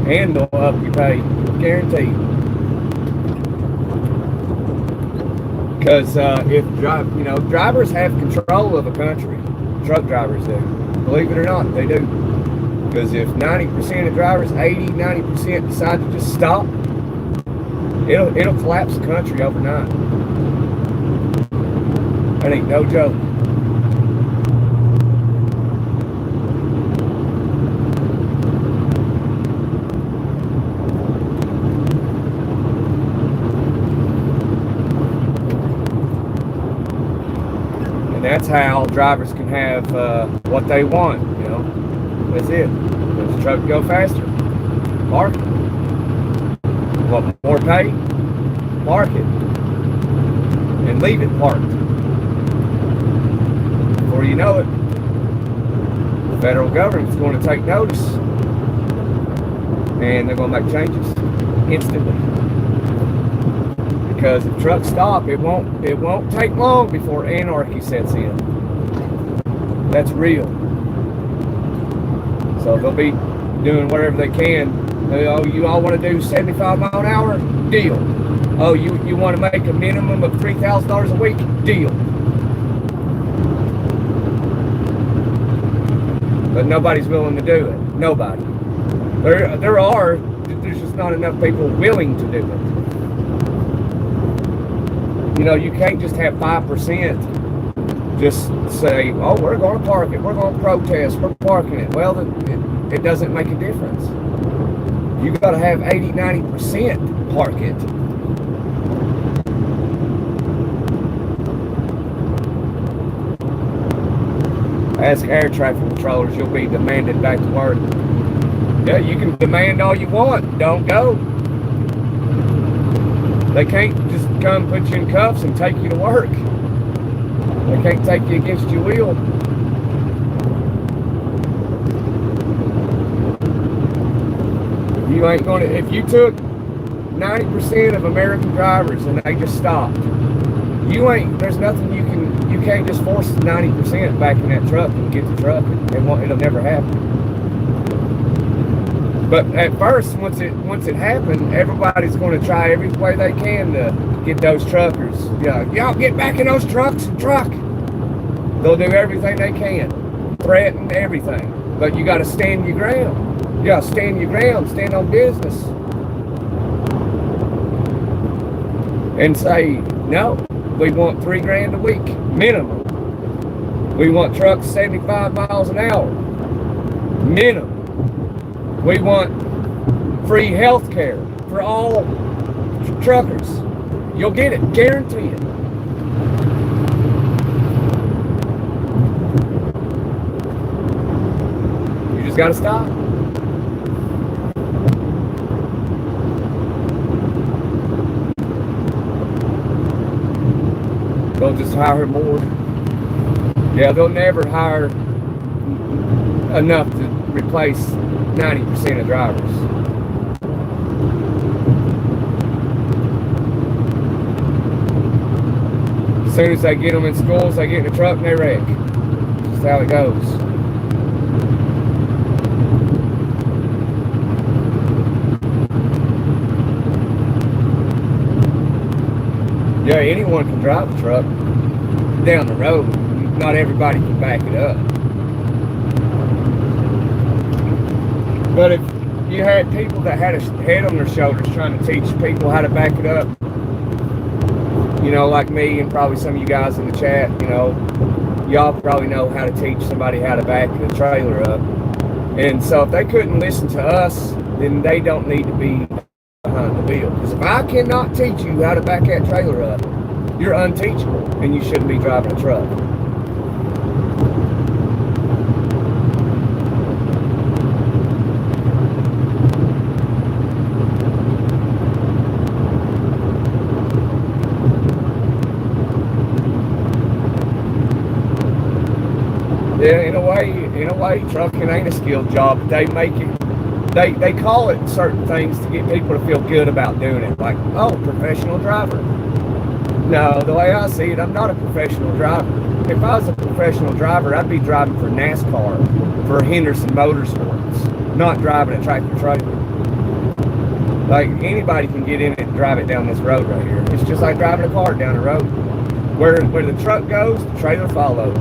And they'll up your pay. Guaranteed. Because if drivers have control of a country, truck drivers do. Believe it or not, they do. Because if 90% of drivers, 80-90% decide to just stop, it'll collapse the country overnight. That ain't no joke. And that's how drivers can have what they want, you know. That's it. Let the truck go faster. Park it. Want more pay? Park it. And leave it parked. Before you know it, the federal government's going to take notice, and they're going to make changes instantly. Because if trucks stop, it won't take long before anarchy sets in. That's real. So they'll be doing whatever they can. Oh, you all want to do 75 mile an hour? Deal. Oh, you want to make a minimum of $3,000 a week? Deal. But nobody's willing to do it. Nobody. There's just not enough people willing to do it. You know, you can't just have 5% just say, oh, we're going to park it, we're going to protest, we're parking it. Well, it doesn't make a difference. You got to have 80-90% park it. Ask air traffic controllers, you'll be demanded back to work. Yeah, you can demand all you want, don't go. They can't just come put you in cuffs and take you to work. They can't take you against your will. You ain't gonna, if you took 90% of American drivers and they just stopped, there's nothing you can't just force 90% back in that truck and get the truck. It'll never happen. But at first, once it happened, everybody's going to try every way they can to get those truckers. Y'all get back in those trucks and truck. They'll do everything they can, threaten everything. But you got to stand your ground. You got to stand your ground, stand on business, and say no. We want $3,000 a week minimum. We want trucks 75 miles an hour minimum. We want free health care for all truckers. You'll get it, guarantee it. You just got to stop. They'll just hire more. Yeah, they'll never hire enough to replace 90% of drivers. As soon as they get them in schools, they get in the truck and they wreck. That's how it goes. Yeah, anyone can drive a truck down the road. Not everybody can back it up. But if you had people that had a head on their shoulders trying to teach people how to back it up, you know, like me and probably some of you guys in the chat, you know, y'all probably know how to teach somebody how to back the trailer up. And so if they couldn't listen to us then they don't need to be behind the wheel. Because if I cannot teach you how to back that trailer up, you're unteachable, and you shouldn't be driving a truck. Yeah, in a way, trucking ain't a skilled job. But they make it. They call it certain things to get people to feel good about doing it. Like, oh, professional driver. No, the way I see it, I'm not a professional driver. If I was a professional driver, I'd be driving for NASCAR, for Henderson Motorsports, not driving a tractor trailer. Like, anybody can get in it and drive it down this road right here. It's just like driving a car down the road. Where the truck goes, the trailer follows.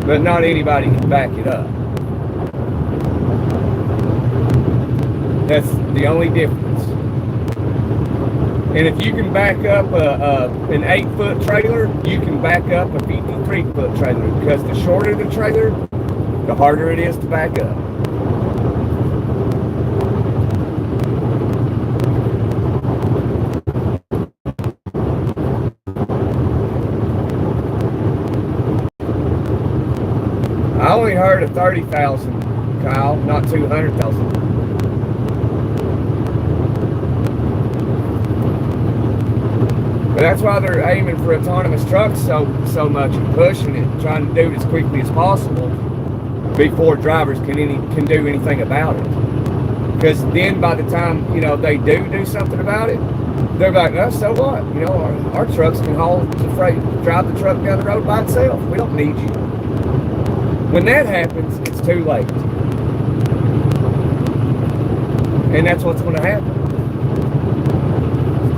But not anybody can back it up. That's the only difference. And if you can back up an 8-foot trailer, you can back up a 53-foot trailer, because the shorter the trailer, the harder it is to back up. I only heard of 30,000, Kyle, not 200,000. But that's why they're aiming for autonomous trucks so much and pushing it, trying to do it as quickly as possible before drivers can do anything about it. Because then by the time, they do something about it, they're like, oh, so what? Our trucks can drive the truck down the road by itself. We don't need you. When that happens, it's too late. And that's what's going to happen.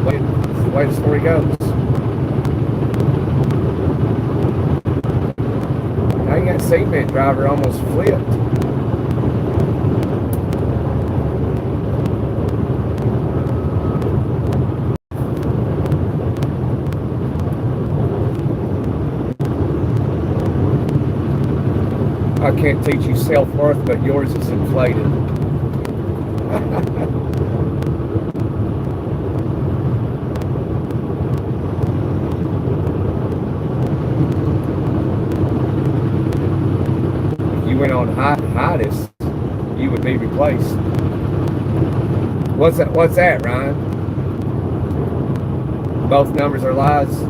That's the way the story goes. Dang, that cement driver almost flipped. I can't teach you self-worth, but yours is inflated. If you went on hiatus, you would be replaced. What's that, Ryan? Both numbers are lies?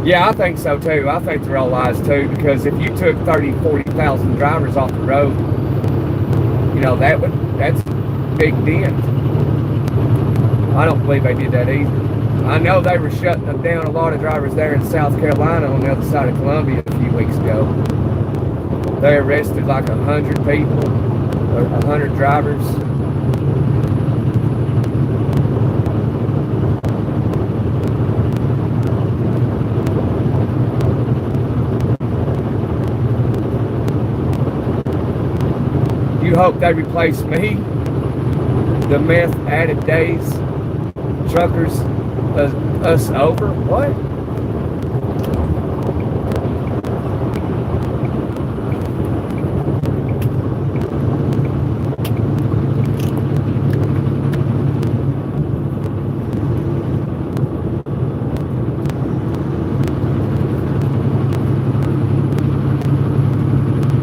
Yeah, I think so too. I think they're all lies too, because if you took 30,000, 40,000 drivers off the road, that's a big dent. I don't believe they did that either. I know they were shutting down a lot of drivers there in South Carolina on the other side of Columbia a few weeks ago. They arrested like 100 people, or 100 drivers. You hope they replace me, the meth added days, truckers, us over? What?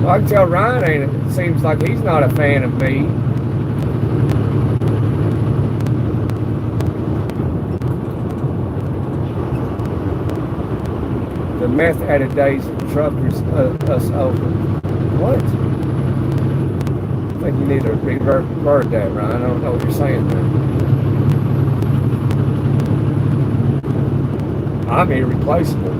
Well, I can tell Ryan seems like he's not a fan of me. The meth added days of truckers, us over. What? I think you need to reword that, Ryan. I don't know what you're saying there. I'm irreplaceable.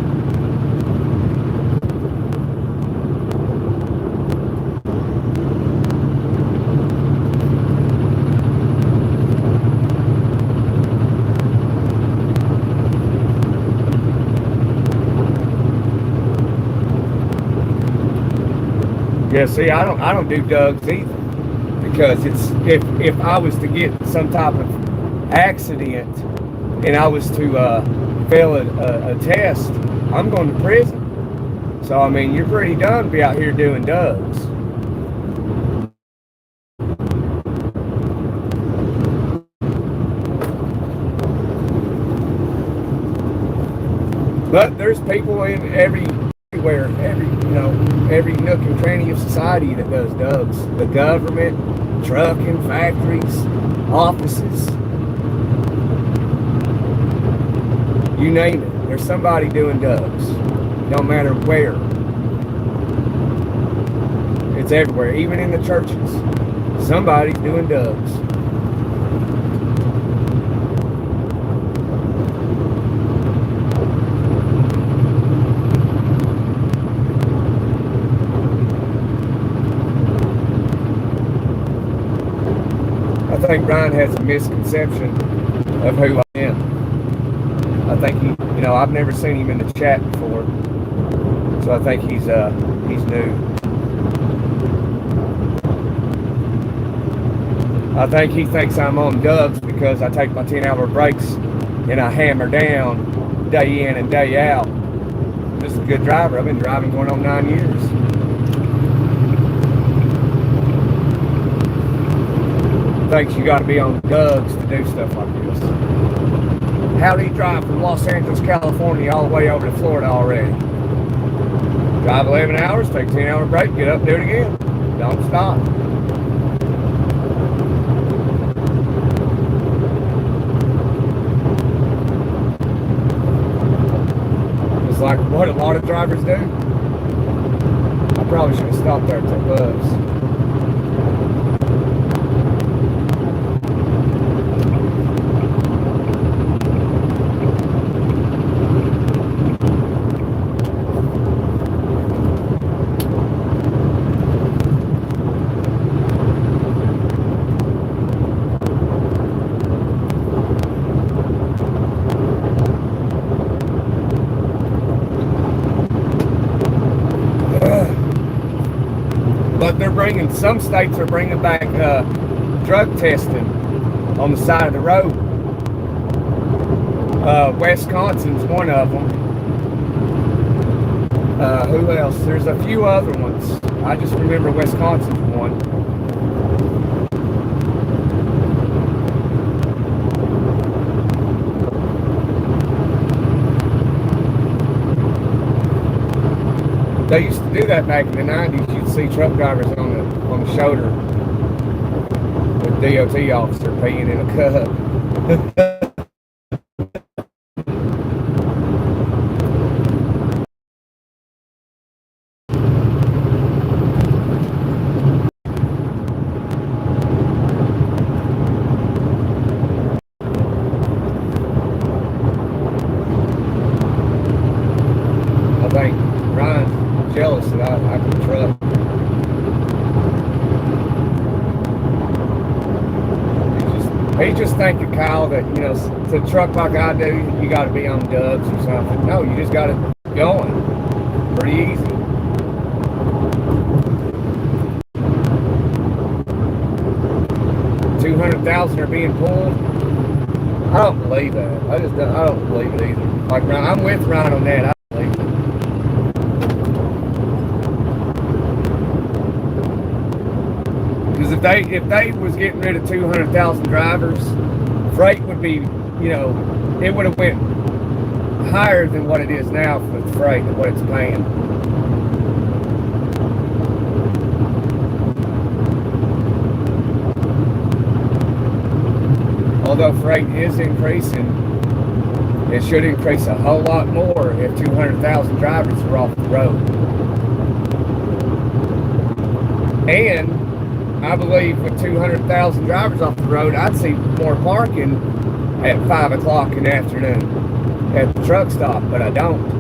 Yeah, see, I don't do Doug's either, because it's if I was to get some type of accident and I was to fail a test, I'm going to prison. So I mean, you're pretty done to be out here doing Doug's. But there's people in everywhere, every nook and cranny of society that does dubs. The government, trucking, factories, offices. You name it. There's somebody doing dubs. No matter where. It's everywhere, even in the churches. Somebody's doing dubs. I think Ryan has a misconception of who I am. I think I've never seen him in the chat before, so I think he's new. I think he thinks I'm on dubs because I take my 10-hour breaks and I hammer down day in and day out. I'm just a good driver. I've been driving going on 9 years. Thinks you got to be on dubs to do stuff like this. How do you drive from Los Angeles, California all the way over to Florida already? Drive 11 hours, take a 10-hour break, get up, do it again. Don't stop. It's like what a lot of drivers do. I probably should have stopped there at the bus. But some states are bringing back drug testing on the side of the road. Wisconsin's one of them. Who else? There's a few other ones. I just remember Wisconsin's one. They used to do that back in the 90s. You'd see truck drivers on the shoulder with DOT officer peeing in a cup. I think Ryan's jealous that I can truck. He's just thinking, Kyle, that, to truck like I do, you got to be on dubs or something. No, you just got it going. Pretty easy. $200,000 are being pulled. I don't believe that. I don't believe it either. Like Ryan, I'm with Ryan on that. I don't believe it. Because if they was getting rid of 200,000 drivers, freight would be, it would have went higher than what it is now for the freight and what it's paying. Although freight is increasing, it should increase a whole lot more if 200,000 drivers were off the road. And I believe with 200,000 drivers off the road, I'd see more parking at 5 o'clock in the afternoon at the truck stop, but I don't.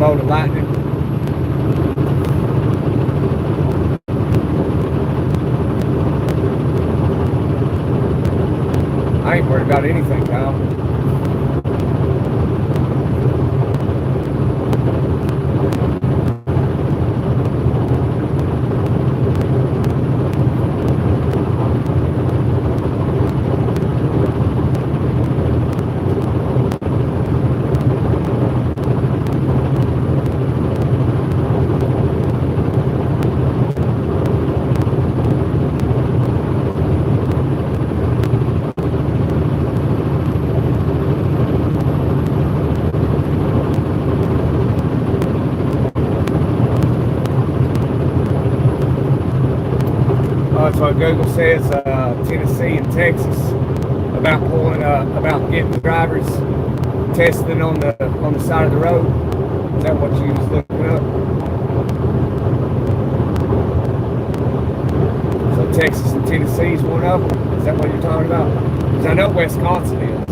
bolt of lightning. I ain't worried about anything, Kyle. That's what Google says. Tennessee and Texas about getting drivers testing on the side of the road. Is that what you was looking up? So Texas and Tennessee is one of them. Is that what you're talking about? Because I know Wisconsin is.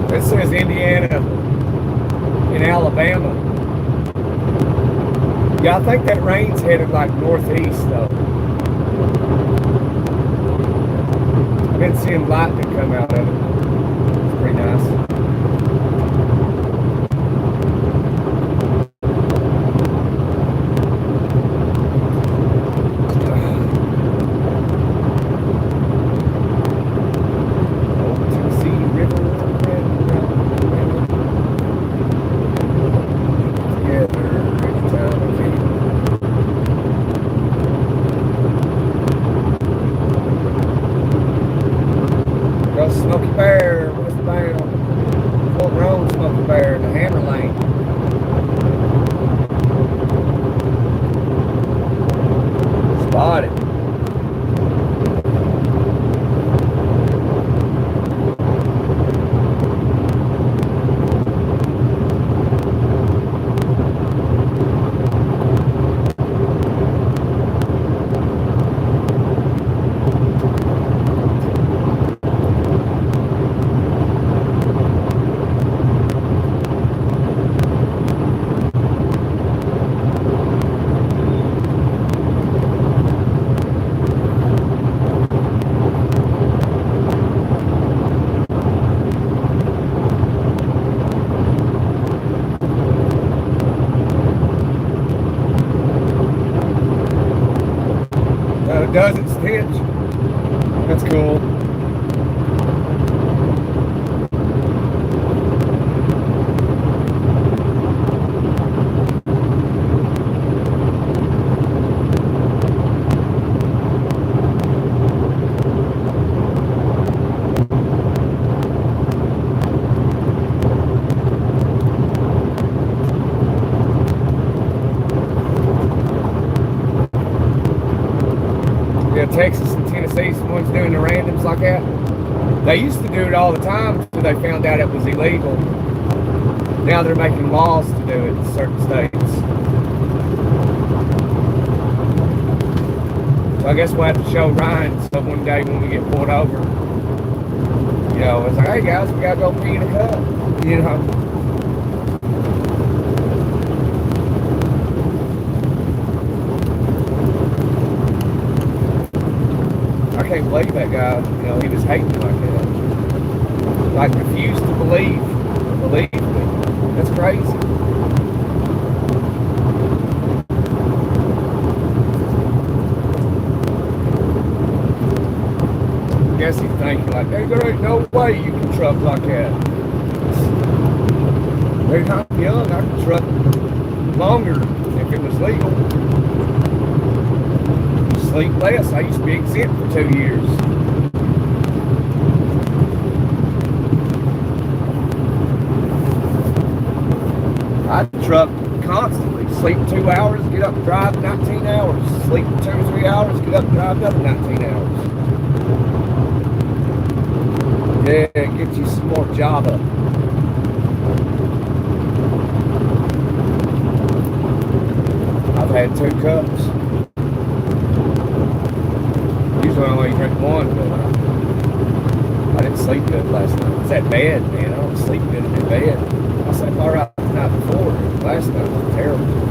It says Indiana and Alabama. Yeah, I think that rain's headed like northeast though. I've been seeing lightning come out of it. It's pretty nice. Smoky Bear, westbound, Fort Road, Smoky Bear, the Hammer Lane. Spotted. Doesn't stitch. That's cool. Yeah, Texas and Tennessee's the ones doing the randoms like that. They used to do it all the time until they found out it was illegal. Now they're making laws to do it in certain states. So I guess we'll have to show Ryan some one day when we get pulled over. You know, it's like, hey guys, we gotta go pee in a cup. You know. I can't believe that guy, you know, he was hating like that. Like refused to believe me. That's crazy. I guess he's thinking like, hey, there ain't no way you can truck like that. Dude, I'm young, I can truck longer if it was legal. Sleep less. I used to be exempt for 2 years. I truck constantly. Sleep 2 hours, get up and drive 19 hours. Sleep 2 or 3 hours, get up and drive another 19 hours. Yeah, it gets you some more Java. I've had 2 cups. Usually I only drink one, but I didn't sleep good last night. It's that bad, man. I don't sleep good in bed. I slept all right the night before. Last night was terrible.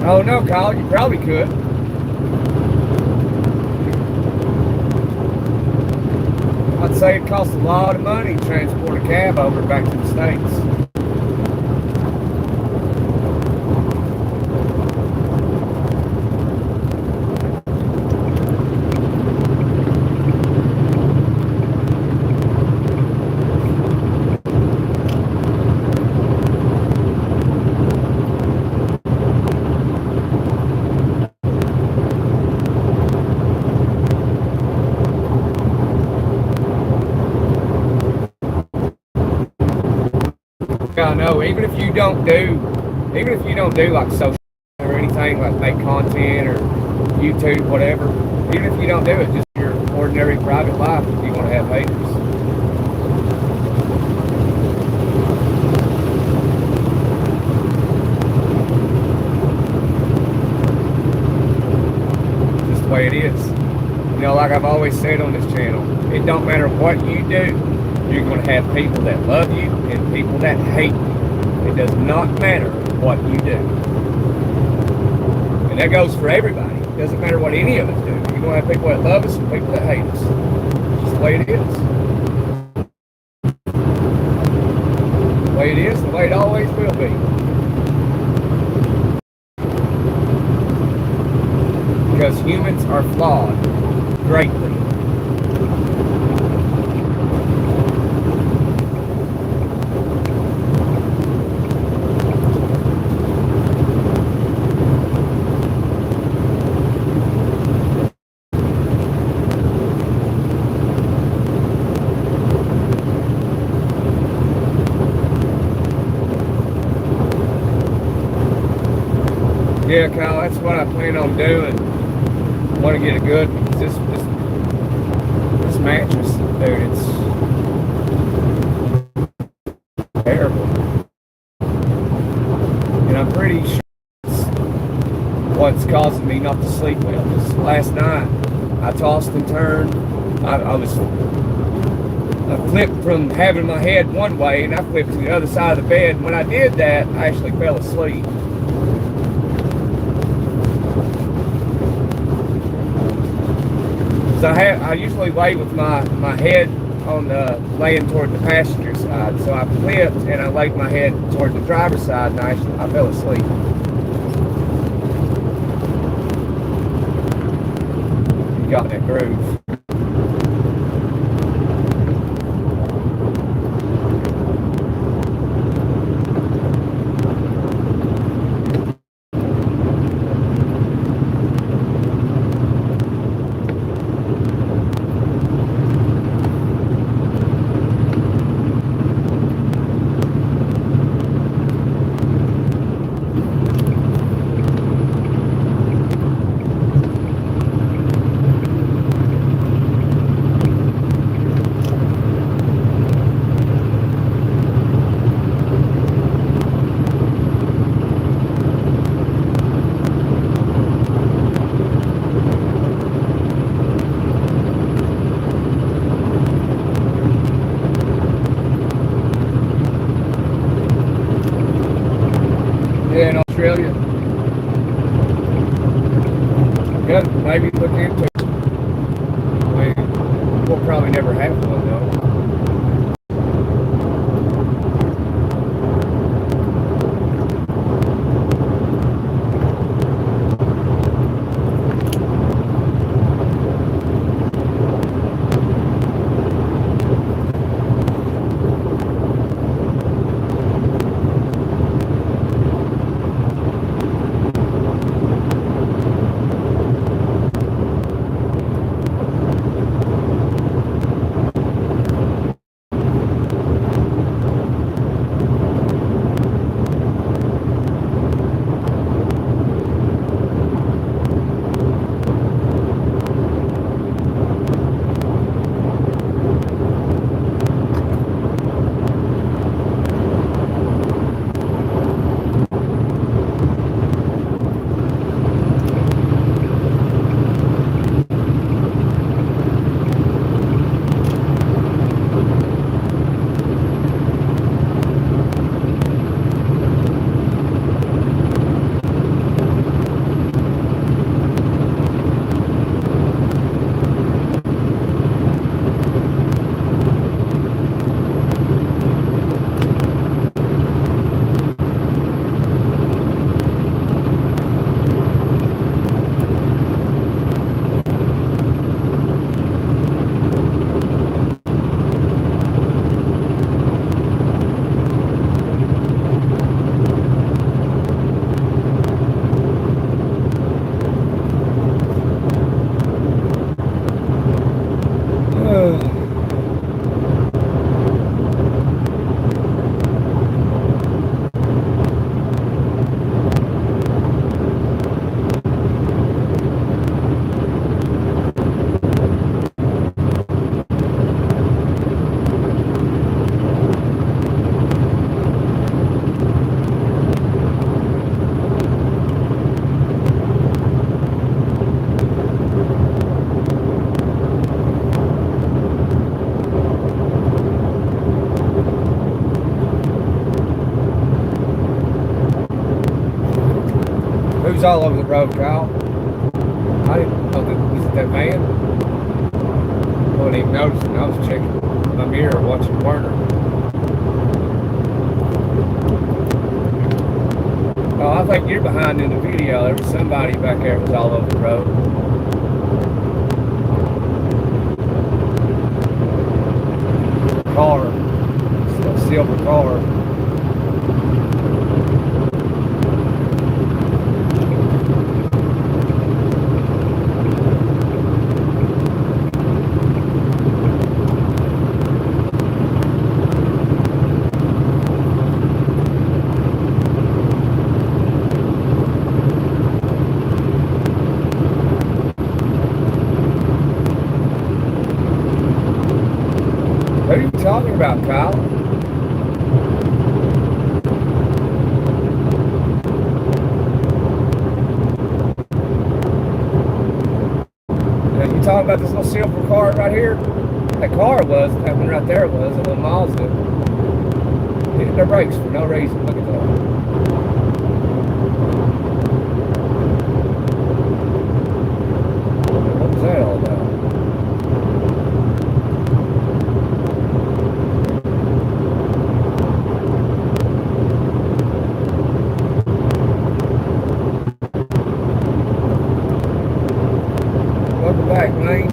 Oh no, Kyle, you probably could. I'd say it costs a lot of money to transport a cab over back to the States. I know, even if you don't do like social or anything, like make content or YouTube, whatever, even if you don't do it, just your ordinary private life, if you want to have haters. Just the way it is. You know, like I've always said on this channel, it don't matter what you do, you're going to have people that love you and people that hate you. It does not matter what you do. And that goes for everybody. It doesn't matter what any of us do. You're going to have people that love us and people that hate us. It's just the way it is. The way it is, the way it always will be. Because humans are flawed greatly. Yeah, Kyle, that's what I plan on doing. I want to get it good because this mattress, dude, it's terrible. And I'm pretty sure it's what's causing me not to sleep well. Because last night, I tossed and turned. I flipped from having my head one way, and I flipped to the other side of the bed. And when I did that, I actually fell asleep. I usually lay with my head on laying toward the passenger side. So I flipped and I laid my head toward the driver's side, and I fell asleep. You got that groove. Yeah, in Australia. Good, maybe look into it. We'll probably never have one though. Who's all over the road, Kyle? I didn't know that. Was it that van? I wasn't even noticing. I was checking my mirror watching Werner. Oh, I think you're behind in the video. There was somebody back there that was all over the road. Car. It's a silver car. talking about, Kyle? You talking about this little silver car right here? That car was, that one right there was, a little Mazda. Hitting their brakes for no reason. Look at that. What was that all about? Welcome back, Lane.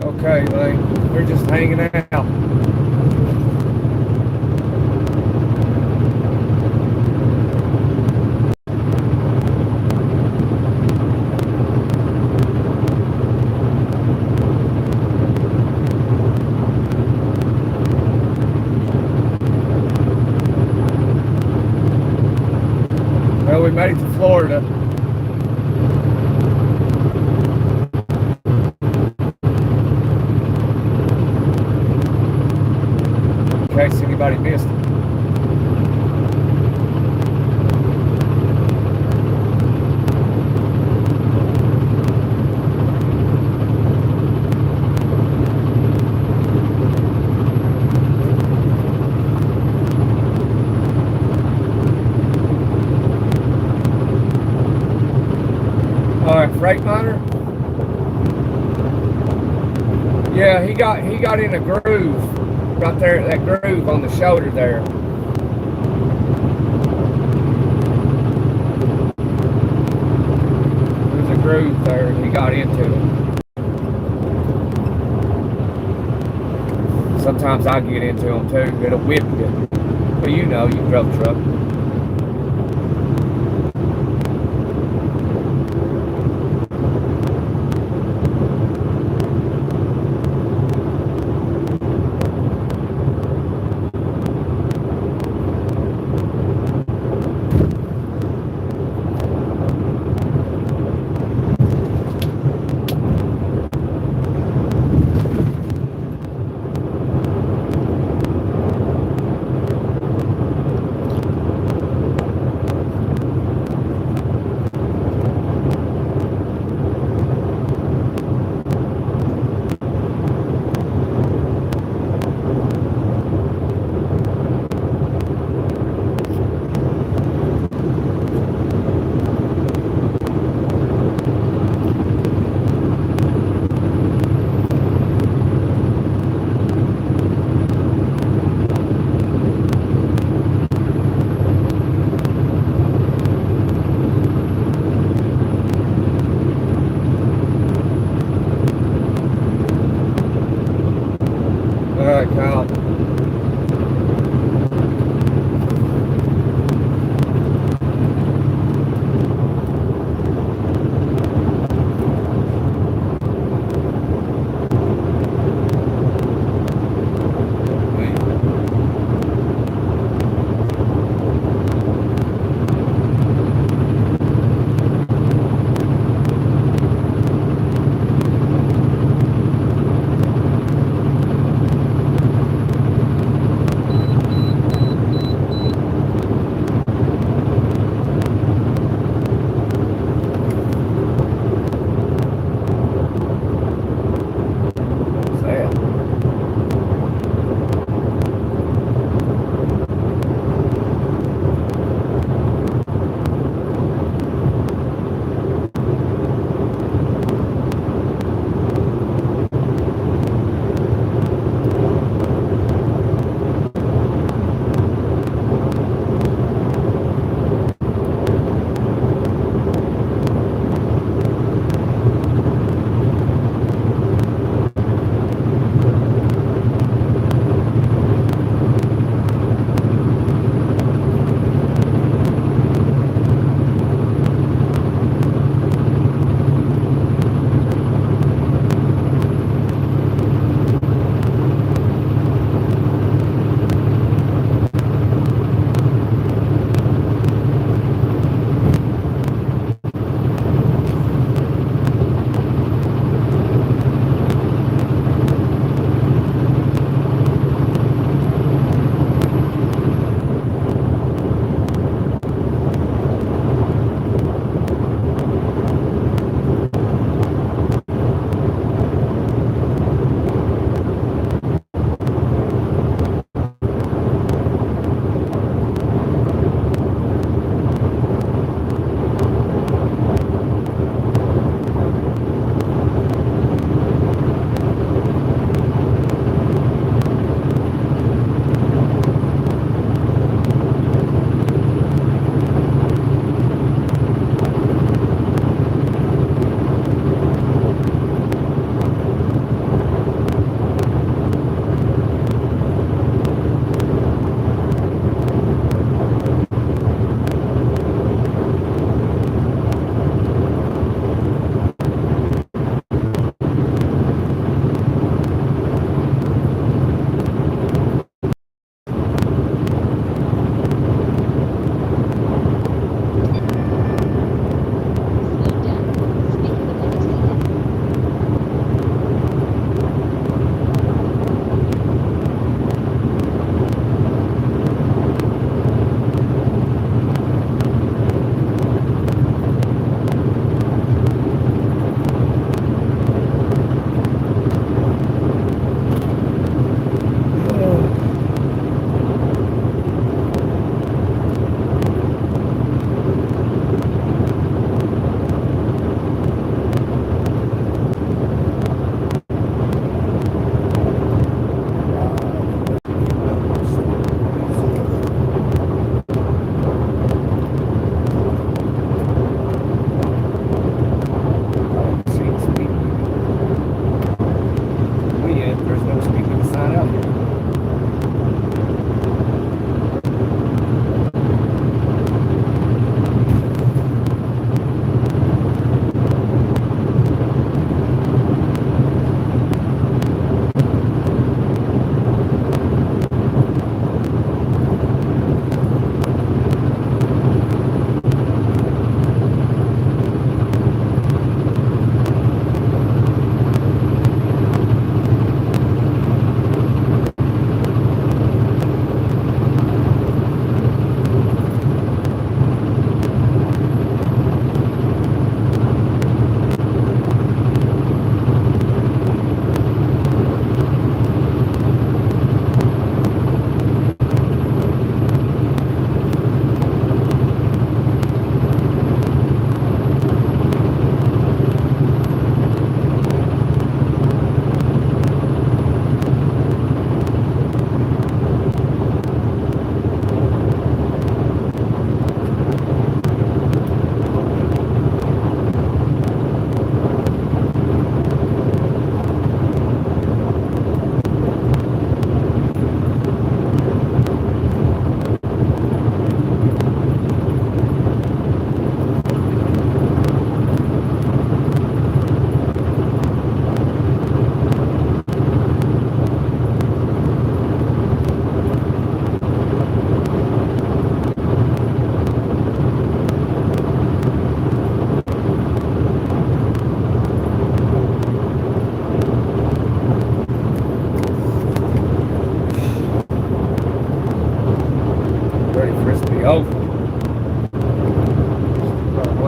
Okay, Lane. We're just hanging out. Well, we made it to Florida. In case anybody missed it. All right, Freightliner. Yeah, he got in a groove. Right there, that groove on the shoulder there. There's a groove there and he got into it. Sometimes I get into them too. It'll whip you. But you know, you drove a truck.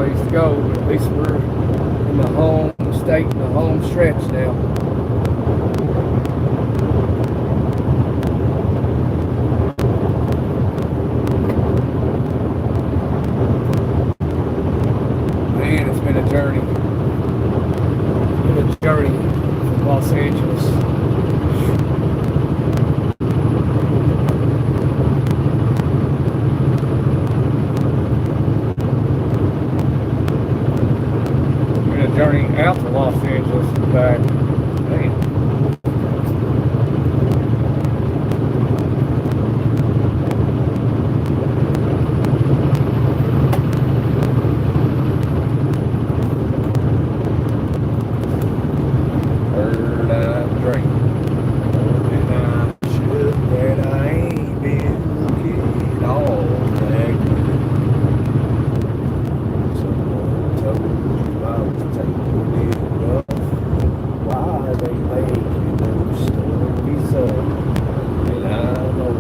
ways to go, but at least we're in the home state and the home stretch now. Man, it's been a journey. It's been a journey from Los Angeles. Journey out to Los Angeles and back. Man. Third eye drink. And I should that I ain't been looking all that good. Someone told you I was taking it rough. Why they making those stories up? And I know.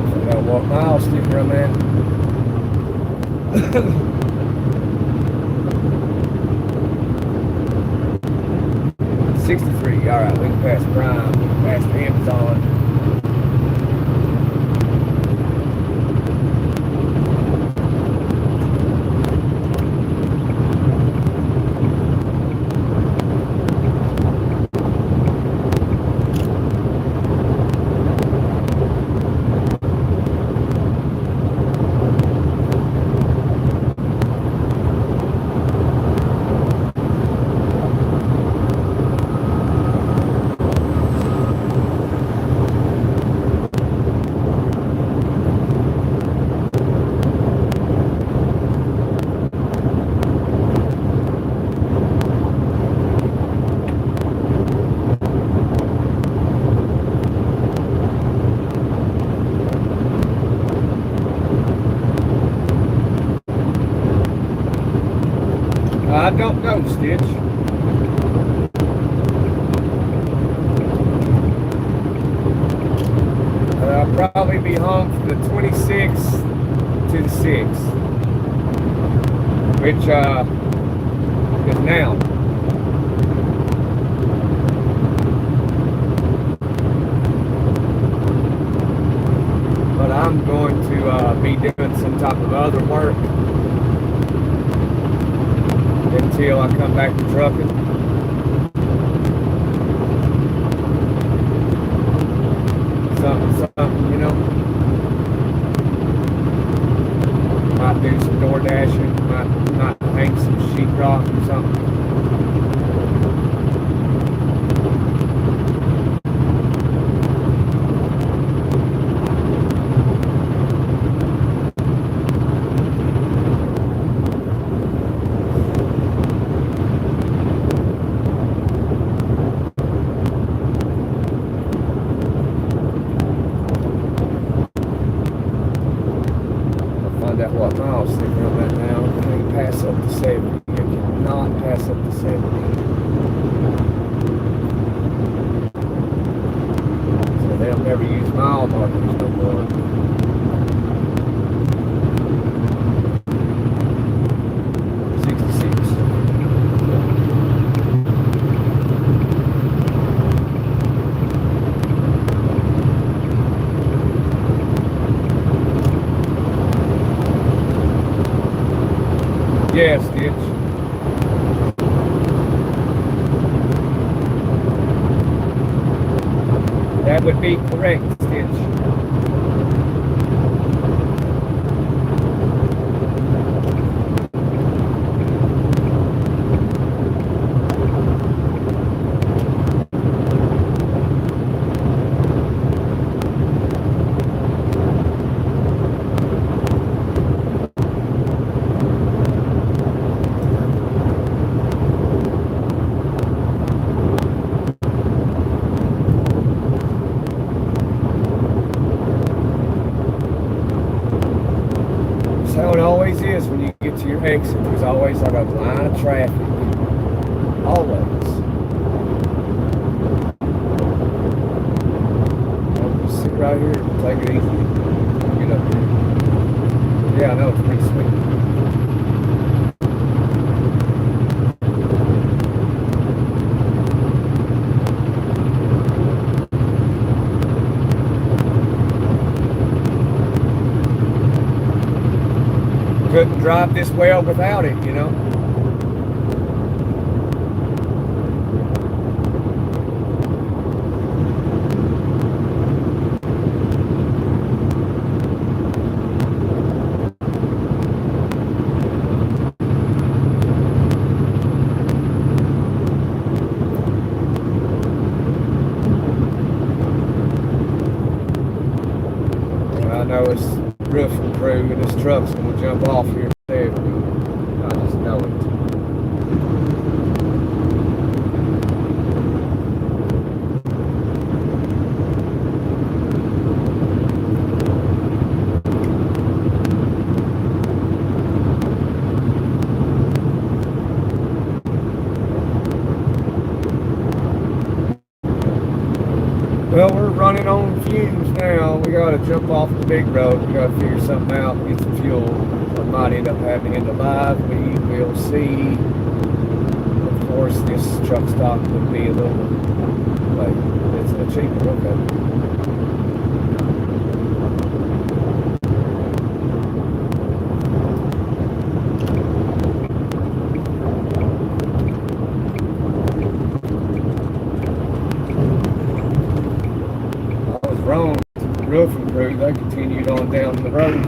I got what mile sticker I'm at. 63. All right, we can pass Prime, pass Amazon. I don't know, Stitch. I'll probably be home from the 26th to the 6th, which is now. But I'm going to be doing some type of other work until I come back to trucking. Something, you know. Might do some door dashing, might hang some sheetrock or something. Find out what miles thinking on that now. I can pass up to 70. I cannot pass up to 70. So they'll never use mile markers no more. Yes, Stitch. That would be correct, Stitch. always is when you get to your exit. There's always like a line of traffic. Always. I'll just sit right here and take it easy. Get up here. Yeah, I know, it's pretty sweet. Couldn't drive this well without it, you know. I know it's roofing crew and this truck's gonna jump off here. I just know it. Well, we're running on fumes now. We gotta jump off the big road. We gotta figure something out, get some fuel. I might end up having it alive. We will see. Of course, this truck stop would be a little, like, it's a cheaper, okay. I was wrong. The roofing crew, they continued on down the road.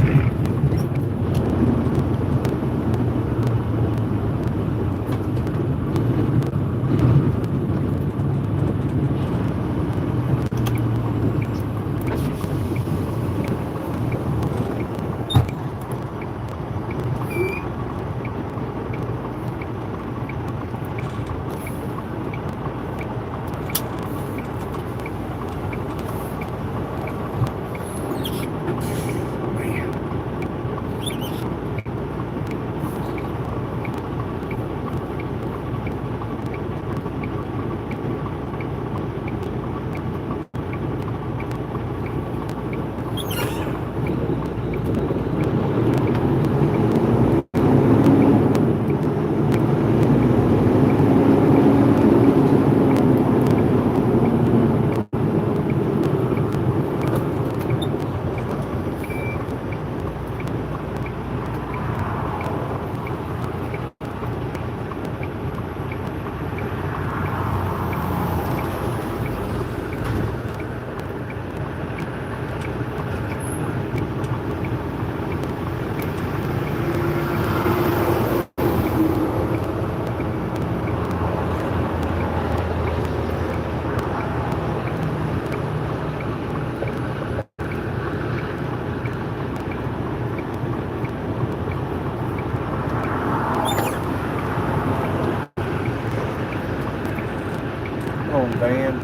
Van.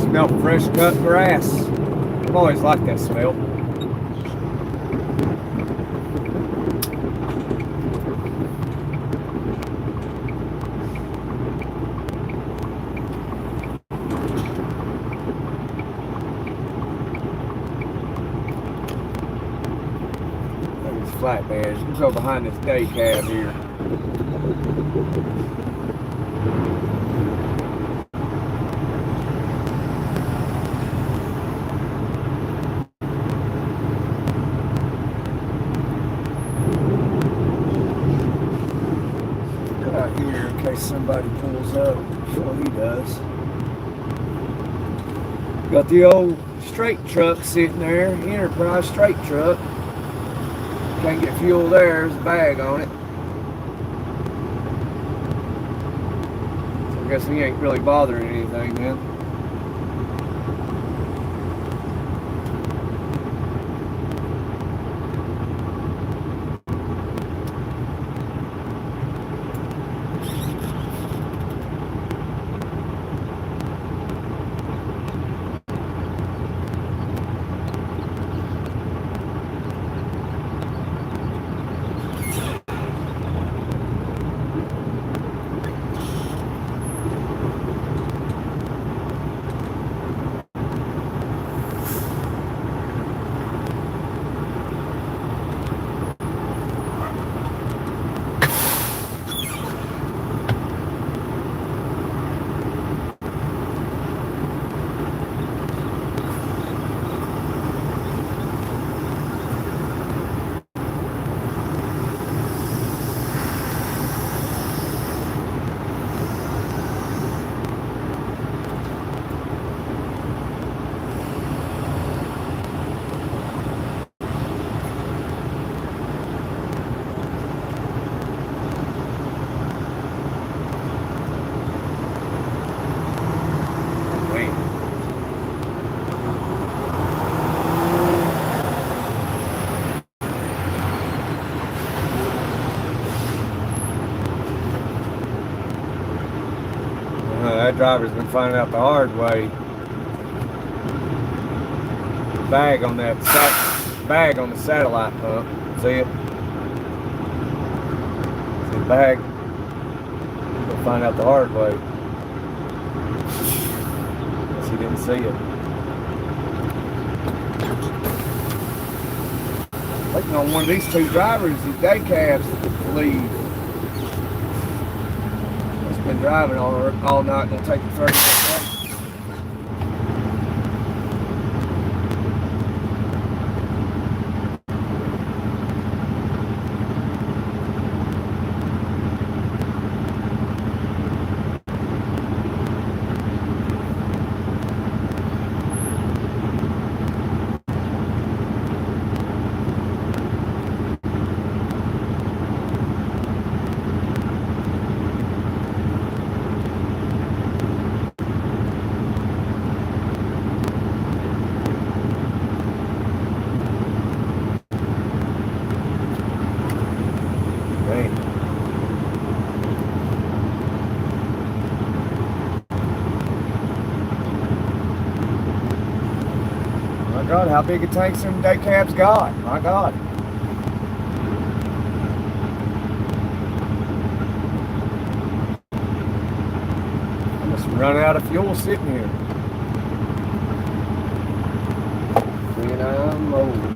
Smell fresh cut grass. I've always liked that smell. Flatbeds. Let's go behind this day cab here. Out here in case somebody pulls up before he does. Got the old straight truck sitting there, Enterprise straight truck. Can't get fuel there, there's a bag on it. So I guess he ain't really bothering anything then. That driver's been finding out the hard way. Bag on that bag on the satellite pump. See it? See the bag? He'll find out the hard way. Guess he didn't see it. Waiting on one of these two drivers, these day cabs, to leave. He's been driving all night. Gonna take the 30 minutes. My God, how big a tank some day cabs got? My God. I must run out of fuel sitting here. When I'm old.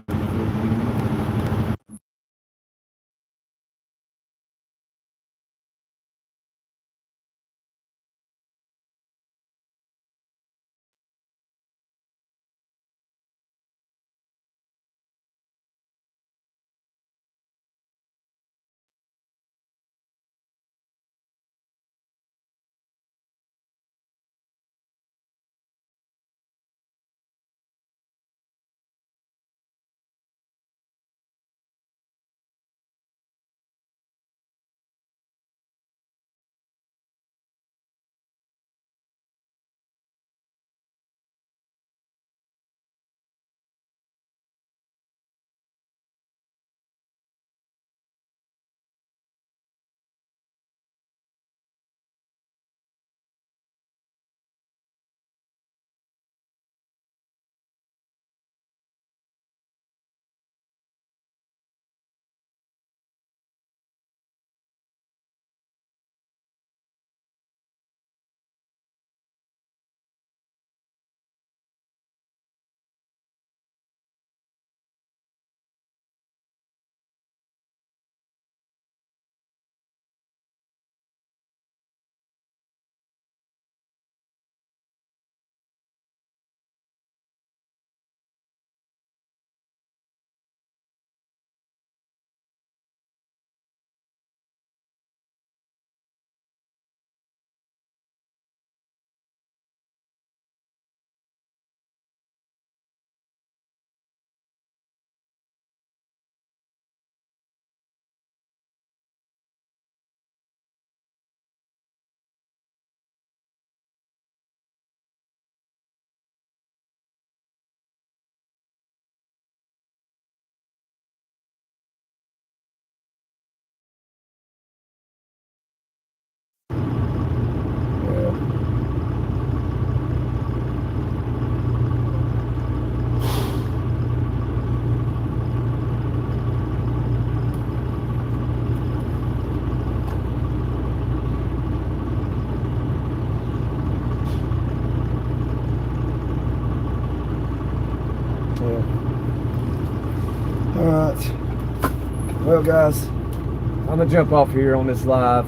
Well, guys, I'm gonna jump off here on this live.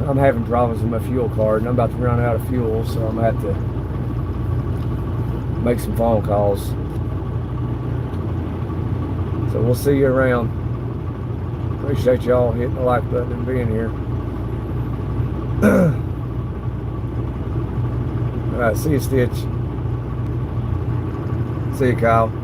I'm having problems with my fuel card, and I'm about to run out of fuel, so I'm gonna have to make some phone calls. So we'll see you around. Appreciate y'all hitting the like button and being here. All right, see you, Stitch. See you, Kyle.